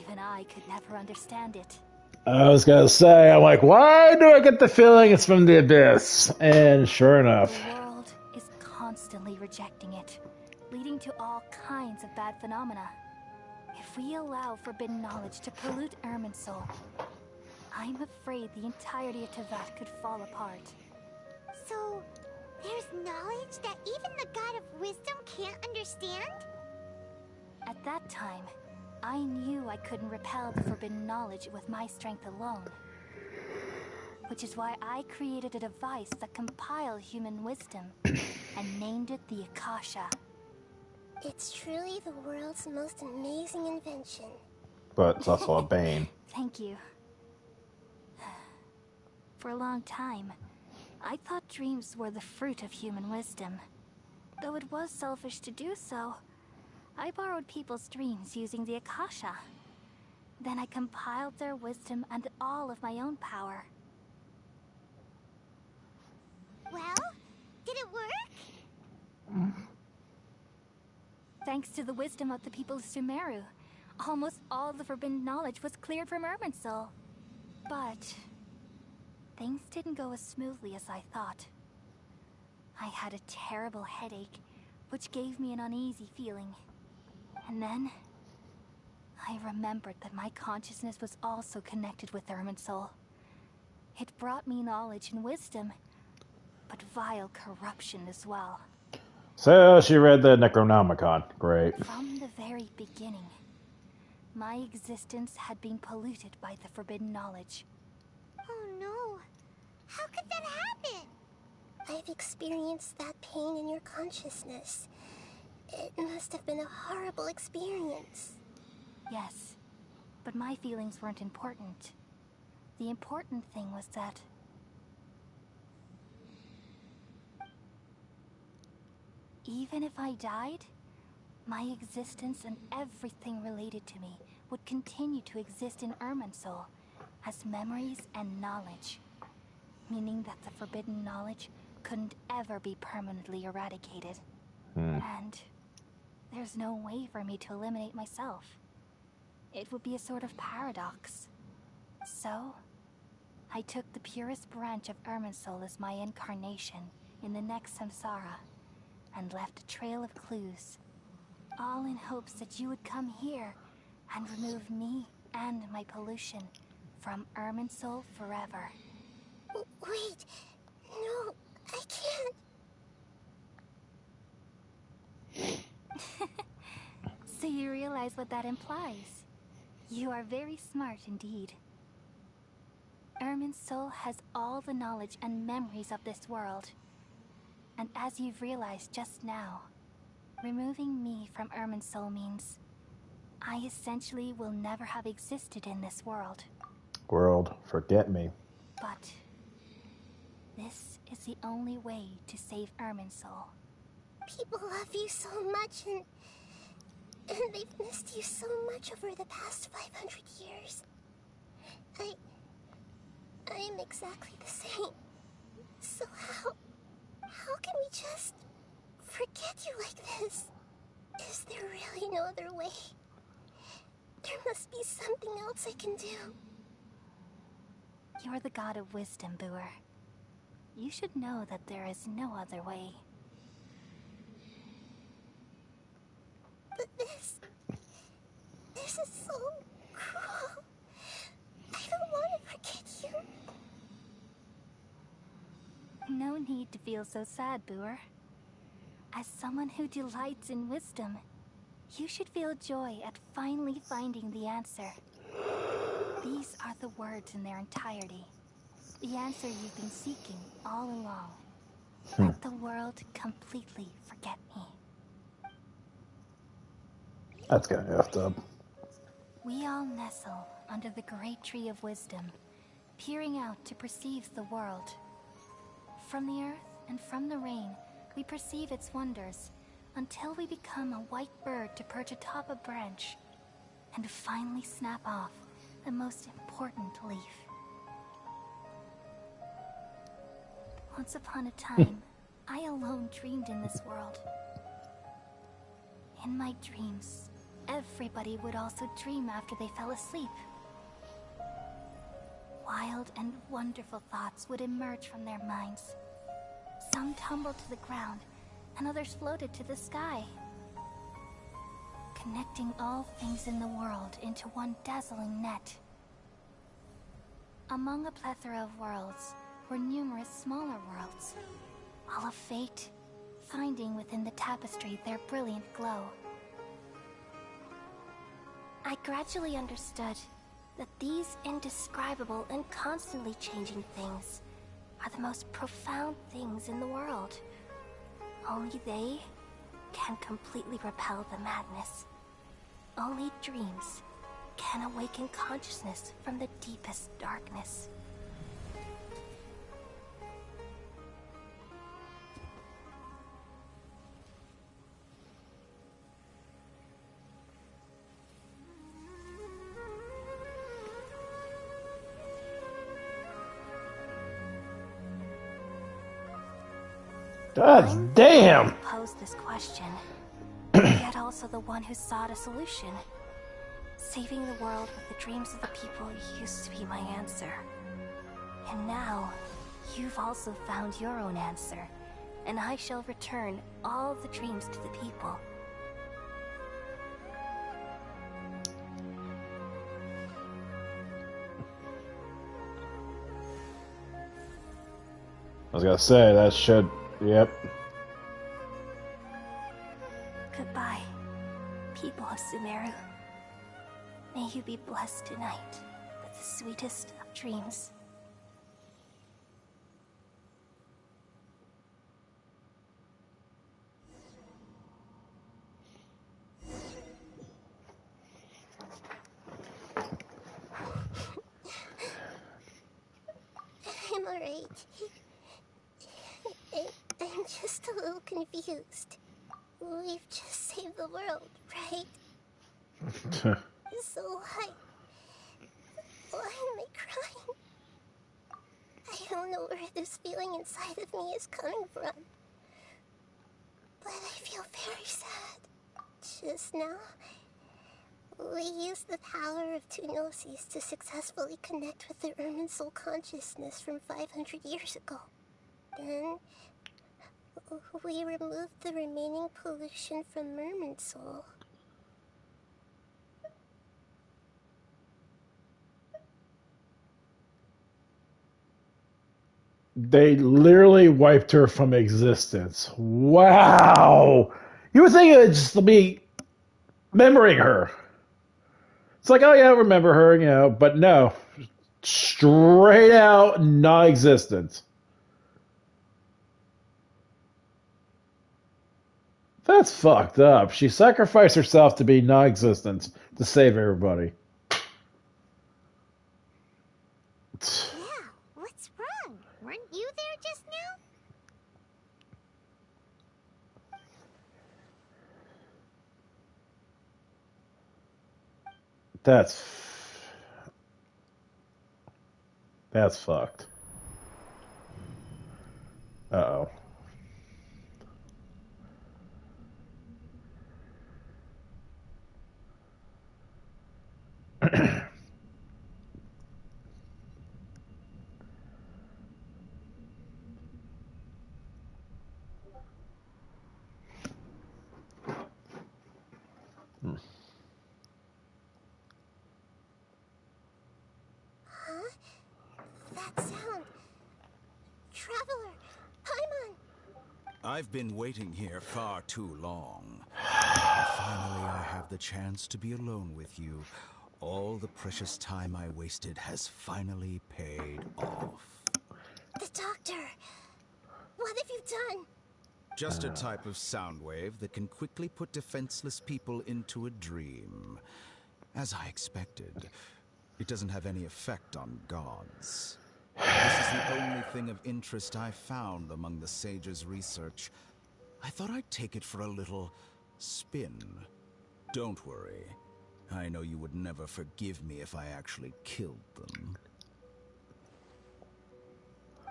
[SPEAKER 3] Even I could never understand it.
[SPEAKER 1] I was gonna say, I'm like, why do I get the feeling it's from the abyss? And sure enough.
[SPEAKER 3] The world is constantly rejecting it, leading to all kinds of bad phenomena. If we allow forbidden knowledge to pollute Irminsul, I'm afraid the entirety of Tevat could fall apart.
[SPEAKER 7] So, there's knowledge that even the God of Wisdom can't understand?
[SPEAKER 3] At that time, I knew I couldn't repel the forbidden knowledge with my strength alone. Which is why I created a device that compiled human wisdom and named it the Akasha.
[SPEAKER 21] It's truly the world's most amazing invention.
[SPEAKER 1] but it's also a bane.
[SPEAKER 7] Thank you. For a long time, I thought dreams were the fruit of human wisdom. Though it was selfish to do so, I borrowed people's dreams using the Akasha. Then I compiled their wisdom and all of my own power.
[SPEAKER 21] Well, did it work?
[SPEAKER 7] Thanks to the wisdom of the people of Sumeru, almost all the forbidden knowledge was cleared from Irminsul. But things didn't go as smoothly as I thought. I had a terrible headache, which gave me an uneasy feeling. And then I remembered that my consciousness was also connected with Irminsul. It brought me knowledge and wisdom, but vile corruption as well.
[SPEAKER 1] So she read the Necronomicon. Great.
[SPEAKER 7] From the very beginning, my existence had been polluted by the forbidden knowledge.
[SPEAKER 21] Oh no. How could that happen? I've experienced that pain in your consciousness. It must have been a horrible experience.
[SPEAKER 7] Yes, but my feelings weren't important. The important thing was that even if I died, my existence and everything related to me would continue to exist in Irminsul as memories and knowledge, meaning that the forbidden knowledge couldn't ever be permanently eradicated. And there's no way for me to eliminate myself. It would be a sort of paradox. So, I took the purest branch of Irminsul as my incarnation in the next samsara, and left a trail of clues, all in hopes that you would come here and remove me and my pollution from Irminsul forever.
[SPEAKER 21] Wait, no, I can't.
[SPEAKER 7] So you realize what that implies? You are very smart indeed. Irminsul has all the knowledge and memories of this world. And as you've realized just now, removing me from Irminsul means I essentially will never have existed in this world.
[SPEAKER 1] World, forget me.
[SPEAKER 7] But this is the only way to save Irminsul.
[SPEAKER 21] People love you so much, and they've missed you so much over the past 500 years. I am exactly the same. So how can we just forget you like this? Is there really no other way? There must be something else I can do.
[SPEAKER 7] You're the god of wisdom, Boer. You should know that there is no other way.
[SPEAKER 21] But this is so cruel. I don't want to forget you.
[SPEAKER 7] No need to feel so sad, Boer. As someone who delights in wisdom, you should feel joy at finally finding the answer. These are the words in their entirety. The answer you've been seeking all along. Let the world completely forget me.
[SPEAKER 1] That's kind of effed up.
[SPEAKER 7] We all nestle under the great tree of wisdom, peering out to perceive the world. From the earth and from the rain, we perceive its wonders, until we become a white bird to perch atop a branch, and finally snap off the most important leaf. Once upon a time, I alone dreamed in this world. In my dreams, everybody would also dream after they fell asleep. Wild and wonderful thoughts would emerge from their minds. Some tumbled to the ground, and others floated to the sky, connecting all things in the world into one dazzling net. Among a plethora of worlds were numerous smaller worlds, all of fate, finding within the tapestry their brilliant glow.
[SPEAKER 21] I gradually understood that these indescribable and constantly changing things are the most profound things in the world. Only they can completely repel the madness. Only dreams
[SPEAKER 17] can awaken consciousness from the deepest darkness.
[SPEAKER 1] God damn!
[SPEAKER 17] Who posed this question, yet also the one who sought a solution. Saving the world with the dreams of the people used to be my answer. And now, you've also found your own answer, and I shall return all of the dreams to the people.
[SPEAKER 1] I was gonna say, that should... Yep.
[SPEAKER 17] Goodbye, people of Sumeru. May you be blessed tonight with the sweetest of dreams.
[SPEAKER 21] I'm alright. I'm just a little confused. We've just saved the world, right? So why am I crying? I don't know where this feeling inside of me is coming from. But I feel very sad. Just now, we used the power of two gnosis to successfully connect with the Ermin soul consciousness from 500 years ago. Then, we removed the remaining pollution from Merman soul.
[SPEAKER 1] They literally wiped her from existence. Wow! You would think it would just be remembering her. It's like, oh yeah, I remember her, you know, but no. Straight out non-existent. That's fucked up. She sacrificed herself to be non-existent to save everybody.
[SPEAKER 21] Yeah, what's wrong? Weren't you there just now?
[SPEAKER 1] That's fucked. Uh-oh.
[SPEAKER 21] Huh? That sound. Traveler, Paimon.
[SPEAKER 9] I've been waiting here far too long. Finally, I have the chance to be alone with you. All the precious time I wasted has finally paid off.
[SPEAKER 21] The doctor. What have you done?
[SPEAKER 9] Just a type of sound wave that can quickly put defenseless people into a dream. As I expected, it doesn't have any effect on gods. This is the only thing of interest I found among the sage's research. I thought I'd take it for a little spin. Don't worry. I know you would never forgive me if I actually killed them.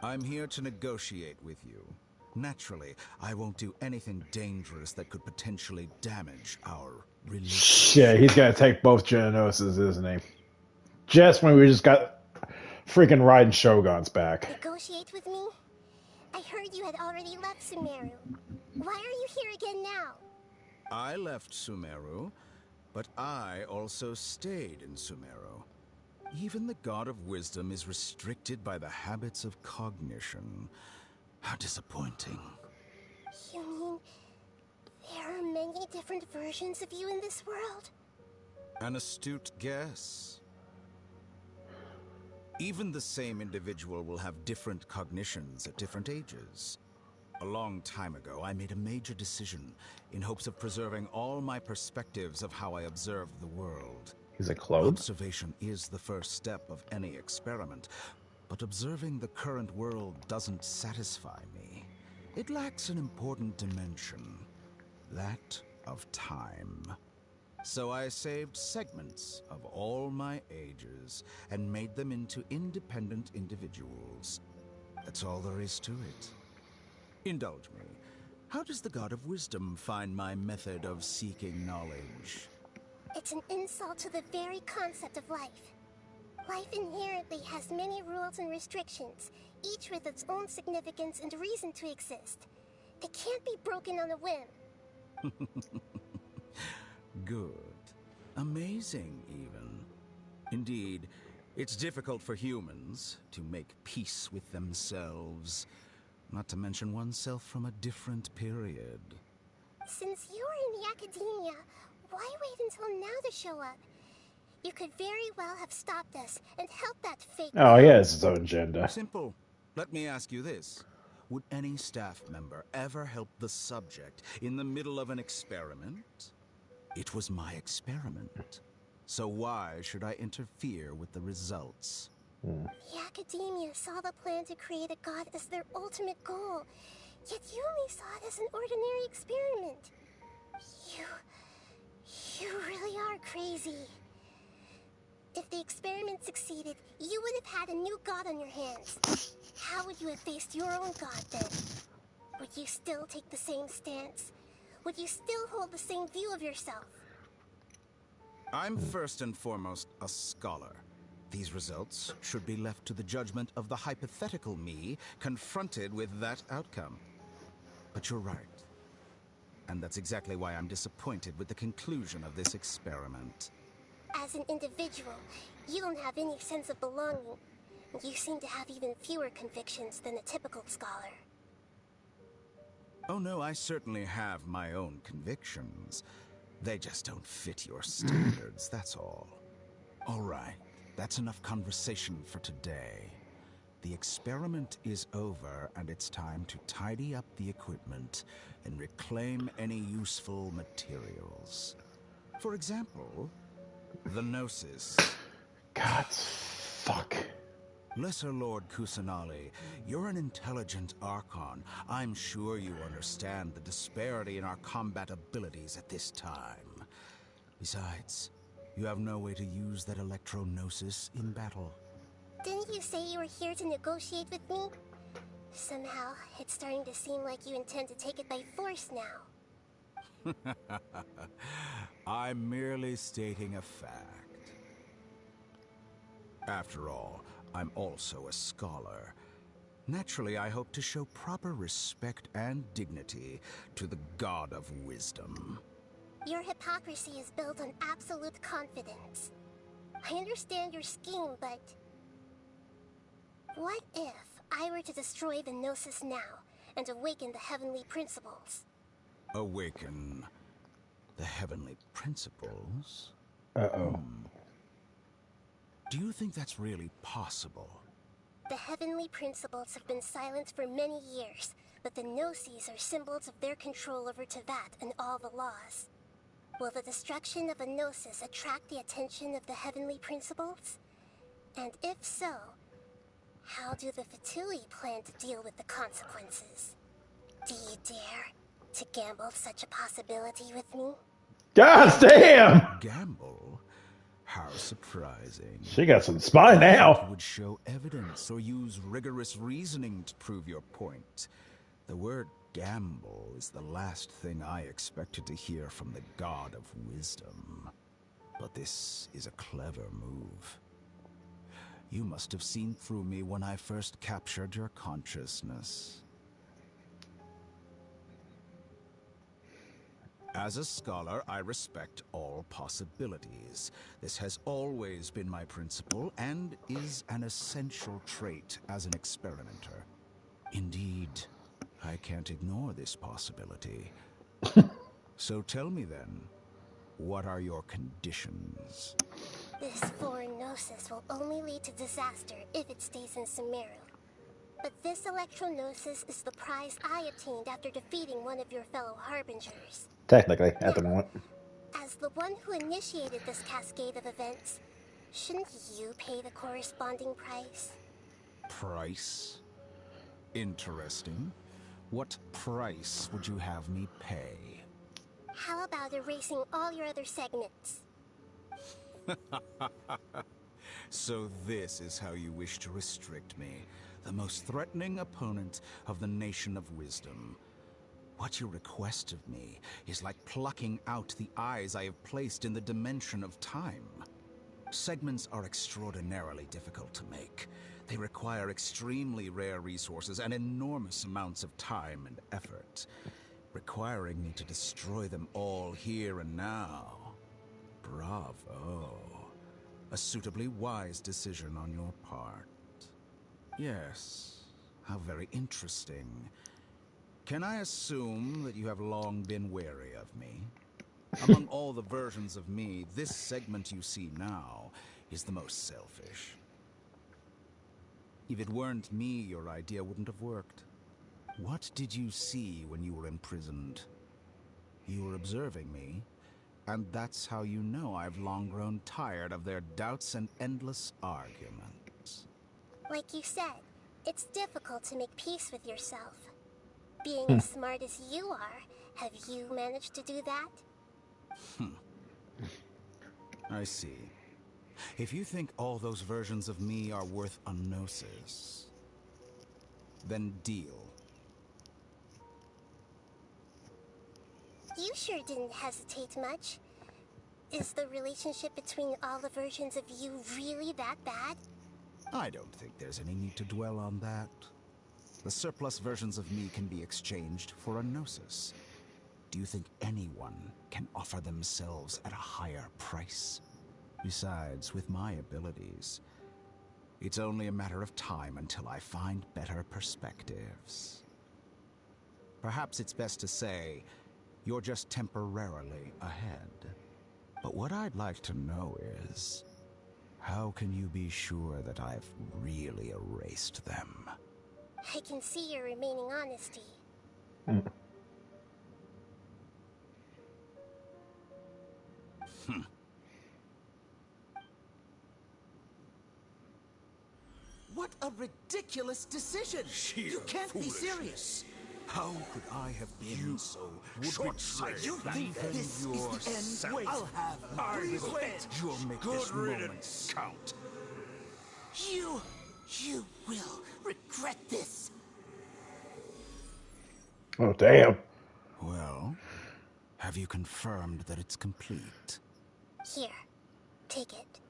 [SPEAKER 9] I'm here to negotiate with you. Naturally, I won't do anything dangerous that could potentially damage our relationship.
[SPEAKER 1] Shit, he's gonna take both Geonoses, isn't he? Just when we just got freaking Raiden Shogun's back.
[SPEAKER 21] Negotiate with me? I heard you had already left Sumeru. Why are you here again now?
[SPEAKER 9] I left Sumeru, but I also stayed in Sumeru. Even the God of Wisdom is restricted by the habits of cognition. How disappointing.
[SPEAKER 21] You mean there are many different versions of you in this world?
[SPEAKER 9] An astute guess. Even the same individual will have different cognitions at different ages. A long time ago, I made a major decision in hopes of preserving all my perspectives of how I observed the world.
[SPEAKER 1] He's a clone?
[SPEAKER 4] Observation is the first step of any experiment, but observing the current world doesn't satisfy me. It lacks an important dimension, that of time. So I saved segments of all my ages and made them into independent individuals. That's all there is to it. Indulge me. How does the God of Wisdom find my method of seeking knowledge?
[SPEAKER 21] It's an insult to the very concept of life. Life inherently has many rules and restrictions, each with its own significance and reason to exist. They can't be broken on a whim.
[SPEAKER 4] Good. Amazing, even. Indeed, it's difficult for humans to make peace with themselves, not to mention oneself from a different period.
[SPEAKER 21] Since you're in the academia, why wait until now to show up? You could very well have stopped us and helped that fake...
[SPEAKER 1] Oh, he has his own agenda.
[SPEAKER 4] Simple. Let me ask you this. Would any staff member ever help the subject in the middle of an experiment? It was my experiment. So why should I interfere with the results?
[SPEAKER 21] The academia saw the plan to create a god as their ultimate goal, yet you only saw it as an ordinary experiment. You really are crazy. If the experiment succeeded, you would have had a new god on your hands. How would you have faced your own god then? Would you still take the same stance? Would you still hold the same view of yourself?
[SPEAKER 4] I'm first and foremost a scholar. These results should be left to the judgment of the hypothetical me confronted with that outcome. But you're right. And that's exactly why I'm disappointed with the conclusion of this experiment.
[SPEAKER 21] As an individual, you don't have any sense of belonging. You seem to have even fewer convictions than a typical scholar.
[SPEAKER 4] Oh no, I certainly have my own convictions. They just don't fit your standards, that's all. All right, that's enough conversation for today. The experiment is over, and it's time to tidy up the equipment and reclaim any useful materials. For example, the Gnosis.
[SPEAKER 1] God, fuck.
[SPEAKER 4] Lesser Lord Kusanali, you're an intelligent Archon. I'm sure you understand the disparity in our combat abilities at this time. Besides, you have no way to use that Electro-Gnosis in battle.
[SPEAKER 21] Didn't you say you were here to negotiate with me? Somehow, it's starting to seem like you intend to take it by force now.
[SPEAKER 4] I'm merely stating a fact. After all, I'm also a scholar. Naturally, I hope to show proper respect and dignity to the God of Wisdom.
[SPEAKER 21] Your hypocrisy is built on absolute confidence. I understand your scheme, but... what if I were to destroy the Gnosis now and awaken the heavenly principles?
[SPEAKER 4] Awaken the heavenly principles?
[SPEAKER 1] Uh-oh.
[SPEAKER 4] Do you think that's really possible?
[SPEAKER 21] The heavenly principles have been silent for many years, but the Gnosis are symbols of their control over Tevat and all the laws. Will the destruction of a Gnosis attract the attention of the heavenly principles? And if so, how do the Fatui plan to deal with the consequences? Do you dare to gamble such a possibility with me?
[SPEAKER 1] God damn!
[SPEAKER 4] Gamble? How surprising.
[SPEAKER 1] She got some spine now.
[SPEAKER 4] You would show evidence or use rigorous reasoning to prove your point. The word gamble is the last thing I expected to hear from the God of Wisdom. But this is a clever move. You must have seen through me when I first captured your consciousness. As a scholar, I respect all possibilities. This has always been my principle and is an essential trait as an experimenter. Indeed, I can't ignore this possibility. So tell me then, what are your conditions?
[SPEAKER 21] This foreign Gnosis will only lead to disaster if it stays in Sumeru. But this Electro-Gnosis is the prize I obtained after defeating one of your fellow Harbingers.
[SPEAKER 1] Technically, at the moment.
[SPEAKER 21] As As the one who initiated this cascade of events, shouldn't you pay the corresponding price?
[SPEAKER 4] Price? Interesting. What price would you have me pay?
[SPEAKER 21] How about erasing all your other segments?
[SPEAKER 4] So this is how you wish to restrict me, the most threatening opponent of the Nation of Wisdom. What you request of me is like plucking out the eyes I have placed in the dimension of time. Segments are extraordinarily difficult to make. They require extremely rare resources and enormous amounts of time and effort, requiring me to destroy them all here and now. Bravo. A suitably wise decision on your part. Yes, how very interesting. Can I assume that you have long been wary of me? Among all the versions of me, this segment you see now is the most selfish. If it weren't me, your idea wouldn't have worked. What did you see when you were imprisoned? You were observing me, and that's how you know I've long grown tired of their doubts and endless arguments.
[SPEAKER 21] Like you said, it's difficult to make peace with yourself. Being as smart as you are, have you managed to do that?
[SPEAKER 4] I see. If you think all those versions of me are worth a gnosis, then deal.
[SPEAKER 21] You sure didn't hesitate much. Is the relationship between all the versions of you really that bad?
[SPEAKER 4] I don't think there's any need to dwell on that. The surplus versions of me can be exchanged for a gnosis. Do you think anyone can offer themselves at a higher price? Besides, with my abilities, it's only a matter of time until I find better perspectives. Perhaps it's best to say, you're just temporarily ahead. But what I'd like to know is, how can you be sure that I've really erased them?
[SPEAKER 21] I can see your remaining honesty.
[SPEAKER 12] What a ridiculous decision! You can't be serious!
[SPEAKER 4] How could I have been so short-sighted?
[SPEAKER 12] You think this is the end? Wait, I'll have my quit!
[SPEAKER 4] You'll make this moment count.
[SPEAKER 12] You will regret this!
[SPEAKER 1] Oh, damn.
[SPEAKER 4] Well, have you confirmed that it's complete?
[SPEAKER 21] Here, take it.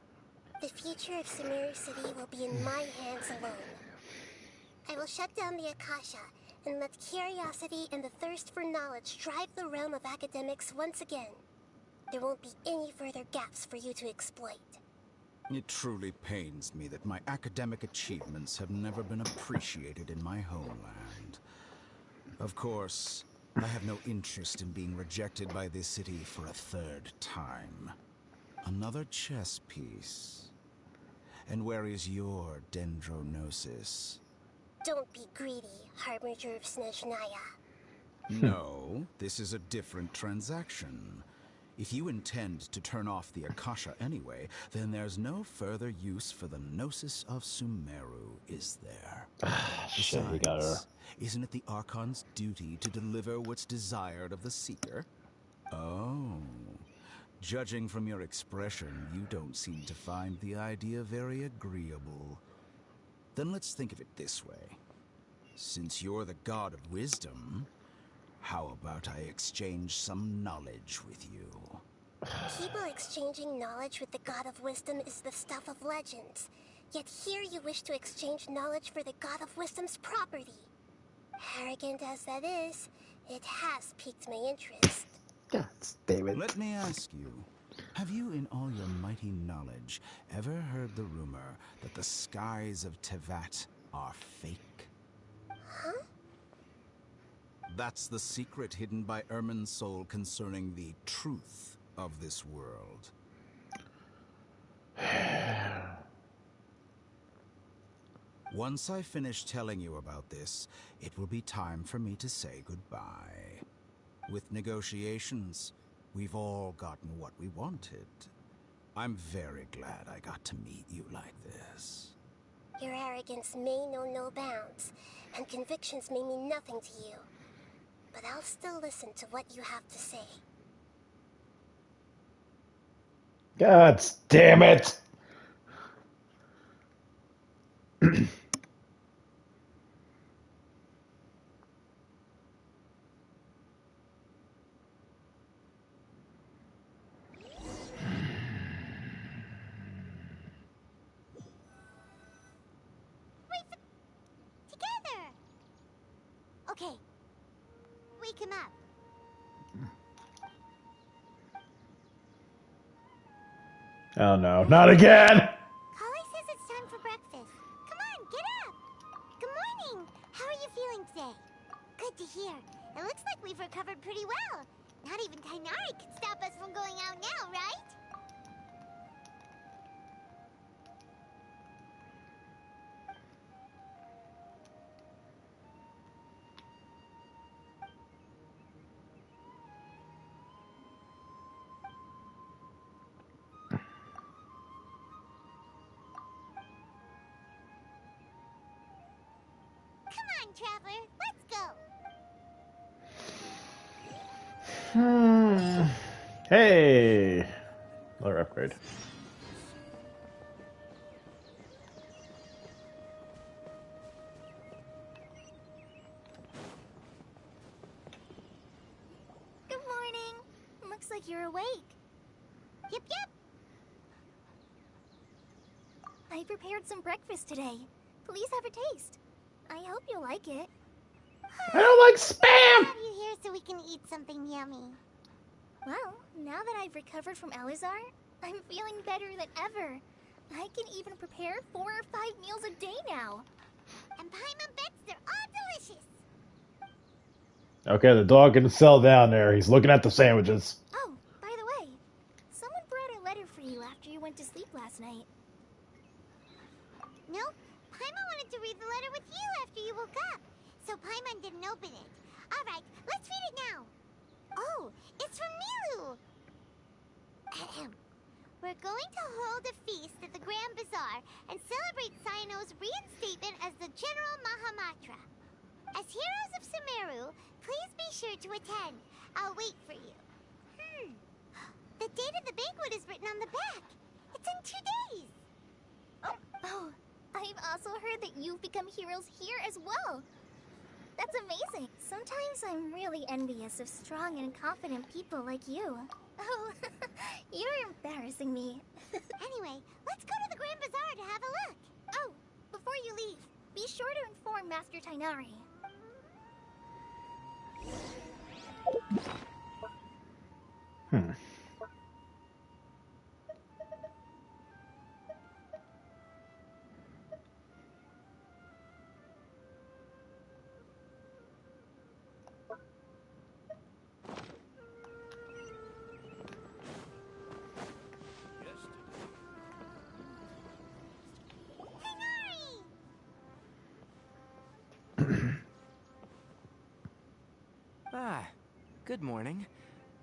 [SPEAKER 21] The future of Sumeru City will be in my hands alone. I will shut down the Akasha and let curiosity and the thirst for knowledge drive the realm of academics once again. There won't be any further gaps for you to exploit.
[SPEAKER 4] It truly pains me that my academic achievements have never been appreciated in my homeland. Of course, I have no interest in being rejected by this city for a third time. Another chess piece. And where is your dendronosis?
[SPEAKER 21] Don't be greedy, Harbinger of Snezhnaya.
[SPEAKER 4] No, this is a different transaction. If you intend to turn off the Akasha anyway, then there's no further use for the Gnosis of Sumeru, is there?
[SPEAKER 1] Shit, he got her.
[SPEAKER 4] Isn't it the Archon's duty to deliver what's desired of the Seeker? Oh. Judging from your expression, you don't seem to find the idea very agreeable. Then let's think of it this way. Since you're the god of wisdom, how about I exchange some knowledge with you?
[SPEAKER 21] People exchanging knowledge with the God of Wisdom is the stuff of legends. Yet here you wish to exchange knowledge for the God of Wisdom's property. Arrogant as that is, it has piqued my interest.
[SPEAKER 1] God damn it.
[SPEAKER 4] Let me ask you, have you in all your mighty knowledge ever heard the rumor that the skies of Tevat are fake?
[SPEAKER 21] Huh?
[SPEAKER 4] That's the secret hidden by Ermin's soul concerning the truth of this world. Once I finish telling you about this, it will be time for me to say goodbye. With negotiations, We've all gotten what we wanted. I'm very glad I got to meet you like this.
[SPEAKER 21] Your arrogance may know no bounds, and convictions may mean nothing to you. But I'll still listen to what you have to say.
[SPEAKER 1] God damn it!
[SPEAKER 7] Together! Okay. Wake him up.
[SPEAKER 1] Oh no, not again!
[SPEAKER 7] Kali says it's time for breakfast. Come on, get up! Good morning! How are you feeling today? Good to hear. It looks like we've recovered pretty well. Not even Tainari can stop us from going out now, right? Come on, Traveler, let's go!
[SPEAKER 1] Hey! Another upgrade.
[SPEAKER 3] Good morning. Looks like you're awake.
[SPEAKER 7] Yep, yep.
[SPEAKER 3] I prepared some breakfast today. Please have a taste. I hope you'll like it.
[SPEAKER 1] I don't like spam!
[SPEAKER 7] Have you here so we can eat something yummy?
[SPEAKER 3] Well, now that I've recovered from Alizar, I'm feeling better than ever. I can even prepare 4 or 5 meals a day now.
[SPEAKER 7] And Paimon bets they're all delicious.
[SPEAKER 1] Okay, the dog can settle down there. He's looking at the sandwiches.
[SPEAKER 3] Oh, by the way, someone brought a letter for you after you went to sleep last night.
[SPEAKER 7] No, Paimon wanted to read the letter with you after you woke up. So Paimon didn't open it. Alright, let's read it now. Oh, it's from Milu. Ahem. We're going to hold a feast at the Grand Bazaar and celebrate Cyano's reinstatement as the General Mahamatra. As heroes of Sumeru, please be sure to attend. I'll wait for you. The date of the banquet is written on the back. It's in 2 days.
[SPEAKER 3] Oh, I've also heard that you've become heroes here as well. That's amazing. Sometimes I'm really envious of strong and confident people like you. Oh, you're embarrassing me.
[SPEAKER 7] Anyway, let's go to the Grand Bazaar to have a look.
[SPEAKER 3] Oh, before you leave, be sure to inform Master Tainari.
[SPEAKER 13] Ah, good morning.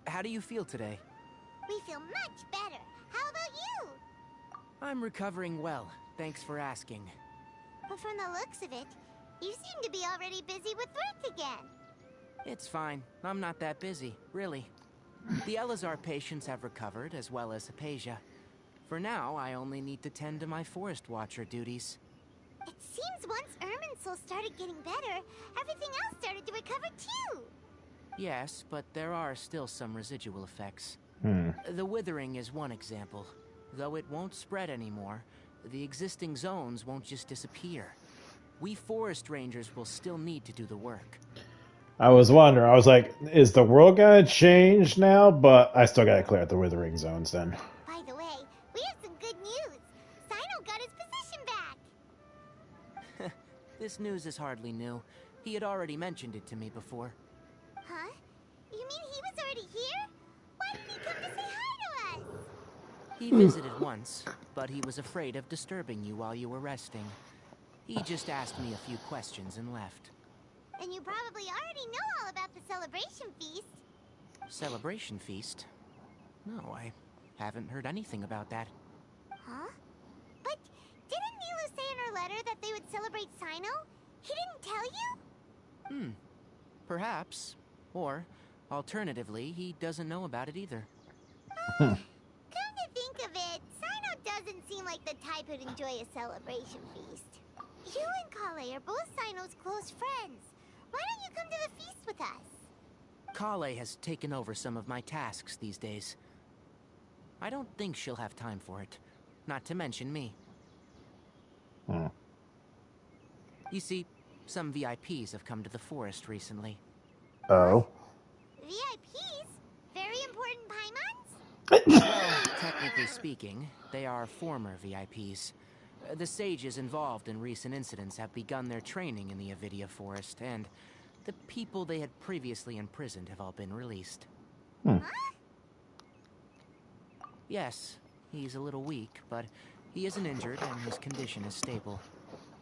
[SPEAKER 13] How do you feel today?
[SPEAKER 7] We feel much better. How about you?
[SPEAKER 13] I'm recovering well, thanks for asking.
[SPEAKER 7] But from the looks of it, you seem to be already busy with work again.
[SPEAKER 13] It's fine. I'm not that busy, really. The Elazar patients have recovered, as well as Hypatia. For now, I only need to tend to my Forest Watcher duties.
[SPEAKER 7] It seems once Irminsul started getting better, everything else started to recover too.
[SPEAKER 13] Yes, but there are still some residual effects. The withering is one example. Though it won't spread anymore, the existing zones won't just disappear. We forest rangers will still need to do the work.
[SPEAKER 1] I was wondering, I was like, is the world gonna change now? But I still gotta clear out the withering zones then.
[SPEAKER 7] By the way, we have some good news. Cyno got his position back.
[SPEAKER 13] This news is hardly new. He had already mentioned it to me before.
[SPEAKER 7] Huh? You mean he was already here? Why didn't he come to say hi to us?
[SPEAKER 13] He visited once, but he was afraid of disturbing you while you were resting. He just asked me a few questions and left.
[SPEAKER 7] And you probably already know all about the celebration feast.
[SPEAKER 13] Celebration feast? No, I haven't heard anything about that.
[SPEAKER 7] Huh? But didn't Milu say in her letter that they would celebrate Sino? He didn't tell you?
[SPEAKER 13] Perhaps. Or, alternatively, he doesn't know about it either.
[SPEAKER 7] Come to think of it, Sino doesn't seem like the type who'd enjoy a celebration feast. You and Kale are both Sino's close friends. Why don't you come to the feast with us?
[SPEAKER 13] Kale has taken over some of my tasks these days. I don't think she'll have time for it. Not to mention me. You see, some VIPs have come to the forest recently.
[SPEAKER 1] Oh.
[SPEAKER 7] VIPs? Very important Paimons?
[SPEAKER 13] Well, technically speaking, they are former VIPs. The sages involved in recent incidents have begun their training in the Avidia Forest, and the people they had previously imprisoned have all been released.
[SPEAKER 7] Huh?
[SPEAKER 13] Yes, he's a little weak, but he isn't injured and his condition is stable.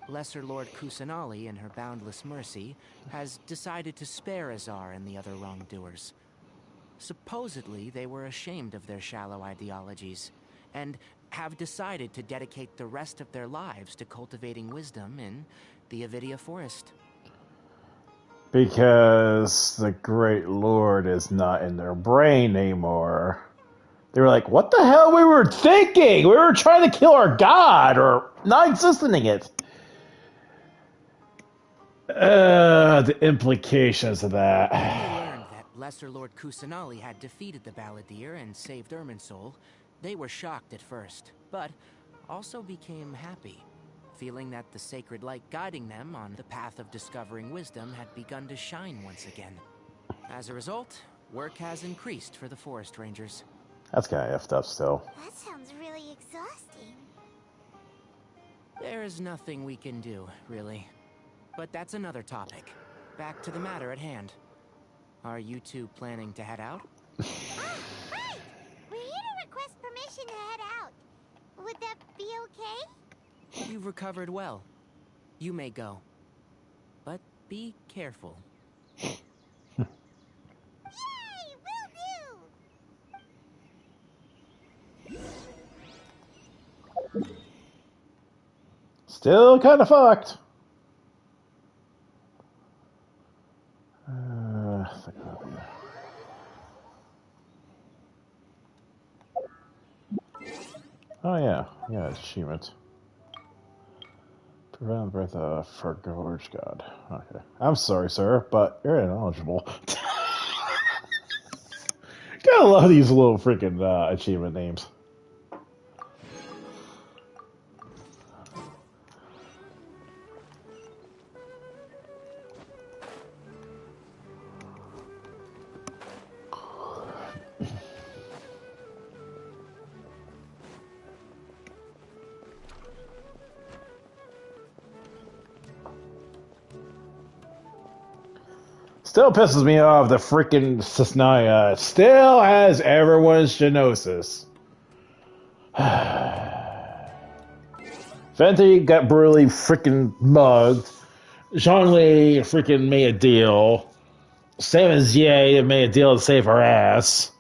[SPEAKER 13] Lesser Lord Kusanali, in her boundless mercy, has decided to spare Azar and the other wrongdoers. Supposedly, they were ashamed of their shallow ideologies, and have decided to dedicate the rest of their lives to cultivating wisdom in the Avidia Forest.
[SPEAKER 1] Because the Great Lord is not in their brain anymore. They were like, what the hell we were thinking? We were trying to kill our god, or not existing it. The implications of that.
[SPEAKER 13] When they learned that Lesser Lord Kusanali had defeated the Balladeer and saved Irminsul, they were shocked at first, but also became happy, feeling that the sacred light guiding them on the path of discovering wisdom had begun to shine once again. As a result, work has increased for the Forest Rangers.
[SPEAKER 1] That's kind of effed up still.
[SPEAKER 7] That sounds really exhausting.
[SPEAKER 13] There is nothing we can do, really. But that's another topic. Back to the matter at hand. Are you two planning to head out?
[SPEAKER 7] Right! We're here to request permission to head out. Would that be okay?
[SPEAKER 13] You've recovered well. You may go. But be careful.
[SPEAKER 7] Yay! Will do!
[SPEAKER 1] Still kind of fucked. Oh yeah, achievement. Prevent the breath of Forgorge God. Okay. I'm sorry, sir, but you're ineligible. Gotta love these little freaking achievement names. Still pisses me off the freaking Cisnaya still has everyone's genosis. Fenty got brutally freaking mugged. Zhongli freaking made a deal. Same as Ye made a deal to save her ass.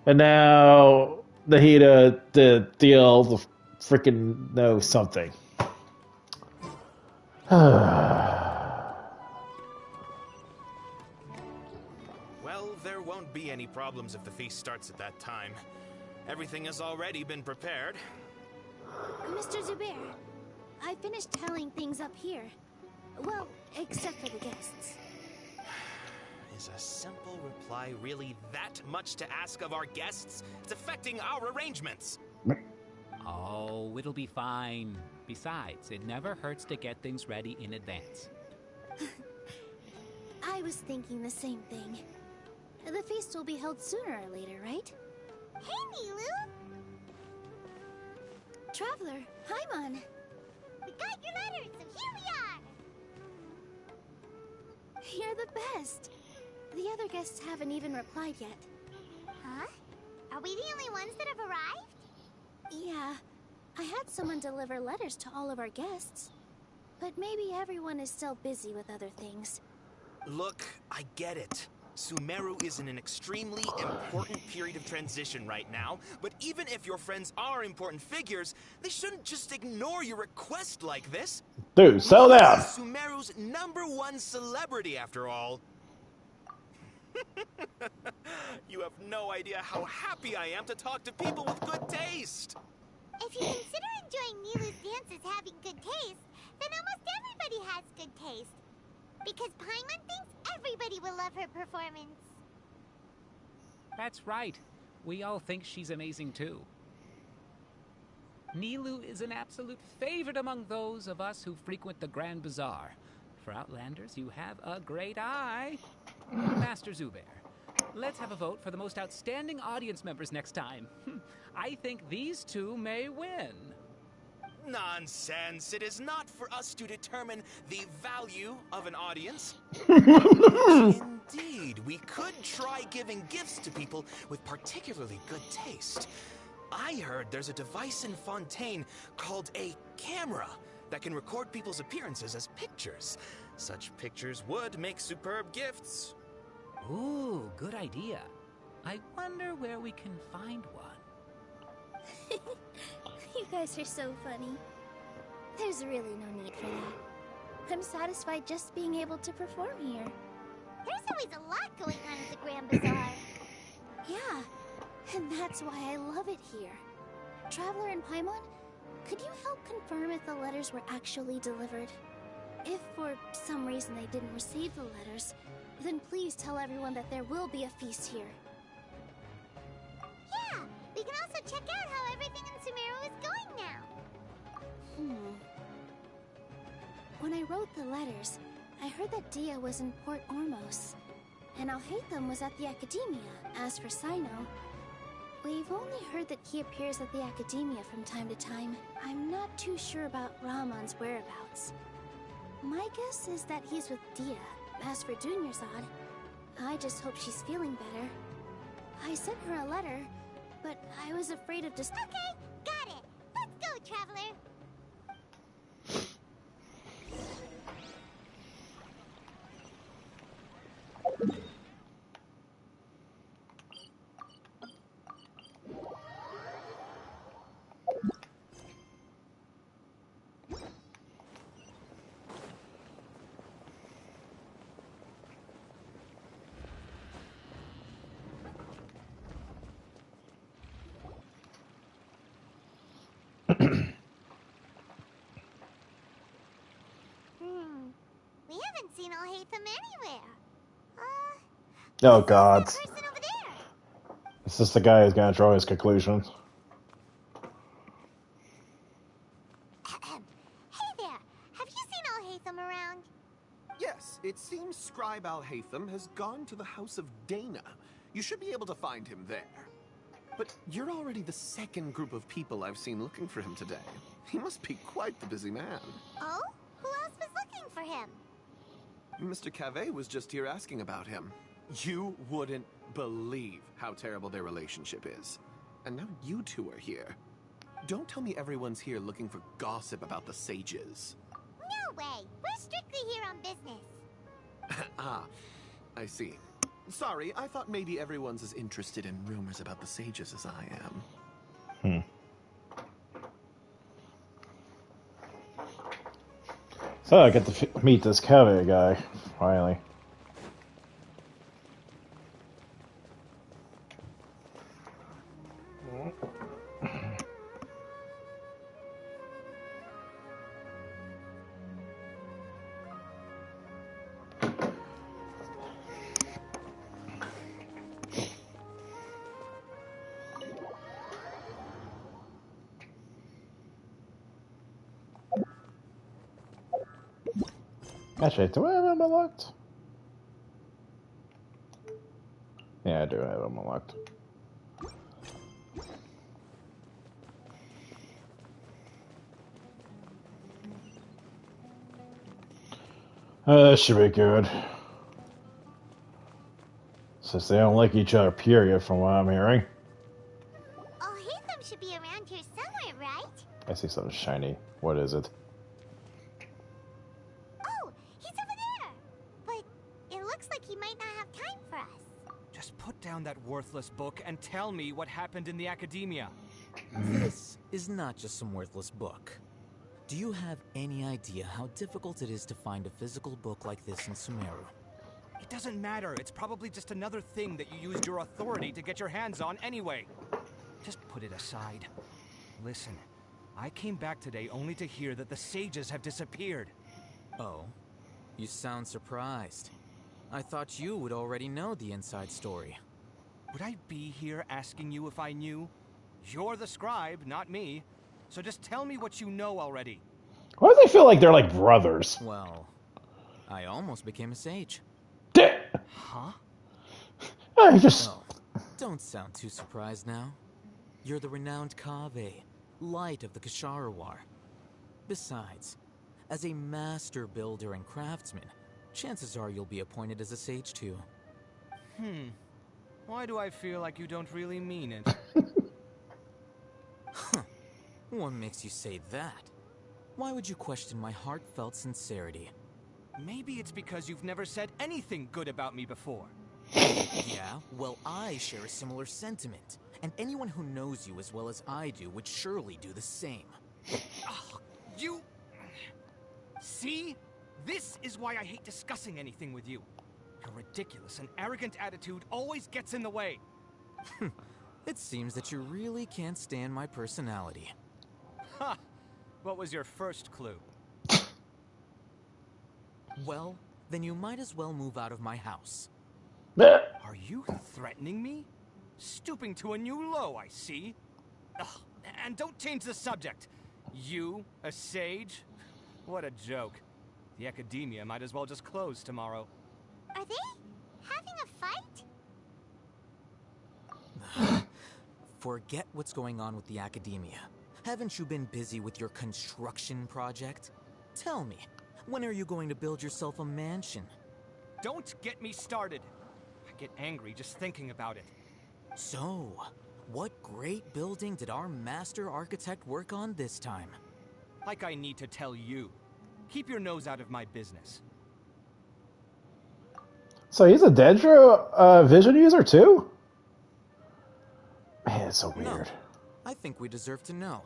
[SPEAKER 1] And now Nahida the deal to freaking know something.
[SPEAKER 10] Any problems if the feast starts at that time. Everything has already been prepared.
[SPEAKER 3] Mr. Zubair, I finished tallying things up here. Well, except for the guests.
[SPEAKER 10] Is a simple reply really that much to ask of our guests? It's affecting our arrangements.
[SPEAKER 14] Oh, it'll be fine. Besides, it never hurts to get things ready in advance.
[SPEAKER 3] I was thinking the same thing. The feast will be held sooner or later, right?
[SPEAKER 7] Hey, Milu!
[SPEAKER 3] Traveler, Paimon!
[SPEAKER 7] We got your letters, so here we are!
[SPEAKER 3] You're the best! The other guests haven't even replied yet.
[SPEAKER 7] Huh? Are we the only ones that have arrived?
[SPEAKER 3] Yeah. I had someone deliver letters to all of our guests. But maybe everyone is still busy with other things.
[SPEAKER 10] Look, I get it. Sumeru is in an extremely important period of transition right now, but even if your friends are important figures, they shouldn't just ignore your request like this.
[SPEAKER 1] Dude, settle down.
[SPEAKER 10] This is Sumeru's #1 celebrity, after all. You have no idea how happy I am to talk to people with good taste.
[SPEAKER 7] If you consider enjoying Nilu's dances having good taste, then almost everybody has good taste. Because Paimon thinks everybody will love her performance.
[SPEAKER 14] That's right. We all think she's amazing too. Nilu is an absolute favorite among those of us who frequent the Grand Bazaar. For Outlanders, you have a great eye. Master Zubair, let's have a vote for the most outstanding audience members next time. I think these two may win.
[SPEAKER 10] Nonsense. It is not for us to determine the value of an audience. Indeed, we could try giving gifts to people with particularly good taste. I heard there's a device in Fontaine called a camera that can record people's appearances as pictures. Such pictures would make superb gifts.
[SPEAKER 14] Ooh, good idea. I wonder where we can find one.
[SPEAKER 3] You guys are so funny. There's really no need for that. I'm satisfied just being able to perform here.
[SPEAKER 7] There's always a lot going on at the Grand Bazaar.
[SPEAKER 3] Yeah, and that's why I love it here. Traveler and Paimon, could you help confirm if the letters were actually delivered? If for some reason they didn't receive the letters, then please tell everyone that there will be a feast here.
[SPEAKER 7] Yeah, we can also check out how everything in Sumeru is going now.
[SPEAKER 3] When I wrote the letters, I heard that Dia was in Port Ormos, and Alhaitham was at the Academia. As for Sino, we've only heard that he appears at the Academia from time to time. I'm not too sure about Rahman's whereabouts. My guess is that he's with Dia. As for Dunyarzad, I just hope she's feeling better. I sent her a letter, but I was afraid of just...
[SPEAKER 7] Okay, got it. Let's go, Traveler. We haven't seen Alhaitham anywhere.
[SPEAKER 1] Oh God. Is this the guy who's gonna draw his conclusions?
[SPEAKER 7] Hey there, have you seen Alhaitham around?
[SPEAKER 8] Yes, it seems Scribe Alhaitham has gone to the House of Dana. You should be able to find him there. But you're already the second group of people I've seen looking for him today. He must be quite the busy man.
[SPEAKER 7] Oh? Who else was looking for him?
[SPEAKER 8] Mr. Cave was just here asking about him. You wouldn't believe how terrible their relationship is. And now you two are here. Don't tell me everyone's here looking for gossip about the sages.
[SPEAKER 7] No way! We're strictly here on business.
[SPEAKER 8] Ah, I see. Sorry, I thought maybe everyone's as interested in rumors about the sages as I am.
[SPEAKER 1] So I get to meet this Cave guy, finally. Actually, do I have him unlocked? Yeah, I do have him unlocked. That should be good. Since they don't like each other, period, from what I'm hearing.
[SPEAKER 7] Alhaitham should be around here somewhere, right?
[SPEAKER 1] I see something shiny. What is it?
[SPEAKER 7] Oh, he's over there! But it looks like he might not have time for us.
[SPEAKER 10] down that worthless book and tell me what happened in the academia.
[SPEAKER 11] This is not just some worthless book. Do you have any idea how difficult it is to find a physical book like this in Sumeru?
[SPEAKER 10] It doesn't matter. It's probably just another thing that you used your authority to get your hands on anyway. Just put it aside. Listen, I came back today only to hear that the sages have disappeared.
[SPEAKER 11] Oh, you sound surprised. I thought you would already know the inside story.
[SPEAKER 10] Would I be here asking you if I knew? You're the scribe, not me. So just tell me what you know already.
[SPEAKER 1] Why do they feel like they're like brothers?
[SPEAKER 11] Well, I almost became a sage.
[SPEAKER 10] Huh?
[SPEAKER 1] I just...
[SPEAKER 11] Oh, don't sound too surprised now. You're the renowned Kaveh, light of the Ksharawar. Besides, as a master builder and craftsman, chances are you'll be appointed as a sage too.
[SPEAKER 10] Why do I feel like you don't really mean it?
[SPEAKER 11] Huh. What makes you say that? Why would you question my heartfelt sincerity?
[SPEAKER 10] Maybe it's because you've never said anything good about me before.
[SPEAKER 11] Yeah, well, I share a similar sentiment. And anyone who knows you as well as I do would surely do the same.
[SPEAKER 10] Oh, you... See? This is why I hate discussing anything with you. Your ridiculous and arrogant attitude always gets in the way.
[SPEAKER 11] It seems that you really can't stand my personality.
[SPEAKER 10] Ha! What was your first clue?
[SPEAKER 11] Well, then you might as well move out of my house.
[SPEAKER 10] Are you threatening me? Stooping to a new low, I see. Ugh, and don't change the subject. You, a sage? What a joke. The academia might as well just close tomorrow.
[SPEAKER 21] Are they having a fight?
[SPEAKER 11] Forget what's going on with the academia. Haven't you been busy with your construction project? Tell me, when are you going to build yourself a mansion?
[SPEAKER 10] Don't get me started. I get angry just thinking about it.
[SPEAKER 11] So, what great building did our master architect work on this time?
[SPEAKER 10] Like I need to tell you. Keep your nose out of my business.
[SPEAKER 1] So he's a Dendro vision user too? Man, it's so weird.
[SPEAKER 11] No. I think we deserve to know.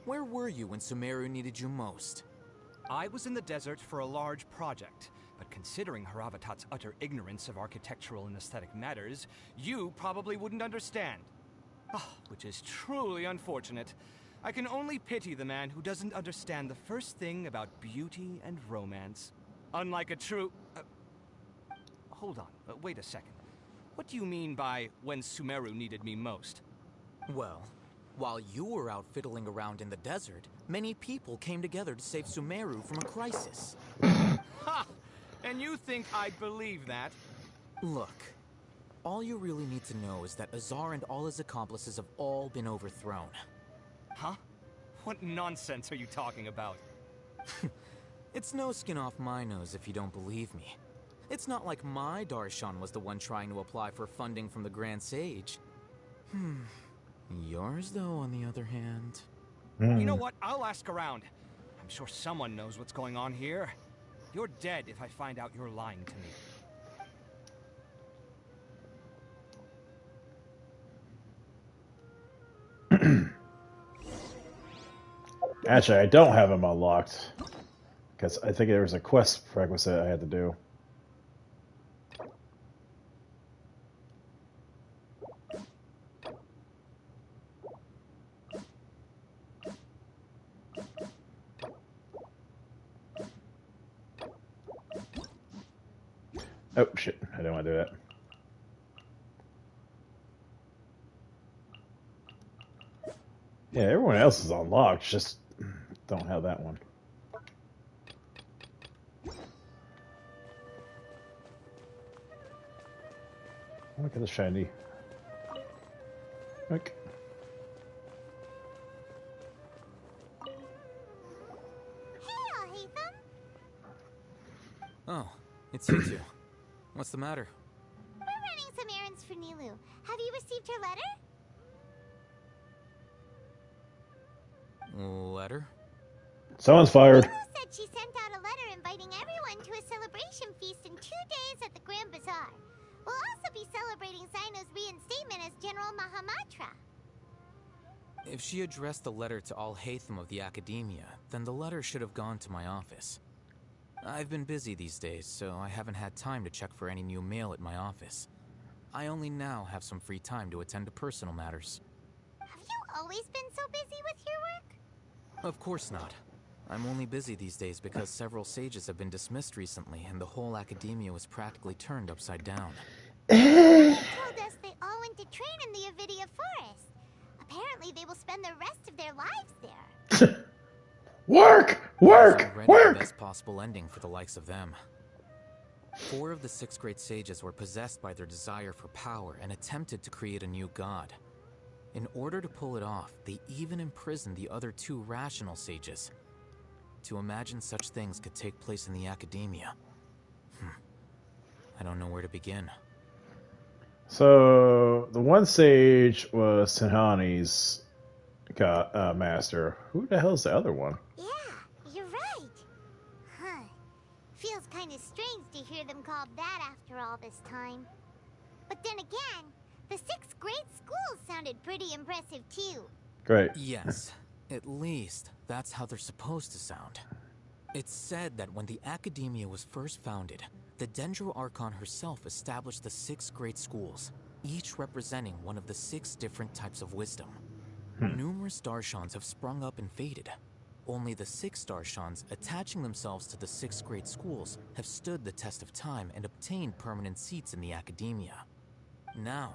[SPEAKER 11] Where were you when Sumeru needed you most?
[SPEAKER 10] I was in the desert for a large project, but considering Haravatat's utter ignorance of architectural and aesthetic matters, you probably wouldn't understand. Which is truly unfortunate. I can only pity the man who doesn't understand the first thing about beauty and romance. Unlike a true... hold on, wait a second. What do you mean by when Sumeru needed me most?
[SPEAKER 11] Well, while you were out fiddling around in the desert, many people came together to save Sumeru from a crisis.
[SPEAKER 10] Ha! And you think I'd believe that?
[SPEAKER 11] Look, all you really need to know is that Azar and all his accomplices have all been overthrown.
[SPEAKER 10] Huh? What nonsense are you talking about?
[SPEAKER 11] It's no skin off my nose if you don't believe me. It's not like my Darshan was the one trying to apply for funding from the Grand Sage. Yours, though, on the other hand...
[SPEAKER 10] You know what? I'll ask around. I'm sure someone knows what's going on here. You're dead if I find out you're lying to me.
[SPEAKER 1] Actually, I don't have him unlocked. Because I think there was a quest prerequisite I had to do. Oh, shit. I didn't want to do that. Yeah, everyone else is unlocked. Just don't have that one. Look at the shiny. Look.
[SPEAKER 11] Oh, it's you two. What's the matter?
[SPEAKER 21] We're running some errands for Nilu. Have you received her letter?
[SPEAKER 11] Letter?
[SPEAKER 1] Someone's fired.
[SPEAKER 21] Nilu said she sent out a letter inviting everyone to a celebration feast in 2 days at the Grand Bazaar. We'll also be
[SPEAKER 7] be celebrating Cyno's reinstatement as General Mahamatra.
[SPEAKER 11] If she addressed the letter to all Hatham of the Academia, then the letter should have gone to my office. I've been busy these days, so I haven't had time to check for any new mail at my office. I only now have some free time to attend to personal matters.
[SPEAKER 7] Have you always been so busy with your work?
[SPEAKER 11] Of course not. I'm only busy these days because several sages have been dismissed recently, and the whole Academia was practically turned upside down.
[SPEAKER 7] They told us they all went to train in the Avidia Forest. Apparently they will spend the rest of their lives there.
[SPEAKER 1] Work!
[SPEAKER 11] The best possible ending for the likes of them. 4 of the 6 great sages were possessed by their desire for power and attempted to create a new god. In order to pull it off, they even imprisoned the other 2 rational sages. To imagine such things could take place in the Academia. I don't know where to begin.
[SPEAKER 1] So, the one sage was Sinhani's master. Who the hell's the other one?
[SPEAKER 7] Yeah, you're right. Huh. Feels kind of strange to hear them called that after all this time. But then again, the 6 great schools sounded pretty impressive too.
[SPEAKER 1] Great.
[SPEAKER 11] Yes, at least that's how they're supposed to sound. It's said that when the Academia was first founded, the Dendro Archon herself established the 6 great schools, each representing one of the 6 different types of wisdom. Numerous Darshans have sprung up and faded. Only the 6 Darshans, attaching themselves to the 6 great schools, have stood the test of time and obtained permanent seats in the Academia. Now,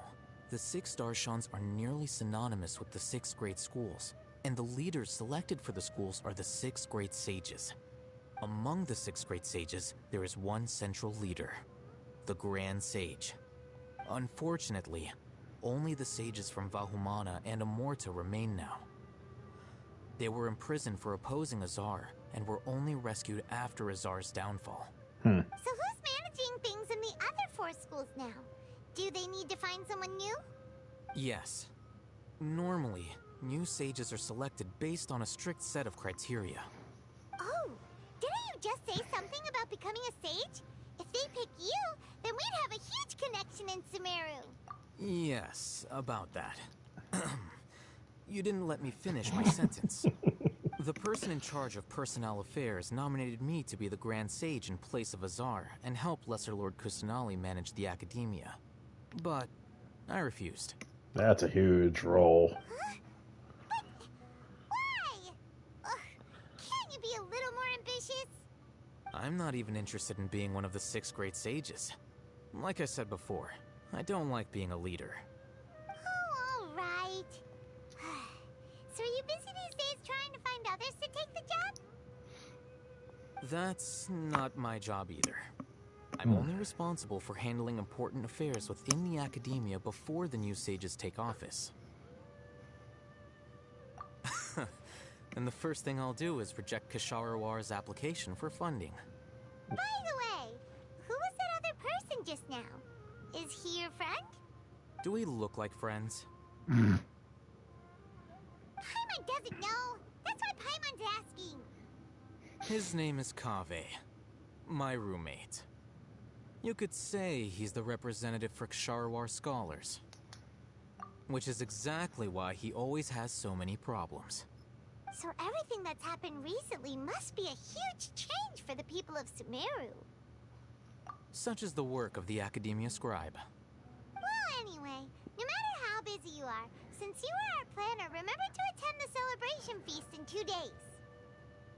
[SPEAKER 11] the 6 Darshans are nearly synonymous with the 6 great schools, and the leaders selected for the schools are the 6 great sages. Among the 6 great sages, there is one central leader, the Grand Sage. Unfortunately, only the sages from Vahumana and Amorta remain now. They were imprisoned for opposing Azar, and were only rescued after Azar's downfall.
[SPEAKER 7] So who's managing things in the other 4 schools now? Do they need to find someone new?
[SPEAKER 11] Yes. Normally, new sages are selected based on a strict set of criteria.
[SPEAKER 7] Oh, didn't you just say something about becoming a sage? If they pick you, then we'd have a huge connection in Sumeru.
[SPEAKER 11] Yes, about that. You didn't let me finish my sentence. The person in charge of personnel affairs nominated me to be the Grand Sage in place of Azar and help Lesser Lord Kusanali manage the Academia. But I refused.
[SPEAKER 1] That's a huge role.
[SPEAKER 7] Why? Can't you be a little more ambitious?
[SPEAKER 11] I'm not even interested in being one of the 6 great sages. Like I said before, I don't like being a leader.
[SPEAKER 7] Oh, all right. So are you busy these days trying to find others to take the job?
[SPEAKER 11] That's not my job either. I'm only responsible for handling important affairs within the Academia before the new sages take office. And the first thing I'll do is reject Kasharawar's application for funding.
[SPEAKER 7] By the way, who was that other person just now? Is he your friend?
[SPEAKER 11] Do we look like friends?
[SPEAKER 7] Paimon doesn't know. That's why Paimon's asking.
[SPEAKER 11] His name is Kaveh, my roommate. You could say he's the representative for Ksharawar scholars. Which is exactly why he always has so many problems.
[SPEAKER 7] So everything that's happened recently must be a huge change for the people of Sumeru.
[SPEAKER 11] Such is the work of the Academia Scribe.
[SPEAKER 7] Well, anyway, no matter how busy you are, since you are our planner, remember to attend the celebration feast in 2 days.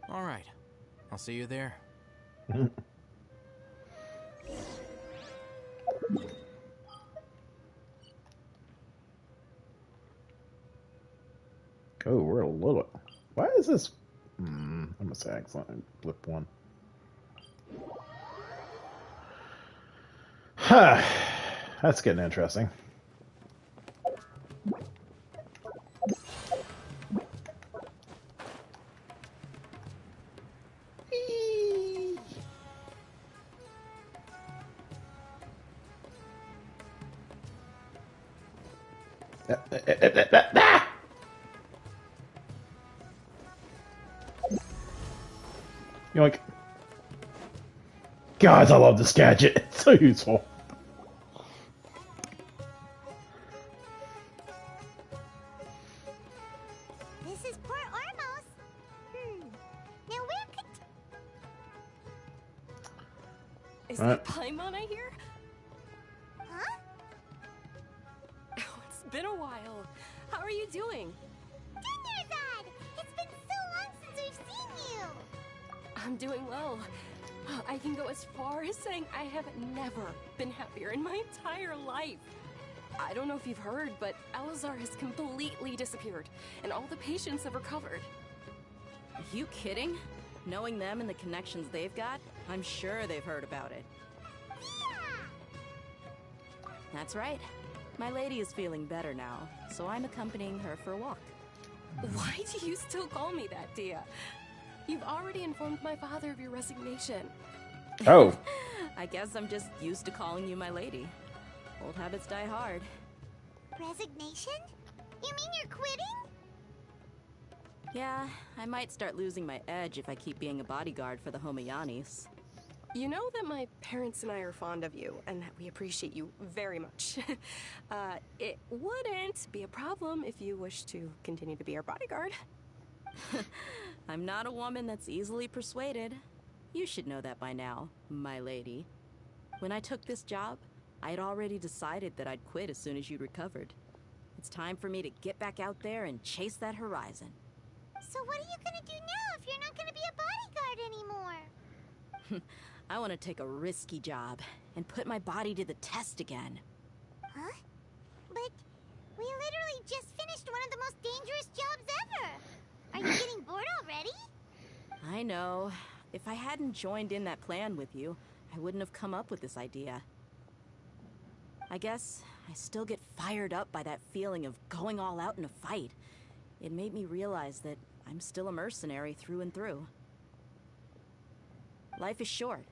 [SPEAKER 11] Alright, I'll see you there.
[SPEAKER 1] Oh, we're a little... Why is this... I'm gonna say excellent. Flip one. That's getting interesting. Yoink. Guys, I love this gadget. It's so useful.
[SPEAKER 16] Is that Paimon I hear?
[SPEAKER 21] Huh?
[SPEAKER 16] Oh, it's been a while. How are you doing?
[SPEAKER 21] Dunyarzad! It's been so long since we've seen you!
[SPEAKER 16] I'm doing well. I can go as far as saying I have never been happier in my entire life. I don't know if you've heard, but Elazar has completely disappeared, and all the patients have recovered.
[SPEAKER 5] Are you kidding? Knowing them and the connections they've got, I'm sure they've heard about it.
[SPEAKER 21] Yeah!
[SPEAKER 5] That's right. My lady is feeling better now, so I'm accompanying her for a walk.
[SPEAKER 16] Why do you still call me that, Dia? You've already informed my father of your resignation.
[SPEAKER 1] Oh.
[SPEAKER 5] I guess I'm just used to calling you my lady. Old habits die hard.
[SPEAKER 21] Resignation? You mean you're quitting?
[SPEAKER 5] Yeah, I might start losing my edge if I keep being a bodyguard for the Homayanis.
[SPEAKER 16] You know that my parents and I are fond of you, and that we appreciate you very much. It wouldn't be a problem if you wish to continue to be our bodyguard.
[SPEAKER 5] I'm not a woman that's easily persuaded. You should know that by now, my lady. When I took this job, I had already decided that I'd quit as soon as you'd recovered. It's time for me to get back out there and chase that horizon.
[SPEAKER 21] So what are you gonna do now if you're not gonna be a bodyguard anymore?
[SPEAKER 5] I want to take a risky job and put my body to the test again.
[SPEAKER 21] Huh? But we literally just finished one of the most dangerous jobs ever! Are you getting bored already?
[SPEAKER 5] I know. If I hadn't joined in that plan with you, I wouldn't have come up with this idea. I guess I still get fired up by that feeling of going all out in a fight. It made me realize that I'm still a mercenary through and through. Life is short,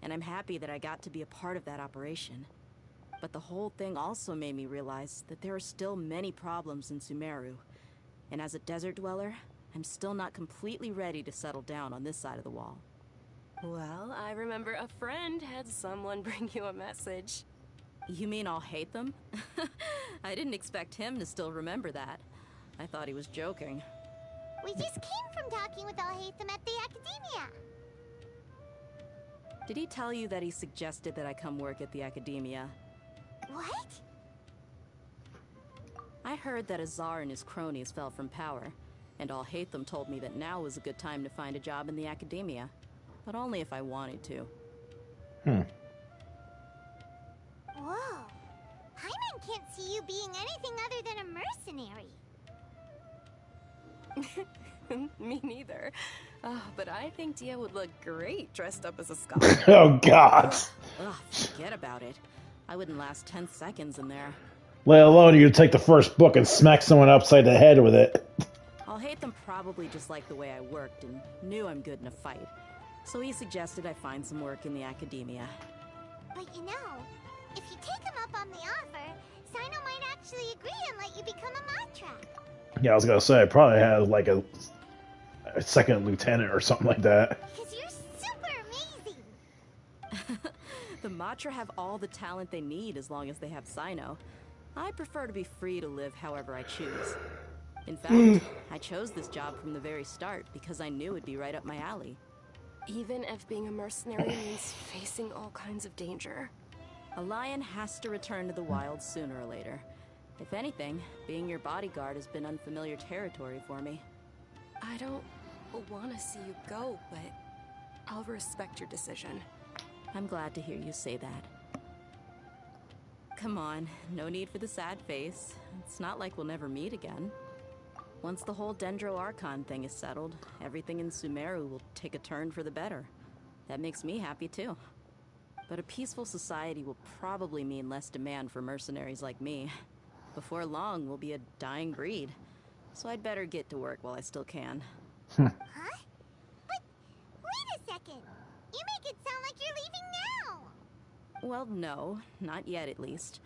[SPEAKER 5] and I'm happy that I got to be a part of that operation. But the whole thing also made me realize that there are still many problems in Sumeru. And as a desert dweller, I'm still not completely ready to settle down on this side of the wall.
[SPEAKER 16] Well, I remember a friend had someone bring you a message.
[SPEAKER 5] You mean I'll hate them? I didn't expect him to still remember that. I thought he was joking.
[SPEAKER 21] We just came from talking with Alhaitham at the Academia.
[SPEAKER 5] Did he tell you that he suggested that I come work at the Academia?
[SPEAKER 21] What?
[SPEAKER 5] I heard that Azar and his cronies fell from power, and Alhaitham told me that now was a good time to find a job in the Academia, but only if I wanted to.
[SPEAKER 21] Whoa. Paimon can't see you being anything other than a mercenary.
[SPEAKER 16] Me neither. But I think Dia would look great dressed up as a scholar.
[SPEAKER 1] Oh, God.
[SPEAKER 5] Ugh, forget about it. I wouldn't last 10 seconds in there.
[SPEAKER 1] Let alone you take the first book and smack someone upside the head with it.
[SPEAKER 5] Alhaitham probably just liked the way I worked and knew I'm good in a fight. So he suggested I find some work in the Academia.
[SPEAKER 21] But you know, if you take him up on the offer, Sino might actually agree and let you become a Matra.
[SPEAKER 1] Yeah, I was gonna say, I probably have like a second lieutenant or something like that.
[SPEAKER 21] Because you're super amazing!
[SPEAKER 5] The Matra have all the talent they need as long as they have Sino. I prefer to be free to live however I choose. In fact, I chose this job from the very start because I knew it'd be right up my alley.
[SPEAKER 16] Even if being a mercenary means facing all kinds of danger.
[SPEAKER 5] A lion has to return to the wild sooner or later. If anything, being your bodyguard has been unfamiliar territory for me.
[SPEAKER 16] I don't want to see you go, but I'll respect your decision.
[SPEAKER 5] I'm glad to hear you say that. Come on, no need for the sad face. It's not like we'll never meet again. Once the whole Dendro Archon thing is settled, everything in Sumeru will take a turn for the better. That makes me happy too. But a peaceful society will probably mean less demand for mercenaries like me. Before long, we'll be a dying breed. So I'd better get to work while I still can.
[SPEAKER 21] Huh? But wait a second! You make it sound like you're leaving now!
[SPEAKER 5] Well, no, not yet at least.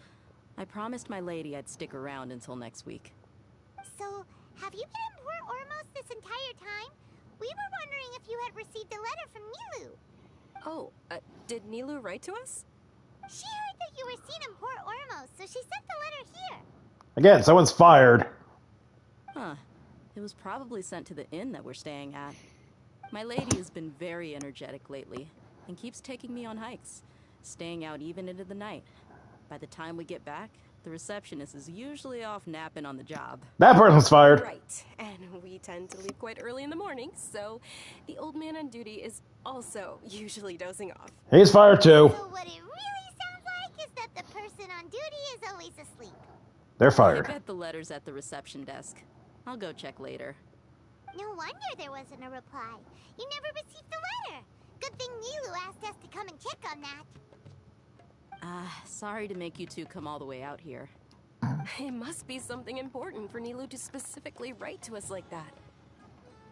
[SPEAKER 5] I promised my lady I'd stick around until next week.
[SPEAKER 21] So, have you been in Port Ormos this entire time? We were wondering if you had received a letter from Nilu.
[SPEAKER 16] Oh, did Nilu write to us?
[SPEAKER 21] She heard that you were seen in Port Ormos, so she sent the letter here.
[SPEAKER 1] Again, someone's fired.
[SPEAKER 5] Huh. It was probably sent to the inn that we're staying at. My lady has been very energetic lately, and keeps taking me on hikes. staying out even into the night. By the time we get back, the receptionist is usually off napping on the job.
[SPEAKER 1] That person's fired.
[SPEAKER 16] Right, and we tend to leave quite early in the morning, so the old man on duty is also usually dozing off.
[SPEAKER 1] He's fired too.
[SPEAKER 21] So what it really sounds like is that the person on duty is always asleep.
[SPEAKER 1] They're
[SPEAKER 5] I
[SPEAKER 1] fired.
[SPEAKER 5] bet the letter's at the reception desk. I'll go check later.
[SPEAKER 21] No wonder there wasn't a reply. You never received the letter. Good thing Nilu asked us to come and check on that.
[SPEAKER 5] Sorry to make you two come all the way out here.
[SPEAKER 16] It must be something important for Nilu to specifically write to us like that.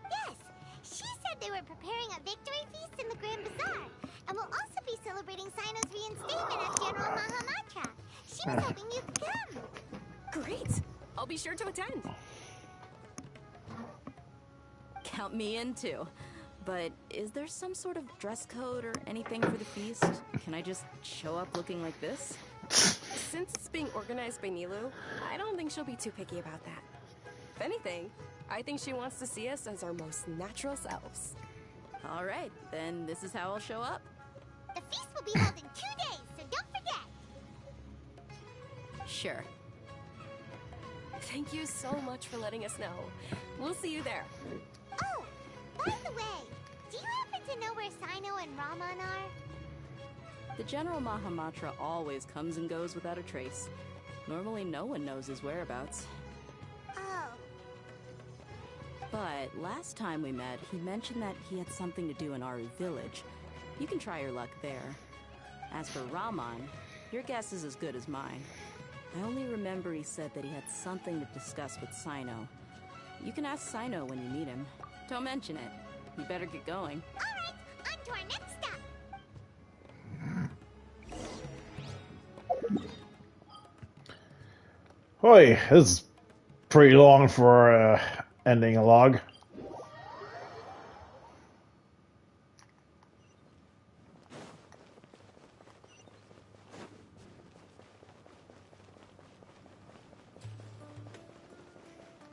[SPEAKER 21] Yes, she said they were preparing a victory feast in the Grand Bazaar, and will also be celebrating Sino's reinstatement as General Mahamatra. She was hoping you could come.
[SPEAKER 16] Great! I'll be sure to attend.
[SPEAKER 5] Count me in too. But is there some sort of dress code or anything for the feast? Can I just show up looking like this?
[SPEAKER 16] Since it's being organized by Nilu, I don't think she'll be too picky about that. If anything, I think she wants to see us as our most natural selves.
[SPEAKER 5] All right, then this is how I'll show up.
[SPEAKER 21] The feast will be held in 2 days, so don't forget.
[SPEAKER 5] Sure.
[SPEAKER 16] Thank you so much for letting us know. We'll see you there.
[SPEAKER 21] Oh, by the way, do you happen to know where Sino and Raman are?
[SPEAKER 5] The General Mahamatra always comes and goes without a trace. Normally no one knows his whereabouts.
[SPEAKER 21] Oh.
[SPEAKER 5] But last time we met, he mentioned that he had something to do in Aru village. You can try your luck there. As for Raman, your guess is as good as mine. I only remember he said that he had something to discuss with Sino. You can ask Sino when you meet him. Don't mention it. You better get going.
[SPEAKER 21] All right, on to our next stop.
[SPEAKER 1] Boy, this is pretty long for ending a log.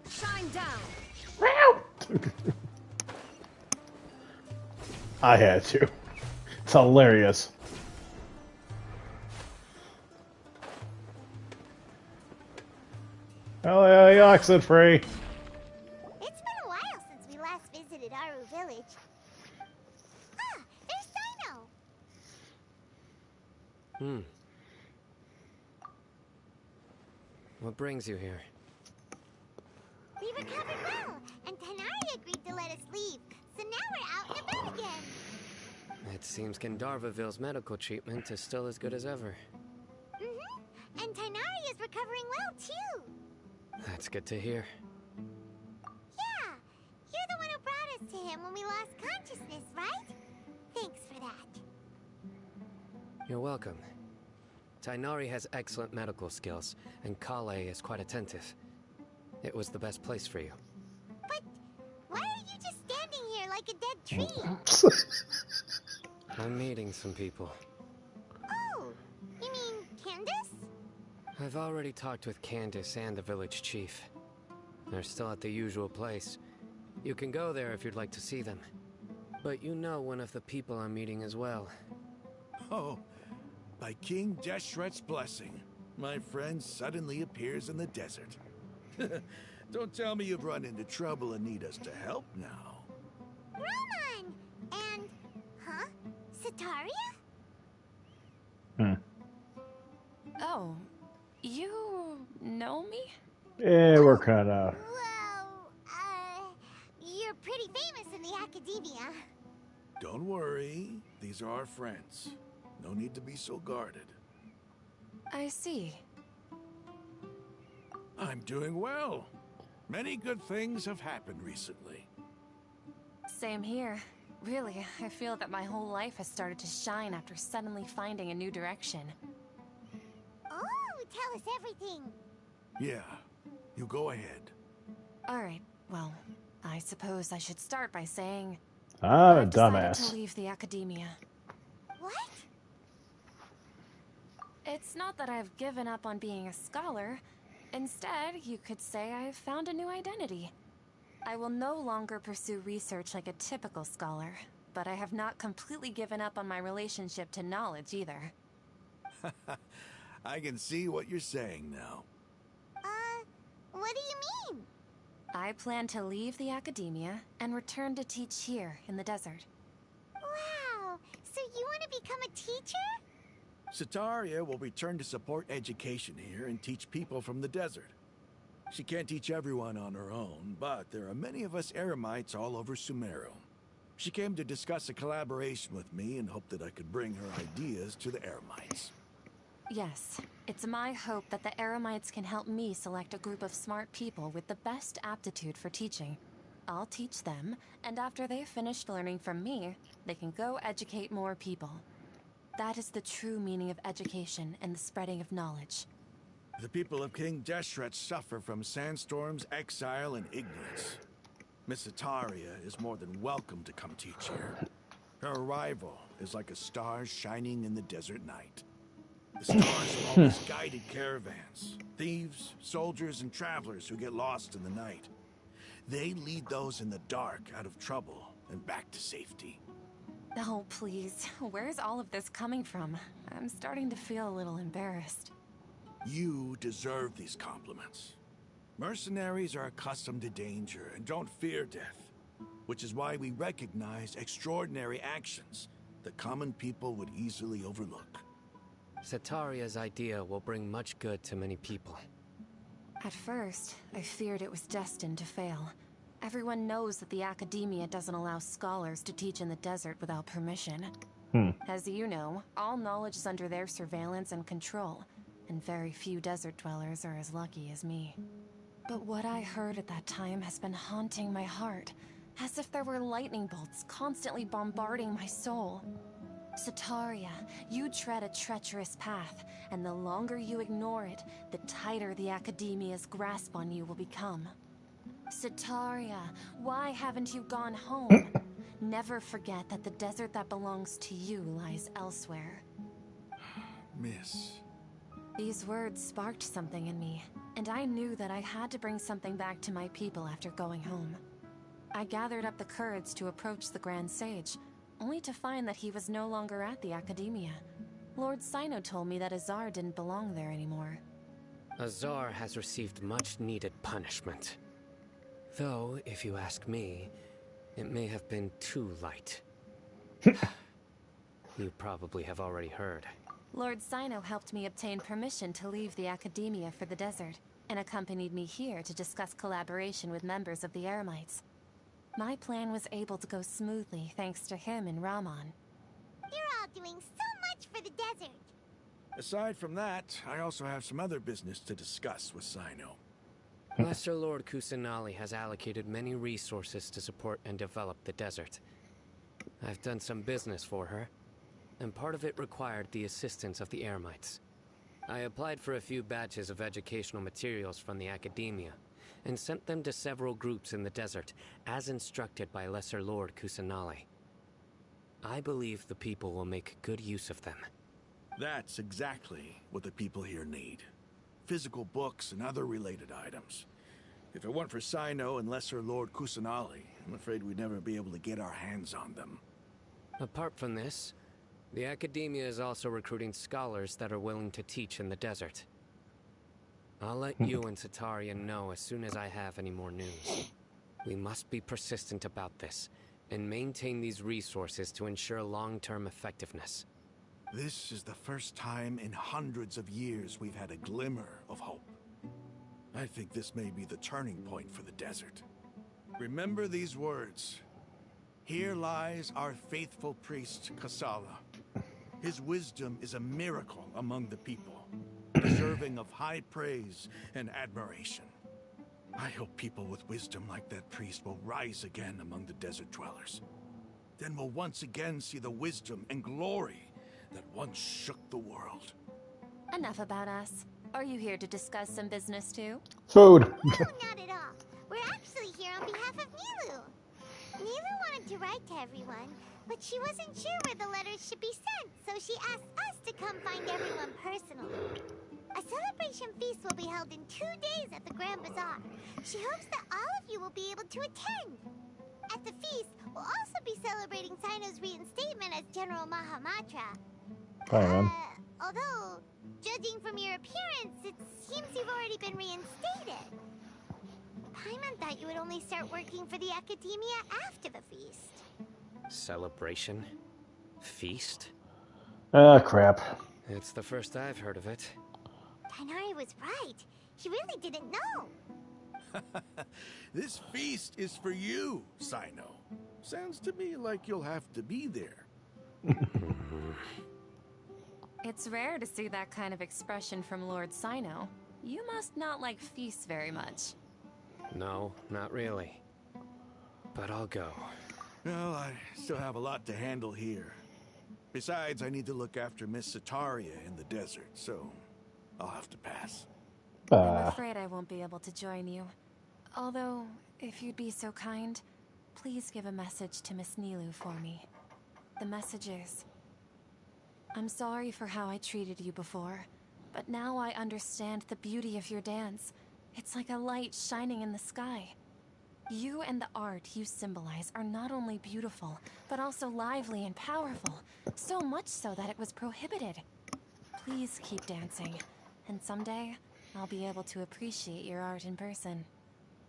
[SPEAKER 2] Shine down.
[SPEAKER 1] I had to. It's hilarious. Oh yeah, you exit free.
[SPEAKER 21] It's been a while since we last visited Aru village. Ah, there's Sino.
[SPEAKER 6] What brings you here?
[SPEAKER 21] We recovered well, and Tanari agreed to let us leave. So now we're out and about again.
[SPEAKER 6] It seems Gandharvaville's medical treatment is still as good as ever.
[SPEAKER 21] And Tanari is recovering well too.
[SPEAKER 6] That's good to hear.
[SPEAKER 21] Yeah, you're the one who brought us to him when we lost consciousness, right? Thanks for that.
[SPEAKER 6] You're welcome. Tainari has excellent medical skills, and Kale is quite attentive. It was the best place for you.
[SPEAKER 21] But why are you just standing here like a dead tree?
[SPEAKER 6] I'm meeting some people.
[SPEAKER 21] Oh, you mean Candace?
[SPEAKER 6] I've already talked with Candace and the village chief. They're still at the usual place. You can go there if you'd like to see them. But you know one of the people I'm meeting as well.
[SPEAKER 19] Oh, by King Deshret's blessing, my friend suddenly appears in the desert. Don't tell me you've run into trouble and need us to help now.
[SPEAKER 21] Roman! And, huh? Sataria?
[SPEAKER 16] Oh, you know me?
[SPEAKER 1] Yeah, we're kind of.
[SPEAKER 21] Well, you're pretty famous in the academia.
[SPEAKER 19] Don't worry, these are our friends. No need to be so guarded.
[SPEAKER 16] I see.
[SPEAKER 19] I'm doing well. Many good things have happened recently.
[SPEAKER 16] Same here. Really, I feel that my whole life has started to shine after suddenly finding a new direction.
[SPEAKER 21] Oh, tell us everything.
[SPEAKER 19] Yeah, you go ahead.
[SPEAKER 16] Alright, well, I suppose I should start by saying...
[SPEAKER 1] I'm a
[SPEAKER 16] I've decided
[SPEAKER 1] dumbass.
[SPEAKER 16] to leave the academia.
[SPEAKER 21] What?
[SPEAKER 16] It's not that I've given up on being a scholar. Instead, you could say I've found a new identity. I will no longer pursue research like a typical scholar, but I have not completely given up on my relationship to knowledge either.
[SPEAKER 19] I can see what you're saying now.
[SPEAKER 3] What do you mean?
[SPEAKER 15] I plan to leave the academia and return to teach here in the desert.
[SPEAKER 3] Wow, so you want to become a teacher?
[SPEAKER 19] Sataria will return to support education here and teach people from the desert. She can't teach everyone on her own, but there are many of us Eremites all over Sumeru. She came to discuss a collaboration with me and hoped that I could bring her ideas to the Eremites.
[SPEAKER 15] Yes, it's my hope that the Eremites can help me select a group of smart people with the best aptitude for teaching. I'll teach them, and after they've finished learning from me, they can go educate more people. That is the true meaning of education and the spreading of knowledge.
[SPEAKER 19] The people of King Deshret suffer from sandstorms, exile, and ignorance. Miss Ataria is more than welcome to come teach here. Her arrival is like a star shining in the desert night. The stars have always guided caravans, thieves, soldiers, and travelers who get lost in the night. They lead those in the dark out of trouble and back to safety.
[SPEAKER 15] Oh, please. Where's all of this coming from? I'm starting to feel a little embarrassed.
[SPEAKER 19] You deserve these compliments. Mercenaries are accustomed to danger and don't fear death, which is why we recognize extraordinary actions that common people would easily overlook.
[SPEAKER 6] Sataria's idea will bring much good to many people.
[SPEAKER 15] At first, I feared it was destined to fail. Everyone knows that the academia doesn't allow scholars to teach in the desert without permission. As you know, all knowledge is under their surveillance and control, and very few desert dwellers are as lucky as me. But what I heard at that time has been haunting my heart, as if there were lightning bolts constantly bombarding my soul. Sataria, you tread a treacherous path, and the longer you ignore it, the tighter the academia's grasp on you will become. Sataria, why haven't you gone home? Never forget that the desert that belongs to you lies elsewhere.
[SPEAKER 19] Miss.
[SPEAKER 15] These words sparked something in me, and I knew that I had to bring something back to my people after going home. I gathered up the courage to approach the Grand Sage, only to find that he was no longer at the academia. Lord Sino told me that Azar didn't belong there anymore.
[SPEAKER 6] Azar has received much needed punishment. Though, if you ask me, it may have been too light. You probably have already heard.
[SPEAKER 15] Lord Sino helped me obtain permission to leave the academia for the desert, and accompanied me here to discuss collaboration with members of the Eremites. My plan was able to go smoothly thanks to him and Rahman.
[SPEAKER 3] You're all doing so much for the desert.
[SPEAKER 19] Aside from that, I also have some other business to discuss with Sino.
[SPEAKER 6] Lesser Lord Kusanali has allocated many resources to support and develop the desert. I've done some business for her, and part of it required the assistance of the Eremites. I applied for a few batches of educational materials from the academia, and sent them to several groups in the desert, as instructed by Lesser Lord Kusanali. I believe the people will make good use of them.
[SPEAKER 19] That's exactly what the people here need. Physical books and other related items. If it weren't for Sino and Lesser Lord Kusanali, I'm afraid we'd never be able to get our hands on them.
[SPEAKER 6] Apart from this, the academia is also recruiting scholars that are willing to teach in the desert. I'll let you and Sataria know as soon as I have any more news. We must be persistent about this, and maintain these resources to ensure long-term effectiveness.
[SPEAKER 19] This is the first time in hundreds of years we've had a glimmer of hope. I think this may be the turning point for the desert. Remember these words. Here lies our faithful priest, Kasala. His wisdom is a miracle among the people, deserving of high praise and admiration. I hope people with wisdom like that priest will rise again among the desert dwellers. Then we'll once again see the wisdom and glory that once shook the world.
[SPEAKER 15] Enough about us. Are you here to discuss some business too?
[SPEAKER 1] Food.
[SPEAKER 3] No, not at all. We're actually here on behalf of Nilu. Nilu wanted to write to everyone, but she wasn't sure where the letters should be sent, so she asked us to come find everyone personally. A celebration feast will be held in 2 days at the Grand Bazaar. She hopes that all of you will be able to attend. At the feast, we'll also be celebrating Sino's reinstatement as General Mahamatra.
[SPEAKER 1] Paimon.
[SPEAKER 7] Although, judging from your appearance, it seems you've already been reinstated. Paimon thought you would only start working for the Academia after the feast.
[SPEAKER 6] Celebration? Feast?
[SPEAKER 1] Ah, crap.
[SPEAKER 6] It's the first I've heard of it.
[SPEAKER 7] Tighnari was right. He really didn't know.
[SPEAKER 19] This feast is for you, Sino. Sounds to me like you'll have to be there.
[SPEAKER 15] It's rare to see that kind of expression from Lord Sino. You must not like feasts very much.
[SPEAKER 6] No, not really. But I'll go.
[SPEAKER 19] Well, I still have a lot to handle here. Besides, I need to look after Miss Sataria in the desert, so I'll have to pass.
[SPEAKER 15] I'm afraid I won't be able to join you. Although, if you'd be so kind, please give a message to Miss Nilu for me. The message is, I'm sorry for how I treated you before, but now I understand the beauty of your dance. It's like a light shining in the sky. You and the art you symbolize are not only beautiful, but also lively and powerful, so much so that it was prohibited. Please keep dancing, and someday, I'll be able to appreciate your art in person.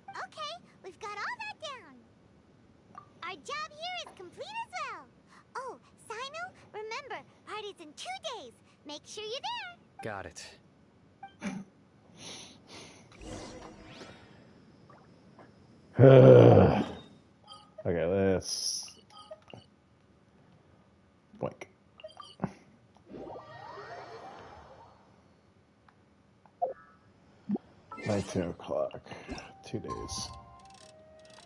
[SPEAKER 7] Okay, we've got all that down. Our job here is complete as well. Oh, Sino, remember, party's in 2 days. Make sure you're there.
[SPEAKER 6] Got it.
[SPEAKER 1] Okay, let's... Blink. 19 o'clock. 2 days.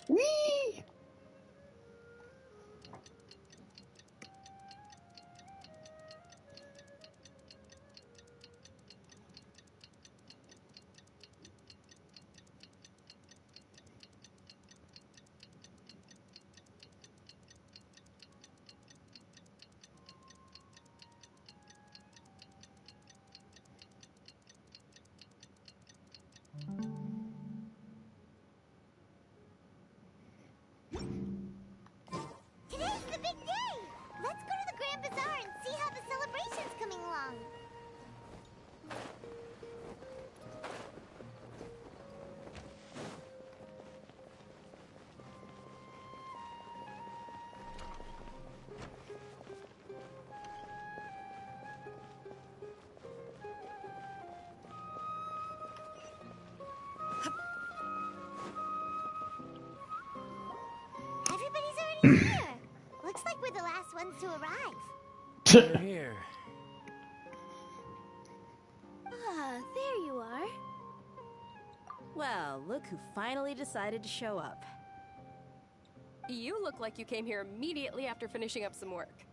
[SPEAKER 1] Whee!
[SPEAKER 7] Today's the big day. Let's go to the Grand Bazaar and see how the celebration's coming along. Everybody's already here. Looks like we're the last ones to arrive.
[SPEAKER 6] We're here.
[SPEAKER 3] Ah, there you are.
[SPEAKER 5] Well, look who finally decided to show up.
[SPEAKER 16] You look like you came here immediately after finishing up some work.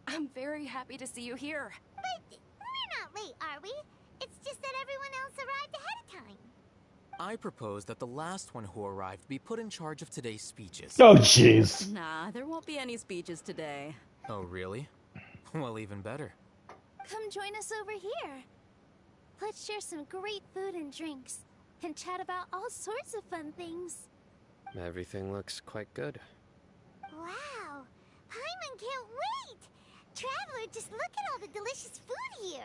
[SPEAKER 16] I'm very happy to see you here.
[SPEAKER 7] But we're not late, are we? It's just that everyone else arrived ahead of time.
[SPEAKER 11] I propose that the last one who arrived be put in charge of today's speeches.
[SPEAKER 1] Oh, jeez.
[SPEAKER 5] Nah, there won't be any speeches today.
[SPEAKER 11] Oh, really? Well, even better.
[SPEAKER 3] Come join us over here. Let's share some great food and drinks, and chat about all sorts of fun things.
[SPEAKER 6] Everything looks quite good.
[SPEAKER 7] Wow, Paimon can't wait! Traveler, just look at all the delicious food here.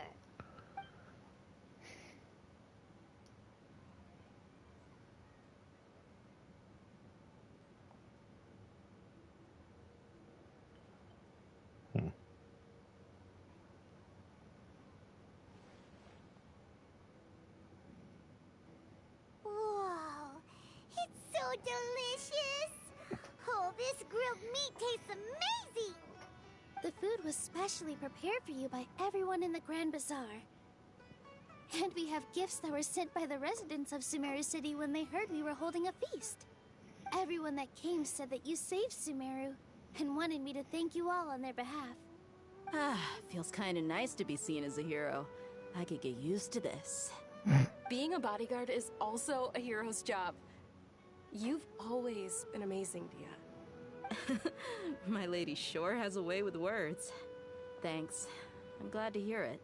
[SPEAKER 7] Whoa, it's so delicious! Oh, this grilled meat tastes amazing!
[SPEAKER 3] The food was specially prepared for you by everyone in the Grand Bazaar. And we have gifts that were sent by the residents of Sumeru City when they heard we were holding a feast. Everyone that came said that you saved Sumeru, and wanted me to thank you all on their behalf.
[SPEAKER 5] Ah, feels kinda nice to be seen as a hero. I could get used to this.
[SPEAKER 16] Being a bodyguard is also a hero's job. You've always been amazing, Dia.
[SPEAKER 5] My lady sure has a way with words. Thanks. I'm glad to hear it.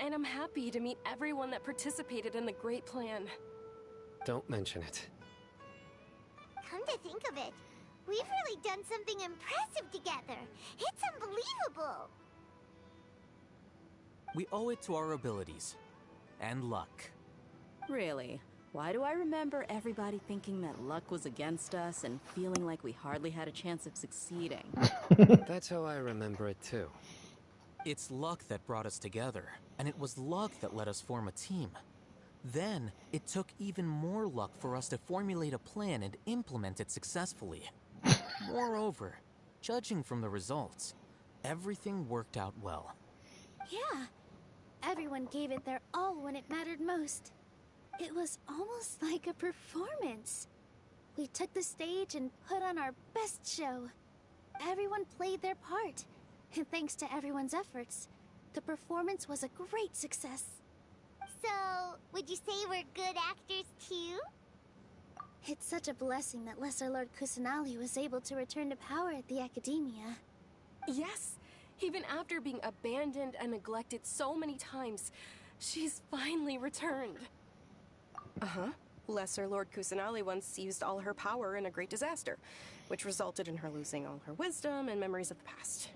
[SPEAKER 16] And I'm happy to meet everyone that participated in the great plan.
[SPEAKER 6] Don't mention it.
[SPEAKER 7] Come to think of it, we've really done something impressive together. It's unbelievable.
[SPEAKER 11] We owe it to our abilities. And luck.
[SPEAKER 5] Really? Why do I remember everybody thinking that luck was against us and feeling like we hardly had a chance of succeeding?
[SPEAKER 6] That's how I remember it too.
[SPEAKER 11] It's luck that brought us together, and it was luck that let us form a team. Then, it took even more luck for us to formulate a plan and implement it successfully. Moreover, judging from the results, everything worked out well.
[SPEAKER 3] Yeah, everyone gave it their all when it mattered most. It was almost like a performance. We took the stage and put on our best show. Everyone played their part, and thanks to everyone's efforts, the performance was a great success.
[SPEAKER 7] So, would you say we're good actors too?
[SPEAKER 3] It's such a blessing that Lesser Lord Kusanali was able to return to power at the Academia.
[SPEAKER 16] Yes, even after being abandoned and neglected so many times, she's finally returned. Uh-huh. Lesser Lord Kusanali once used all her power in a great disaster, which resulted in her losing all her wisdom and memories of the past.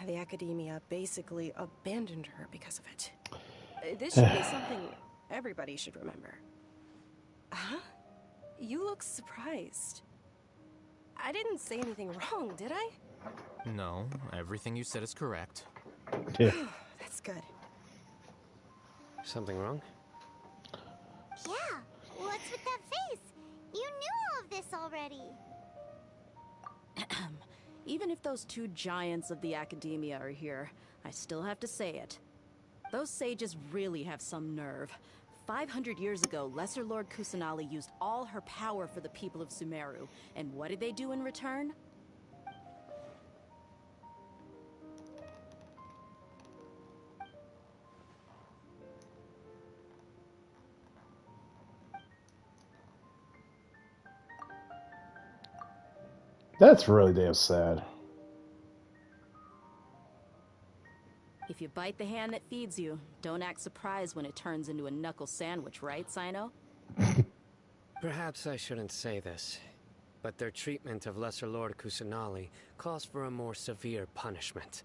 [SPEAKER 16] The Academia basically abandoned her because of it. This should be something everybody should remember. Huh? You look surprised. I didn't say anything wrong, did I?
[SPEAKER 11] No, everything you said is correct.
[SPEAKER 16] That's good.
[SPEAKER 6] Something wrong?
[SPEAKER 7] Yeah, what's with that face? You knew all of this already.
[SPEAKER 5] Even if those two giants of the Academia are here, I still have to say it. Those sages really have some nerve. 500 years ago, Lesser Lord Kusanali used all her power for the people of Sumeru. And what did they do in return?
[SPEAKER 1] That's really damn sad.
[SPEAKER 5] If you bite the hand that feeds you, don't act surprised when it turns into a knuckle sandwich, right, Sino?
[SPEAKER 6] Perhaps I shouldn't say this, but their treatment of Lesser Lord Kusanali calls for a more severe punishment.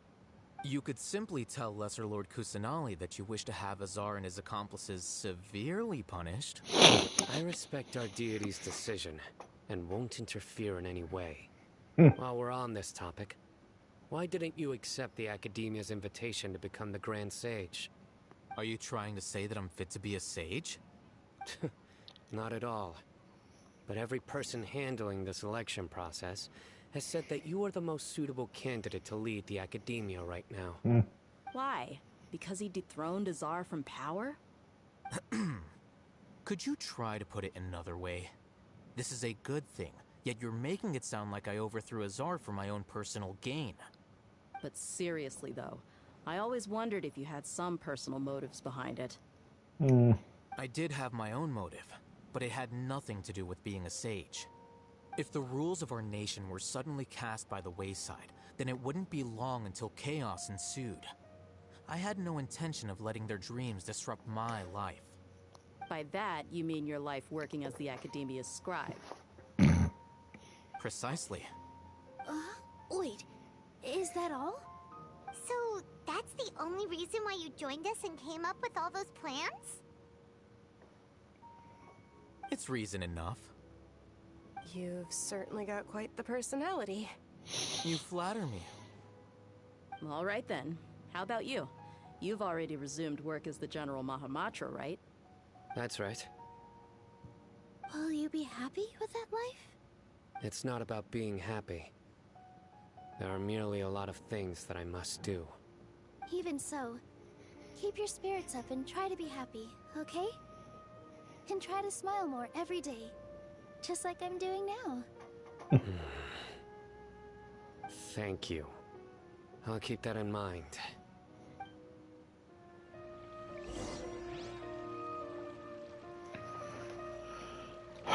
[SPEAKER 11] You could simply tell Lesser Lord Kusanali that you wish to have Azar and his accomplices severely punished.
[SPEAKER 6] I respect our deity's decision, and won't interfere in any way. While we're on this topic, why didn't you accept the Academia's invitation to become the Grand Sage?
[SPEAKER 11] Are you trying to say that I'm fit to be a sage?
[SPEAKER 6] Not at all. But every person handling the selection process has said that you are the most suitable candidate to lead the Academia right now.
[SPEAKER 5] Why? Because he dethroned Azar from power?
[SPEAKER 11] Could you try to put it another way? This is a good thing, yet you're making it sound like I overthrew Azar for my own personal gain.
[SPEAKER 5] But seriously, though, I always wondered if you had some personal motives behind it.
[SPEAKER 11] I did have my own motive, but it had nothing to do with being a sage. If the rules of our nation were suddenly cast by the wayside, then it wouldn't be long until chaos ensued. I had no intention of letting their dreams disrupt my life.
[SPEAKER 5] By that, you mean your life working as the Academia's scribe.
[SPEAKER 11] Precisely.
[SPEAKER 3] Wait, is that all?
[SPEAKER 7] So, that's the only reason why you joined us and came up with all those plans?
[SPEAKER 11] It's reason enough.
[SPEAKER 16] You've certainly got quite the personality.
[SPEAKER 11] You flatter me.
[SPEAKER 5] All right then. How about you? You've already resumed work as the General Mahamatra, right?
[SPEAKER 6] That's right.
[SPEAKER 3] Will you be happy with that life?
[SPEAKER 6] It's not about being happy. There are merely a lot of things that I must do.
[SPEAKER 3] Even so, keep your spirits up and try to be happy, okay? And try to smile more every day, just like I'm doing now.
[SPEAKER 6] Thank you. I'll keep that in mind.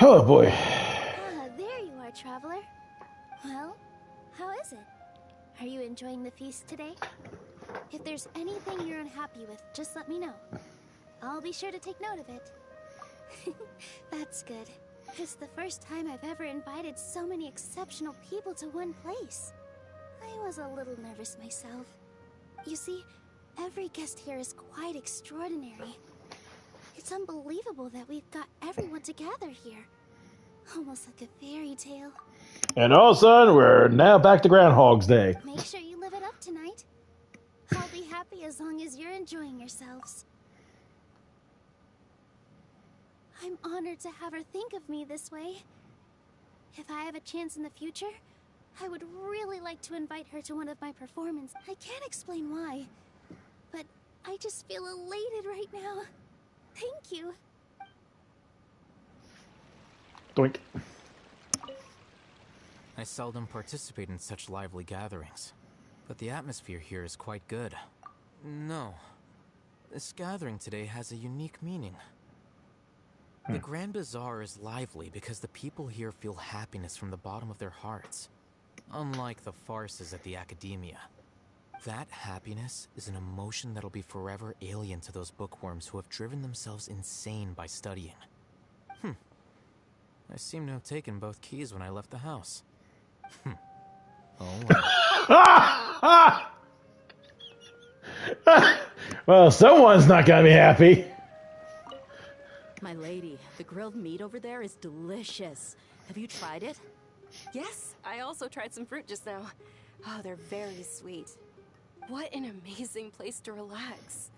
[SPEAKER 1] Oh boy.
[SPEAKER 3] There you are, traveler. Well, how is it? Are you enjoying the feast today? If there's anything you're unhappy with, just let me know. I'll be sure to take note of it. That's good. It's the first time I've ever invited so many exceptional people to one place. I was a little nervous myself. You see, Every guest here is quite extraordinary. It's unbelievable that we've got everyone together here. Almost like a fairy tale.
[SPEAKER 1] And all of a sudden, we're now back to Groundhog's Day.
[SPEAKER 3] Make sure you live it up tonight. I'll be happy as long as you're enjoying yourselves. I'm honored to have her think of me this way. If I have a chance in the future, I would really like to invite her to one of my performances. I can't explain why, but I just feel elated right now. Thank you.
[SPEAKER 1] Doink.
[SPEAKER 11] I seldom participate in such lively gatherings, but the atmosphere here is quite good. No, this gathering today has a unique meaning. The Grand Bazaar is lively because the people here feel happiness from the bottom of their hearts, unlike the farces at the Academia. That happiness is an emotion that'll be forever alien to those bookworms who have driven themselves insane by studying. I seem to have taken both keys when I left the house.
[SPEAKER 1] Oh. Well, someone's not gonna be happy.
[SPEAKER 5] My lady, the grilled meat over there is delicious. Have you tried it?
[SPEAKER 16] Yes, I also tried some fruit just now. Oh, they're very sweet. What an amazing place to relax.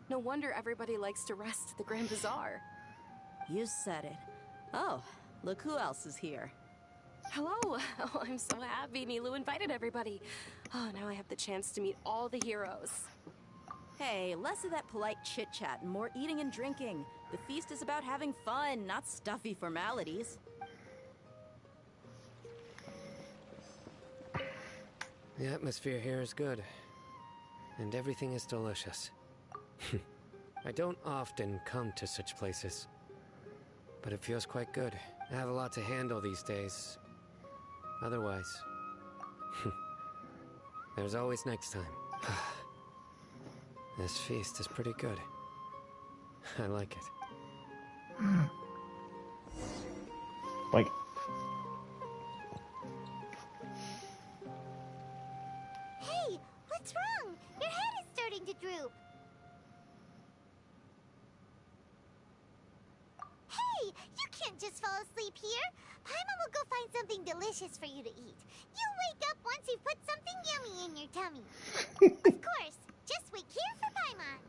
[SPEAKER 16] No wonder everybody likes to rest at the Grand Bazaar.
[SPEAKER 5] You said it. Oh, look who else is here.
[SPEAKER 16] Hello. Oh, I'm so happy Nilu invited everybody. Oh, now I have the chance to meet all the heroes.
[SPEAKER 5] Hey, less of that polite chit-chat and more eating and drinking. The feast is about having fun, not stuffy formalities.
[SPEAKER 6] The atmosphere here is good, and everything is delicious. I don't often come to such places, but it feels quite good. I have a lot to handle these days. Otherwise, there's always next time. This feast is pretty good. I like it.
[SPEAKER 1] Like,
[SPEAKER 7] Hey, what's wrong? Your head is starting to droop. Hey, you can't just fall asleep here. Paimon will go find something delicious for you to eat. You'll wake up once you've put something yummy in your tummy. Of course, just wait here for Paimon.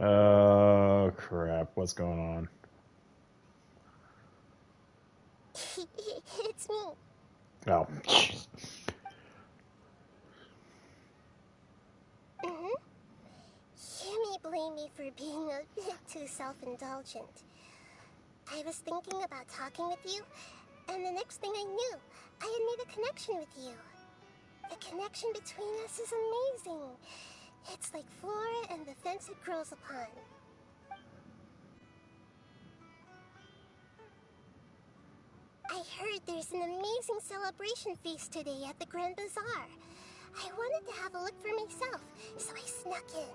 [SPEAKER 1] Oh, crap. What's going on?
[SPEAKER 21] It's me.
[SPEAKER 1] Oh.
[SPEAKER 21] You may blame me for being a bit too self-indulgent. I was thinking about talking with you, and the next thing I knew, I had made a connection with you. The connection between us is amazing. It's like flora and the fence it grows upon. I heard there's an amazing celebration feast today at the Grand Bazaar. I wanted to have a look for myself, so I snuck in.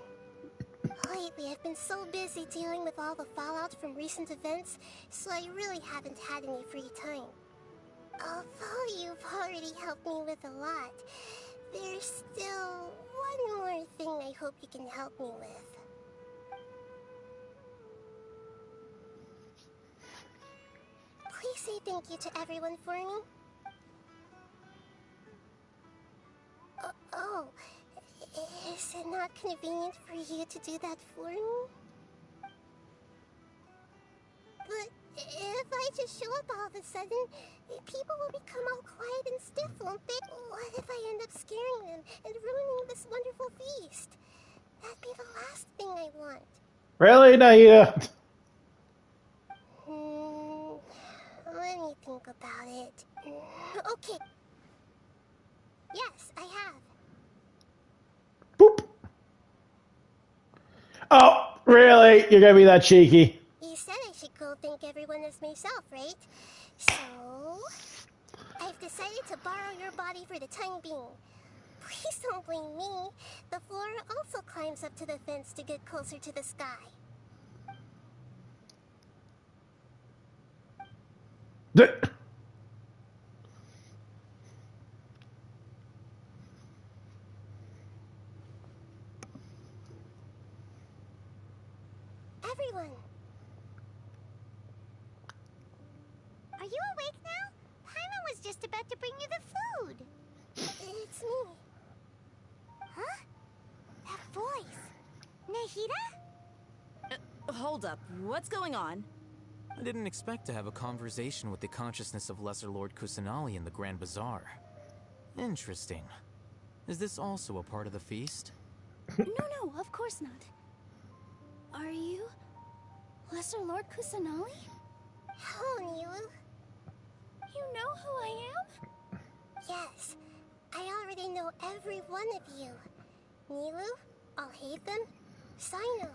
[SPEAKER 21] Lately, I've been so busy dealing with all the fallout from recent events, so I really haven't had any free time. Although you've already helped me with a lot, there's still one more thing I hope you can help me with. Please say thank you to everyone for me. Oh, is it not convenient for you to do that for me? But if I just show up all of a sudden, people will become all quiet and stiff, won't they? What if I end up scaring them and ruining this wonderful feast? That'd be the last thing I want.
[SPEAKER 1] Really, Naida?
[SPEAKER 21] Let me think about it. Okay. Yes, I have.
[SPEAKER 1] Oh, really? You're gonna be that cheeky?
[SPEAKER 21] You said I should go thank everyone as myself, right? So, I've decided decided to borrow your body for the time being. Please don't blame me. The flora also climbs up to the fence to get closer to the sky. Everyone!
[SPEAKER 7] Are you awake now? Paimon was just about to bring you the food.
[SPEAKER 21] It's me.
[SPEAKER 7] Huh? That voice. Nahida?
[SPEAKER 5] Hold up. What's going on?
[SPEAKER 11] I didn't expect to have a conversation with the consciousness of Lesser Lord Kusanali in the Grand Bazaar. Interesting. Is this also a part of the feast?
[SPEAKER 3] No, of course not. Are you Lesser Lord Kusanali?
[SPEAKER 21] Hello, Nilu.
[SPEAKER 3] You know who I am?
[SPEAKER 21] Yes, I already know every one of you. Nilu, Alhaitham, Sino,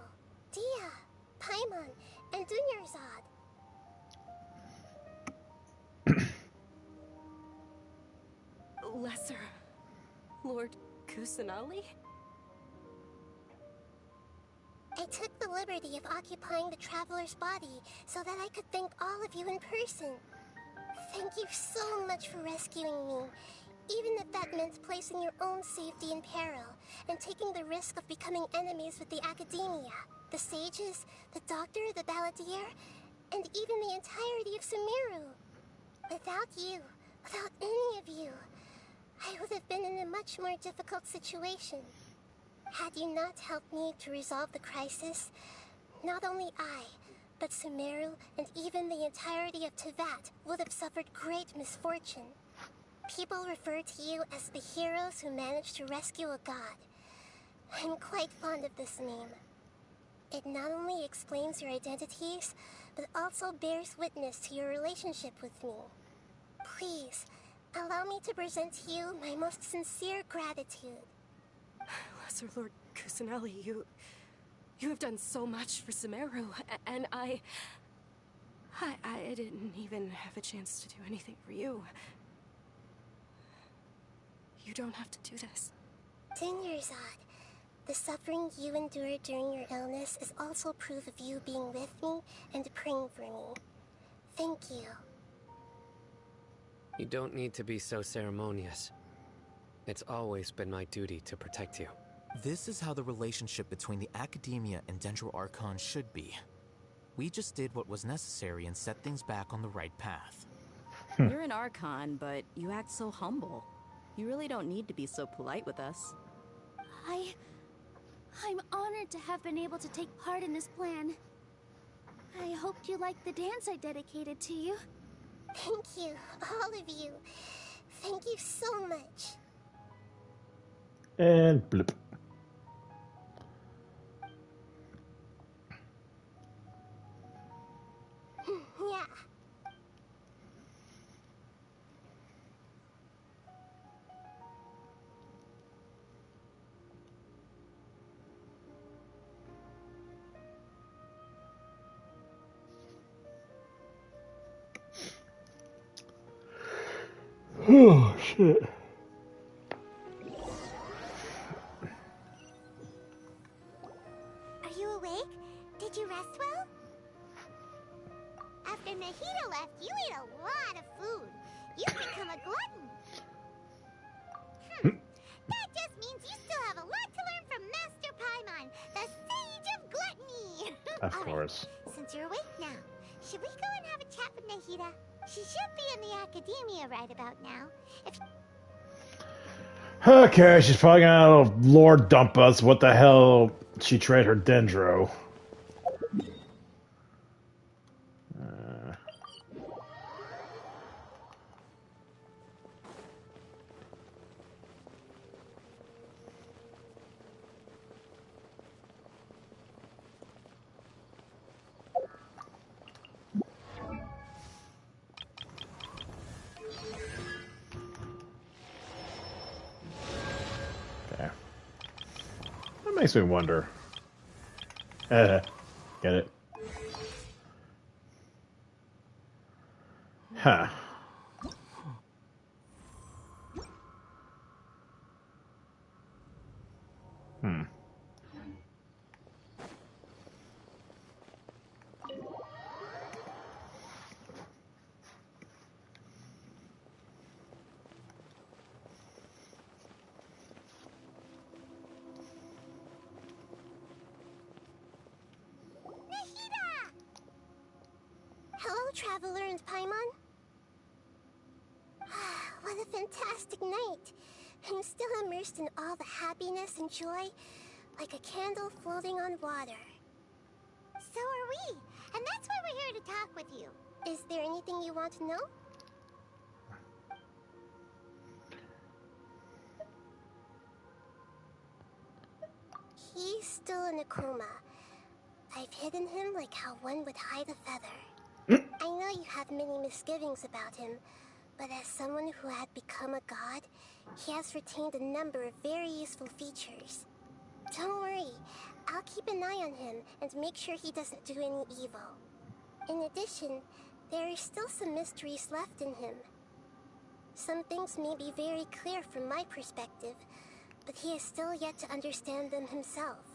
[SPEAKER 21] Dia, Paimon, and Dunyarzad.
[SPEAKER 16] Lesser Lord Kusanali?
[SPEAKER 21] I took the liberty of occupying the traveler's body so that I could thank all of you in person. Thank you so much for rescuing me, even if that meant placing your own safety in peril and taking the risk of becoming enemies with the Academia, the sages, the doctor, the balladeer, and even the entirety of Sumeru. Without you, without any of you, I would have been in a much more difficult situation. Had you not helped me to resolve the crisis, not only I, but Sumeru and even the entirety of Tevat would have suffered great misfortune. People refer to you as the heroes who managed to rescue a god. I'm quite fond of this name. It not only explains your identities, but also bears witness to your relationship with me. Please, allow me to present to you my most sincere gratitude.
[SPEAKER 16] Lesser Lord Kusanali, you have done so much for Sumeru, and I didn't even have a chance to do anything for you. You don't have to do this.
[SPEAKER 21] Dunyarzad, the suffering you endured during your illness is also proof of you being with me and praying for me. Thank you.
[SPEAKER 6] You don't need to be so ceremonious. It's always been my duty to protect you.
[SPEAKER 11] This is how the relationship between the Academia and Dendro Archon should be. We just did what was necessary and set things back on the right path.
[SPEAKER 5] You're an Archon, but you act so humble. You really don't need to be so polite with us.
[SPEAKER 3] I'm honored to have been able to take part in this plan. I hoped you liked the dance I dedicated to you.
[SPEAKER 21] Thank you, all of you. Thank you so much.
[SPEAKER 1] And blip.
[SPEAKER 21] Yeah.
[SPEAKER 1] Oh, shit.
[SPEAKER 7] Are you awake? Did you rest well? After Nahida left, you ate a lot of food. You've become a glutton. That just means you still have a lot to learn from Master Paimon, the Sage of Gluttony.
[SPEAKER 1] Of course.
[SPEAKER 7] Since you're awake now, should we go and have a chat with Nahida? She should be in the Academia right about now.
[SPEAKER 1] Okay, she's probably gonna lord dump us. What the hell? She trade her Dendro. Okay. That makes me wonder. Get it? Huh.
[SPEAKER 21] Traveler and Paimon. What a fantastic night. I'm still immersed in all the happiness and joy, like a candle floating on water.
[SPEAKER 7] So are we, and that's why we're here to talk with you.
[SPEAKER 21] Is there anything you want to know? He's still in a coma. I've hidden him like how one would hide a feather. I know you have many misgivings about him, but as someone who had become a god, he has retained a number of very useful features. Don't worry, I'll keep an eye on him and make sure he doesn't do any evil. In addition, there are still some mysteries left in him. Some things may be very clear from my perspective, but he is still yet to understand them himself.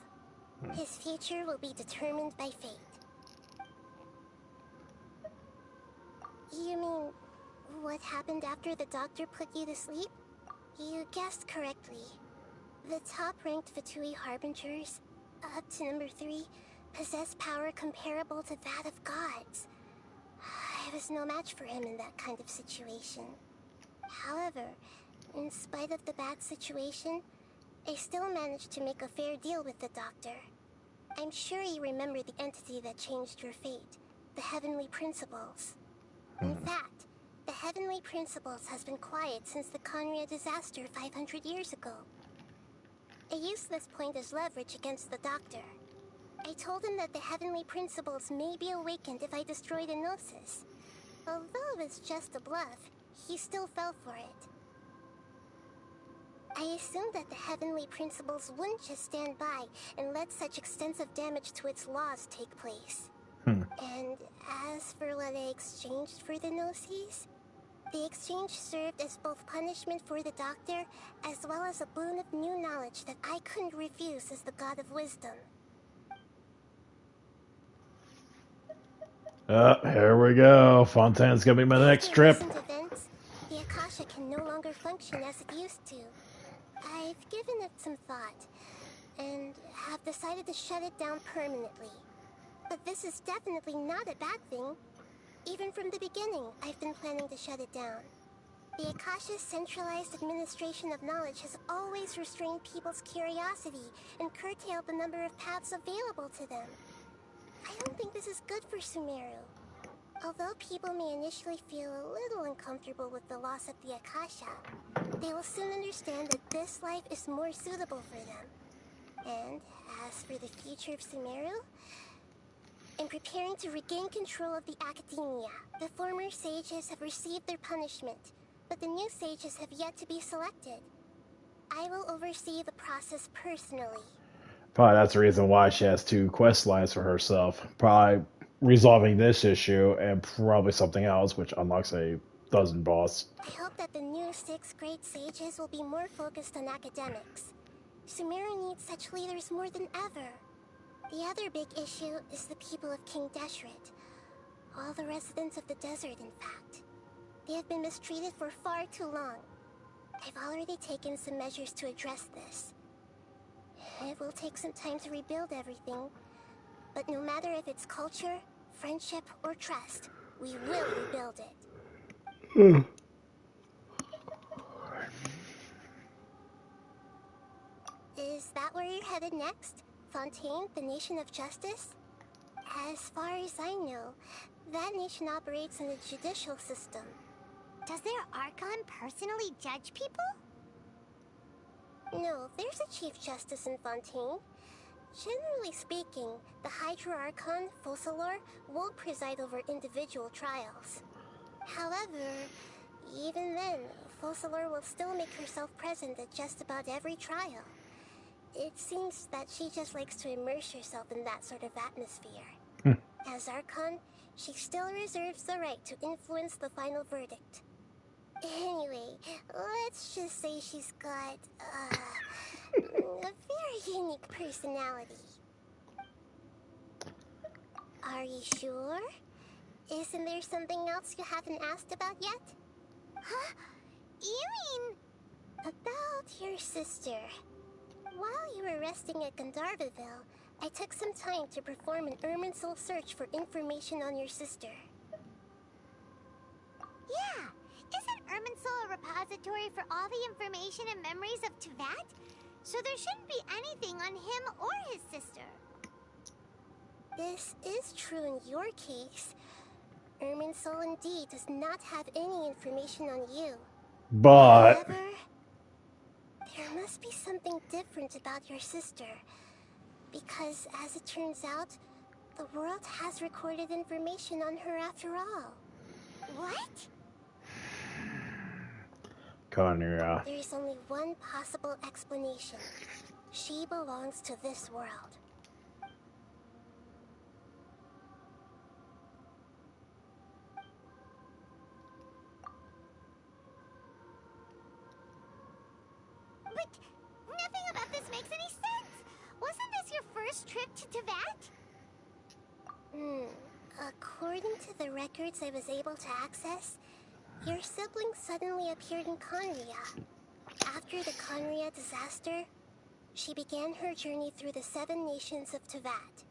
[SPEAKER 21] His future will be determined by fate. You mean, what happened after the doctor put you to sleep? You guessed correctly. The top-ranked Fatui Harbingers, up to number 3, possess power comparable to that of gods. I was no match for him in that kind of situation. However, in spite of the bad situation, I still managed to make a fair deal with the doctor. I'm sure you remember the entity that changed your fate, the Heavenly Principles. In fact, the Heavenly Principles has been quiet since the Conria disaster 500 years ago. I used this point as leverage against the doctor. I told him that the Heavenly Principles may be awakened if I destroy the Gnosis. Although it was just a bluff, he still fell for it. I assumed that the Heavenly Principles wouldn't just stand by and let such extensive damage to its laws take place. And as for what I exchanged for the Gnosis, the exchange served as both punishment for the doctor, as well as a boon of new knowledge that I couldn't refuse as the God of Wisdom.
[SPEAKER 1] Here we go. Fontaine's gonna be my next trip.
[SPEAKER 21] Events, the Akasha can no longer function as it used to. I've given it some thought, and have decided to shut it down permanently. But this is definitely not a bad thing. Even from the beginning, I've been planning to shut it down. The Akasha's centralized administration of knowledge has always restrained people's curiosity and curtailed the number of paths available to them. I don't think this is good for Sumeru. Although people may initially feel a little uncomfortable with the loss of the Akasha, they will soon understand that this life is more suitable for them. And as for the future of Sumeru, I'm preparing to regain control of the academia. The former sages have received their punishment, but the new sages have yet to be selected. I will oversee the process personally.
[SPEAKER 1] Probably that's the reason why she has 2 quest lines for herself. Probably resolving this issue and probably something else, which unlocks a dozen boss.
[SPEAKER 21] I hope that the new 6 great sages will be more focused on academics. Sumeru needs such leaders more than ever. The other big issue is the people of King Deshret. All the residents of the desert, in fact. They have been mistreated for far too long. I've already taken some measures to address this. It will take some time to rebuild everything, but no matter if it's culture, friendship, or trust, we will rebuild it. Is that where you're headed next? Fontaine, the nation of justice? As far as I know, that nation operates in a judicial system.
[SPEAKER 7] Does their Archon personally judge people?
[SPEAKER 21] No, there's a Chief Justice in Fontaine. Generally speaking, the Hydra Archon, Focalor, will preside over individual trials. However, even then, Focalor will still make herself present at just about every trial. It seems that she just likes to immerse herself in that sort of atmosphere. As Archon, she still reserves the right to influence the final verdict. Anyway, let's just say she's got, a very unique personality. Are you sure? Isn't there something else you haven't asked about yet?
[SPEAKER 7] Huh? You mean...
[SPEAKER 21] About your sister. While you were resting at Gandharvaville, I took some time to perform an Irminsul search for information on your sister.
[SPEAKER 7] repository for all the information and memories of Teyvat, so there shouldn't be anything on him or his sister.
[SPEAKER 21] This is true in your case. Irminsul indeed does not have any information on you.
[SPEAKER 1] But
[SPEAKER 21] However, there must be something different about your sister. Because, as it turns out, the world has recorded information on her after all.
[SPEAKER 7] What?
[SPEAKER 1] Conria.
[SPEAKER 21] There is only one possible explanation. She belongs to this world.
[SPEAKER 7] But nothing about this makes any sense! Wasn't this your first trip to Teyvat?
[SPEAKER 21] According to the records I was able to access, your sibling suddenly appeared in Conria. After the Conria disaster, she began her journey through the 7 nations of Teyvat.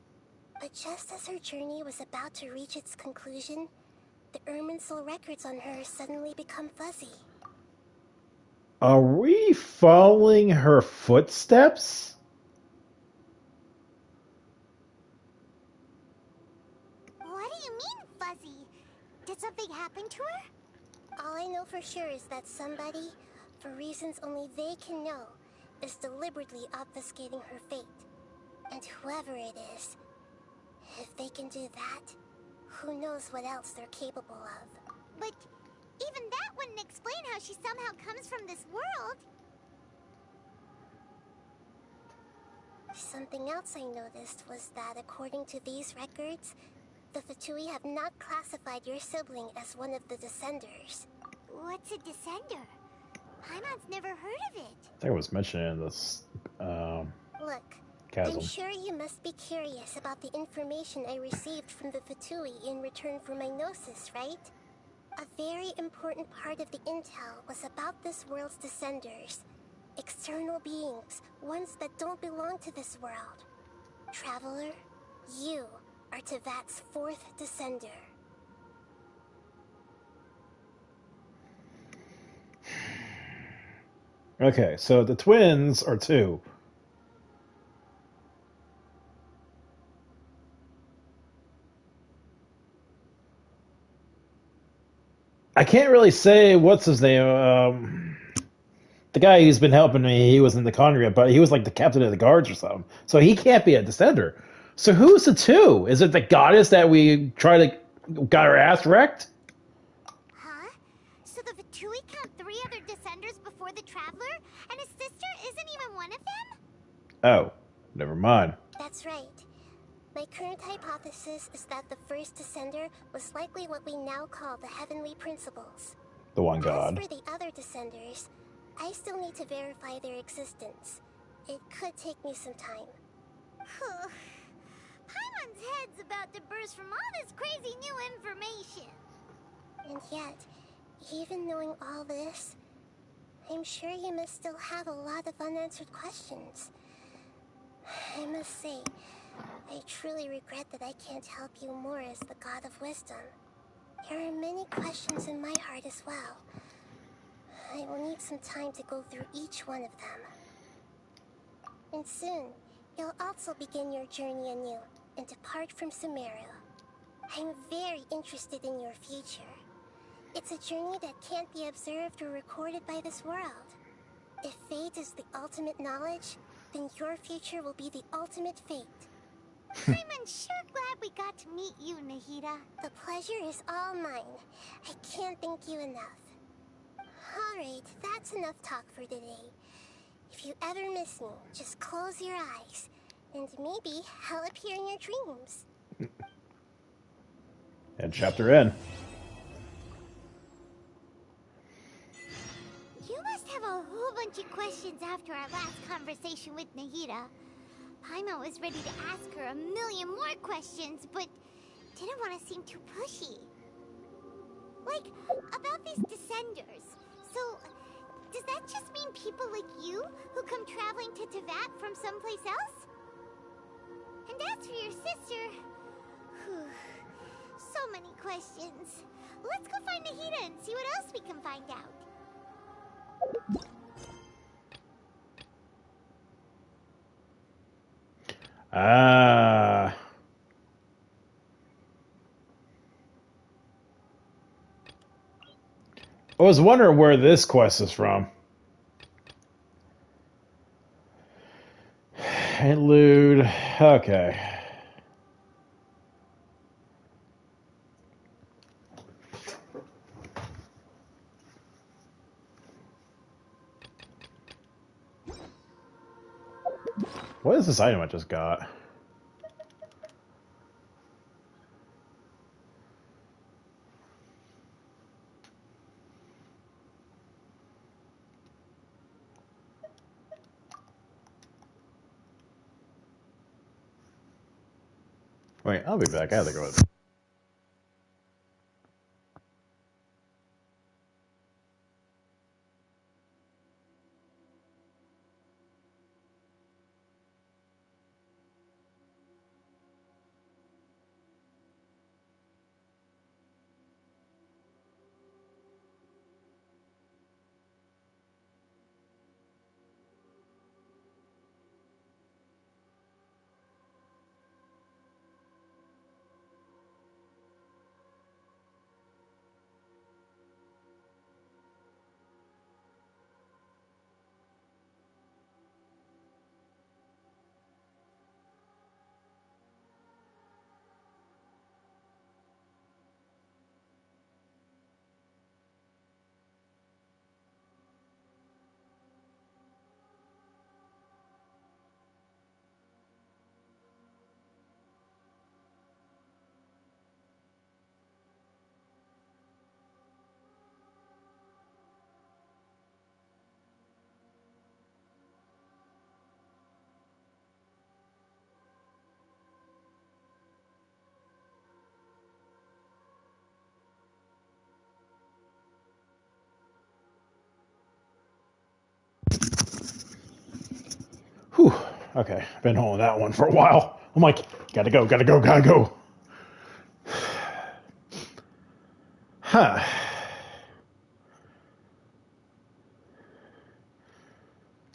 [SPEAKER 21] But just as her journey was about to reach its conclusion, the Irminsul records on her suddenly become fuzzy.
[SPEAKER 1] Are we following her footsteps?
[SPEAKER 7] What do you mean, fuzzy? Did something happen to her?
[SPEAKER 21] All I know for sure is that somebody, for reasons only they can know, is deliberately obfuscating her fate. And whoever it is, if they can do that, who knows what else they're capable of.
[SPEAKER 7] But even that wouldn't explain how she somehow comes from this world.
[SPEAKER 21] Something else I noticed was that according to these records, the Fatui have not classified your sibling as one of the Descenders.
[SPEAKER 7] What's a Descender? Paimon's never heard of it.
[SPEAKER 1] I think it was mentioned in this
[SPEAKER 21] Look,
[SPEAKER 1] chasm.
[SPEAKER 21] I'm sure you must be curious about the information I received from the Fatui in return for my gnosis, right? A very important part of the intel was about this world's Descenders. External beings, ones that don't belong to this world. Traveler, you are Teyvat's 4th Descender.
[SPEAKER 1] Okay, so the twins are 2. I can't really say what's his name. The guy who's been helping me, he was in the Conria, but he was like the captain of the guards or something. So he can't be a Descender. So who's the 2? Is it the goddess that we got her ass wrecked?
[SPEAKER 7] Huh? So the Fatui count 3 other Descenders before the Traveler, and his sister isn't even one of them?
[SPEAKER 1] Oh, never mind.
[SPEAKER 21] That's right. My current hypothesis is that the first Descender was likely what we now call the Heavenly Principles.
[SPEAKER 1] The one god.
[SPEAKER 21] As for the other Descenders, I still need to verify their existence. It could take me some time.
[SPEAKER 7] Paimon's head's about to burst from all this crazy new information.
[SPEAKER 21] And yet, even knowing all this, I'm sure you must still have a lot of unanswered questions. I must say, I truly regret that I can't help you more as the God of Wisdom. There are many questions in my heart as well. I will need some time to go through each one of them. And soon, you'll also begin your journey anew and depart from Sumeru. I'm very interested in your future. It's a journey that can't be observed or recorded by this world. If fate is the ultimate knowledge, then your future will be the ultimate fate.
[SPEAKER 7] I'm sure glad we got to meet you, Nahida.
[SPEAKER 21] The pleasure is all mine. I can't thank you enough. Alright, that's enough talk for today. If you ever miss me, just close your eyes, and maybe I'll appear in your dreams.
[SPEAKER 1] And chapter in.
[SPEAKER 7] You must have a whole bunch of questions after our last conversation with Nahida. Paimon was ready to ask her a million more questions, but didn't want to seem too pushy. Like, about these Descenders. So, does that just mean people like you who come traveling to Teyvat from someplace else? And as for your sister... so many questions. Let's go find Nahida and see what else we can find out.
[SPEAKER 1] Ah. I was wondering where this quest is from. Interlude. Okay. What is this item I just got? Wait, I'll be back. I have to go. Whew. Okay, I've been holding that one for a while. I'm like, gotta go, gotta go, gotta go. Huh.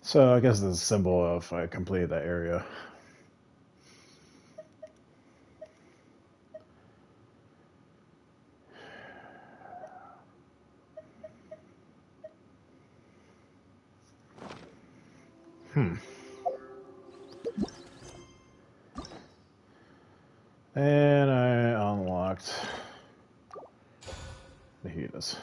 [SPEAKER 1] So I guess this is a symbol of I completed that area. And I unlocked the heaters.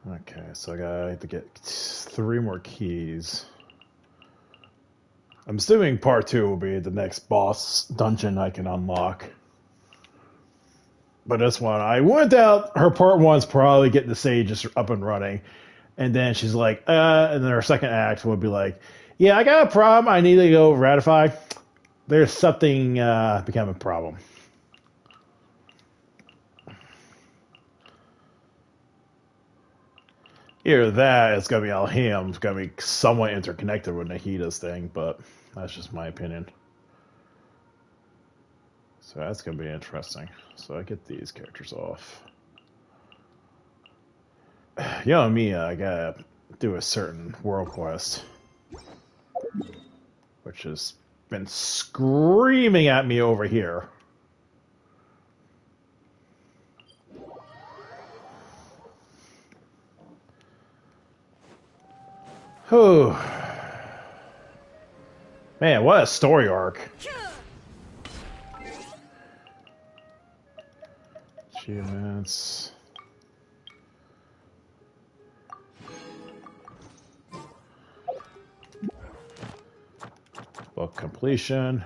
[SPEAKER 1] Okay, so I got to get 3 more keys. I'm assuming part 2 will be the next boss dungeon I can unlock. But this one, I went out. Her part 1's probably getting the sage just up and running. And then she's like, and then her second act would be like, yeah, I got a problem. I need to go ratify. There's something become a problem. Either that, it's going to be Alham. It's going to be somewhat interconnected with Nahida's thing, but that's just my opinion. So that's going to be interesting. So I get these characters off. You know me, I got to do a certain world quest, which has been screaming at me over here. Whew. Man, what a story arc. Achievements. Book completion.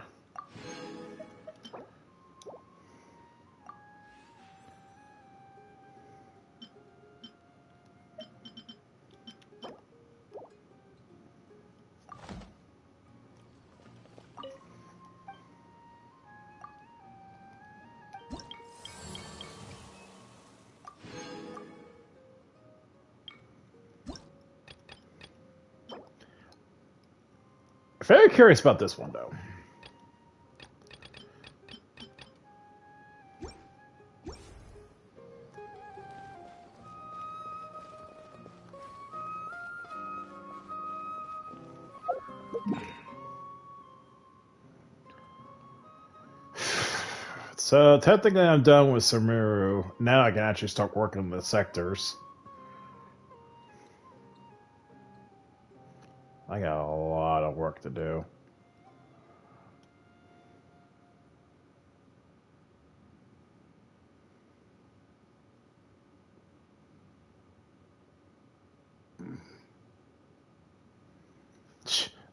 [SPEAKER 1] Very curious about this one, though. So technically I'm done with Sumeru. Now I can actually start working on the sectors. I got a lot of work to do.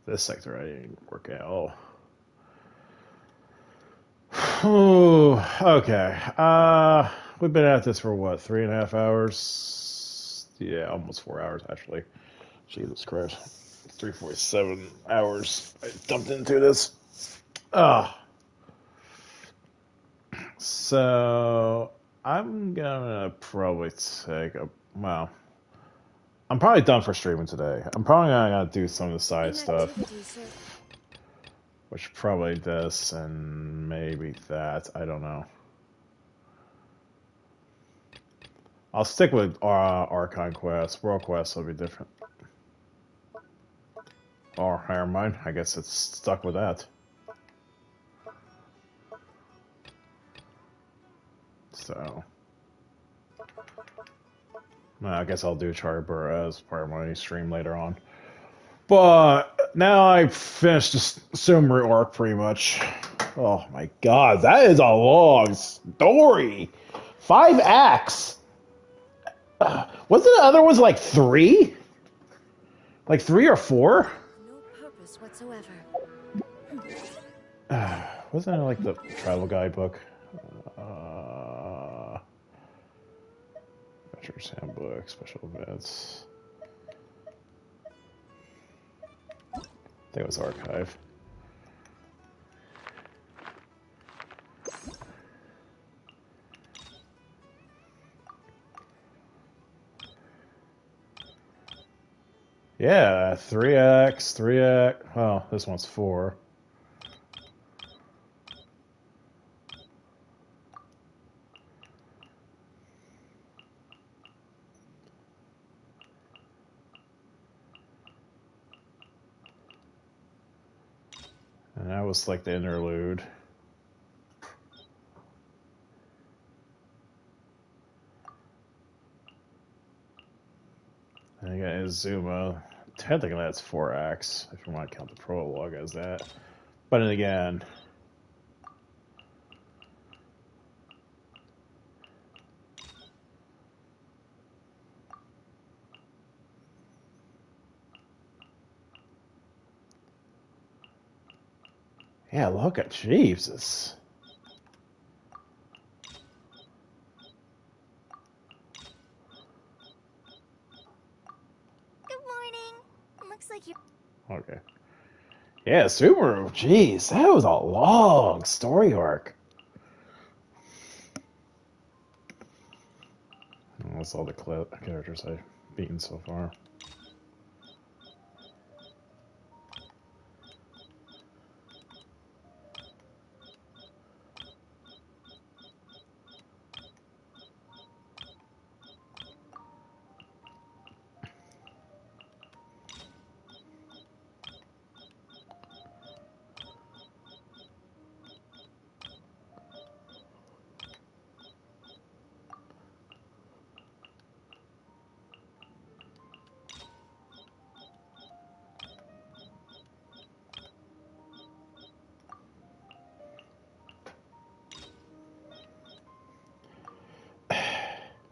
[SPEAKER 1] This sector I didn't work at all. Ooh, okay. We've been at this for what, 3.5 hours? Yeah, almost 4 hours actually. Jesus Christ. 3.7 hours I dumped into this. So I'm gonna probably take a I'm probably done for streaming today. I'm probably gonna do some of the side stuff. Which probably this and maybe that. I don't know. I'll stick with Archon Quest. World Quest will be different. Or, never mind. I guess it's stuck with that. So. I guess I'll do Charbur as part of my stream later on. But now I've finished the Sumeru arc pretty much. Oh my god, that is a long story! 5 acts! Wasn't the other ones like 3? Like 3 or 4?
[SPEAKER 2] No purpose whatsoever.
[SPEAKER 1] Wasn't it like the travel guidebook? Adventurer's Handbook, special events. I think it was Archive. Yeah, 3x, 3x. Oh, this one's 4. And that was like the interlude. And you got Izuma. Technically that's 4 acts, if you want to count the prologue as that. But then again... Yeah, look at Jesus.
[SPEAKER 3] Good morning. Looks like you.
[SPEAKER 1] Okay. Yeah, Sumeru. Jeez, that was a long story arc. That's all the characters I've beaten so far.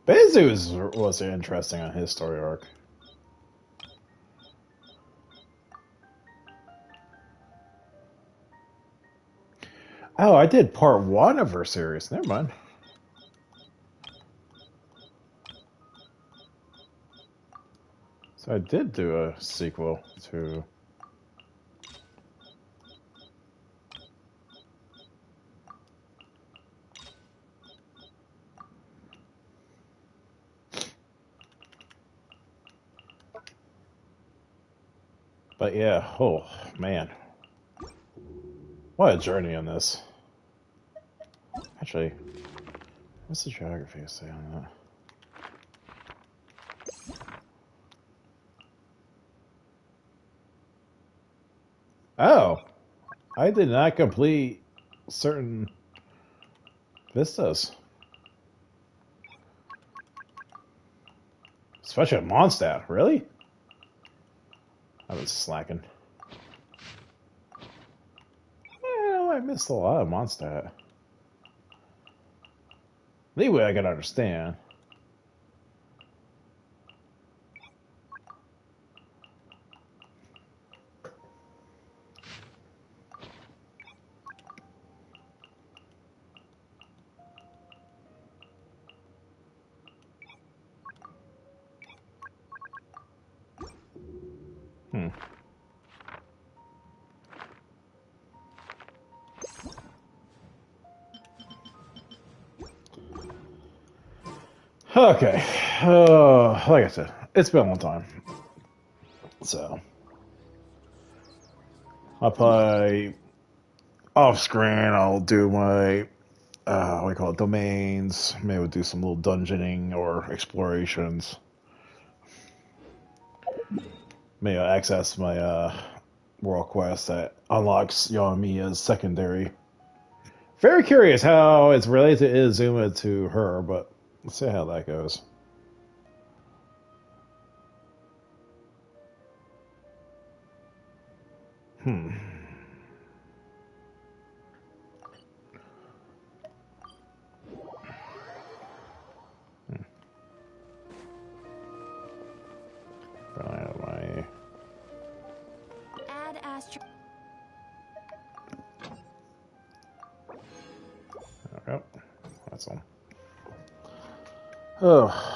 [SPEAKER 1] Bezu was interesting on his story arc. Oh, I did part 1 of her series. Never mind. So I did do a sequel to... But yeah, oh, man. What a journey on this. Actually, what's the geography say on that? Oh, I did not complete certain vistas. Especially at Mondstadt, really? I was slacking. Well, I missed a lot of Mondstadt. Anyway, I can understand. Hmm. Okay. Like I said, it's been a long time. So, I'll probably off screen, I'll do my, what do you call it, domains. Maybe we'll do some little dungeoning or explorations. Maybe I'll access my, world quest that unlocks Yoimiya's secondary. Very curious how it's related to Izuma to her, but let's see how that goes. Hmm. Probably have my...
[SPEAKER 3] Add astro.
[SPEAKER 1] There we go. That's all. Oh.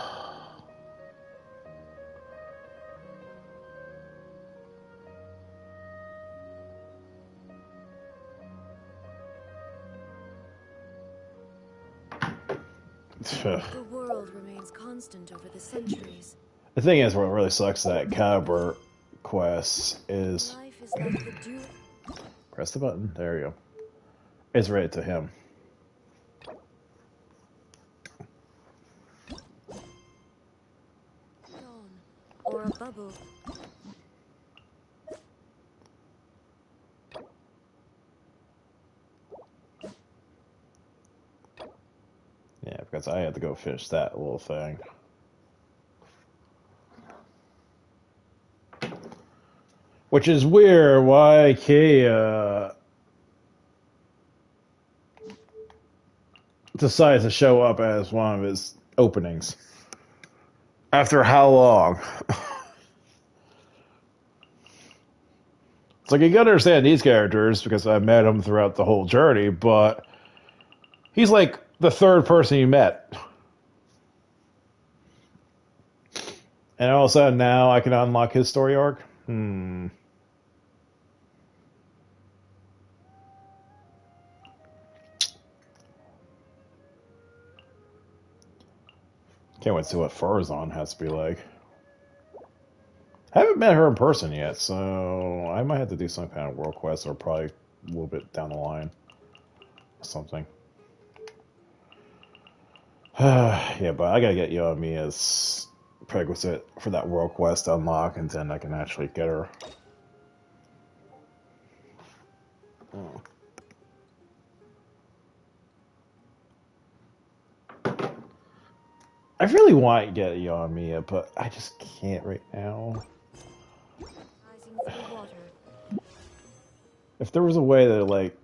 [SPEAKER 20] The world remains constant over the centuries.
[SPEAKER 1] The thing is, what really sucks that Caliber quest is...
[SPEAKER 20] Life is like the dew.
[SPEAKER 1] Press the button. There you go. It's rated to him.
[SPEAKER 20] Dawn, or a bubble.
[SPEAKER 1] Yeah, because I had to go finish that little thing. Which is weird why Kay decides to show up as one of his openings. After how long? It's like you gotta understand these characters because I met him throughout the whole journey, but he's like the third person you met. And all of a sudden now I can unlock his story arc? Can't wait to see what Furzon has to be like. Haven't met her in person yet, so I might have to do some kind of world quest or probably a little bit down the line. Something. Yeah, but I gotta get Yoimiya's prerequisite for that world quest to unlock, and then I can actually get her. Oh. I really want to get Yoimiya, but I just can't right now. If there was a way that, like...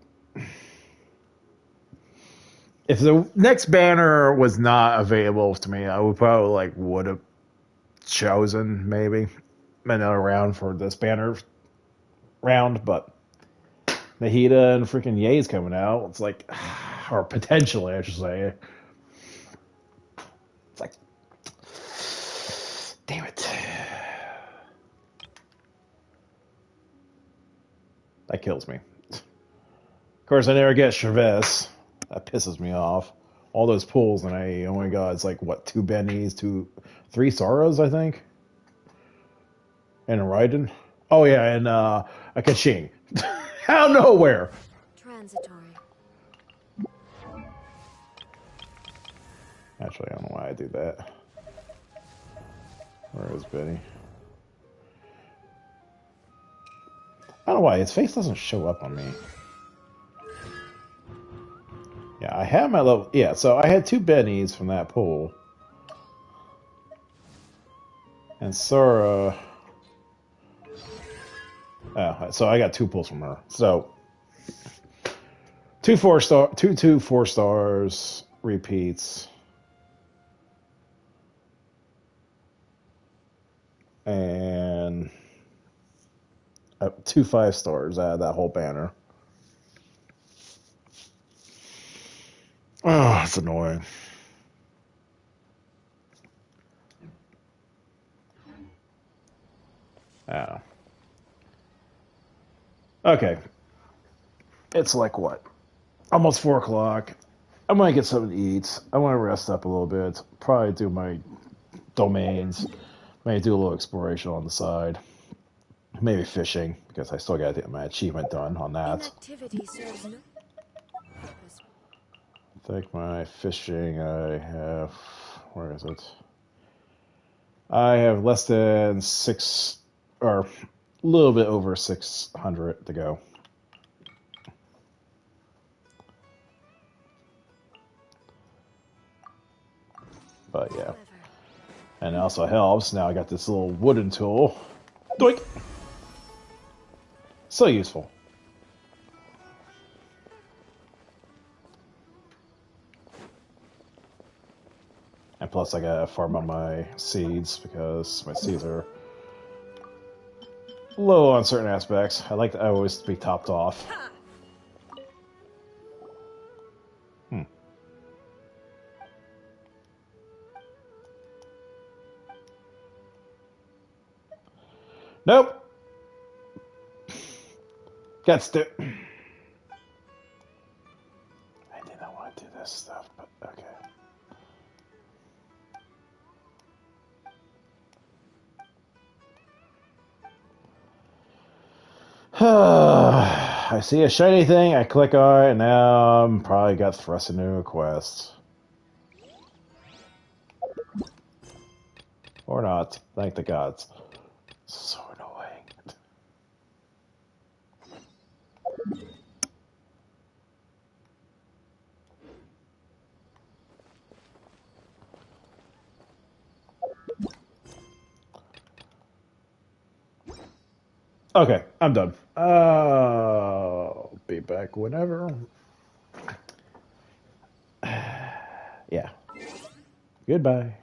[SPEAKER 1] If the next banner was not available to me, I would probably, like, would have chosen, maybe, another round for this banner round, but Nahida and freaking Ye's coming out. It's like... Or potentially, I should say. It's like... Damn it. That kills me. Of course, I never get Chavez. That pisses me off. All those pulls, and I only got, it's like, what, 2 Bennies, 3 Soras, I think? And a Raiden. Oh, yeah, and a Kaching. Out of nowhere.
[SPEAKER 20] transitory.
[SPEAKER 1] Actually, I don't know why I do that. Where is Benny? I don't know why his face doesn't show up on me. Yeah, I have my level. Yeah, so I had 2 Bennies from that pool. And Sora. Oh, so I got 2 pulls from her. So 2 4 stars repeats. And 2 5 stars out of that whole banner. Oh, it's annoying. Oh. Okay. It's like what? Almost 4 o'clock. I might get something to eat. I want to rest up a little bit. Probably do my domains. Maybe do a little exploration on the side. Maybe fishing, because I still got to get my achievement done on that.
[SPEAKER 20] Inactivity serves no purpose.
[SPEAKER 1] I think my fishing, I have... Where is it? I have less than 6... Or a little bit over 600 to go. But yeah. And it also helps. Now I got this little wooden tool. Doink! So useful. And plus I gotta farm on my seeds because my seeds are low on certain aspects. I like to always be topped off. Nope. Got to. I did not want to do this stuff, but okay. I see a shiny thing, I click on it, and now I'm probably got thrust into a quest. Or not. Thank the gods. So annoying. Okay, I'm done. I'll be back whenever. Yeah. Goodbye.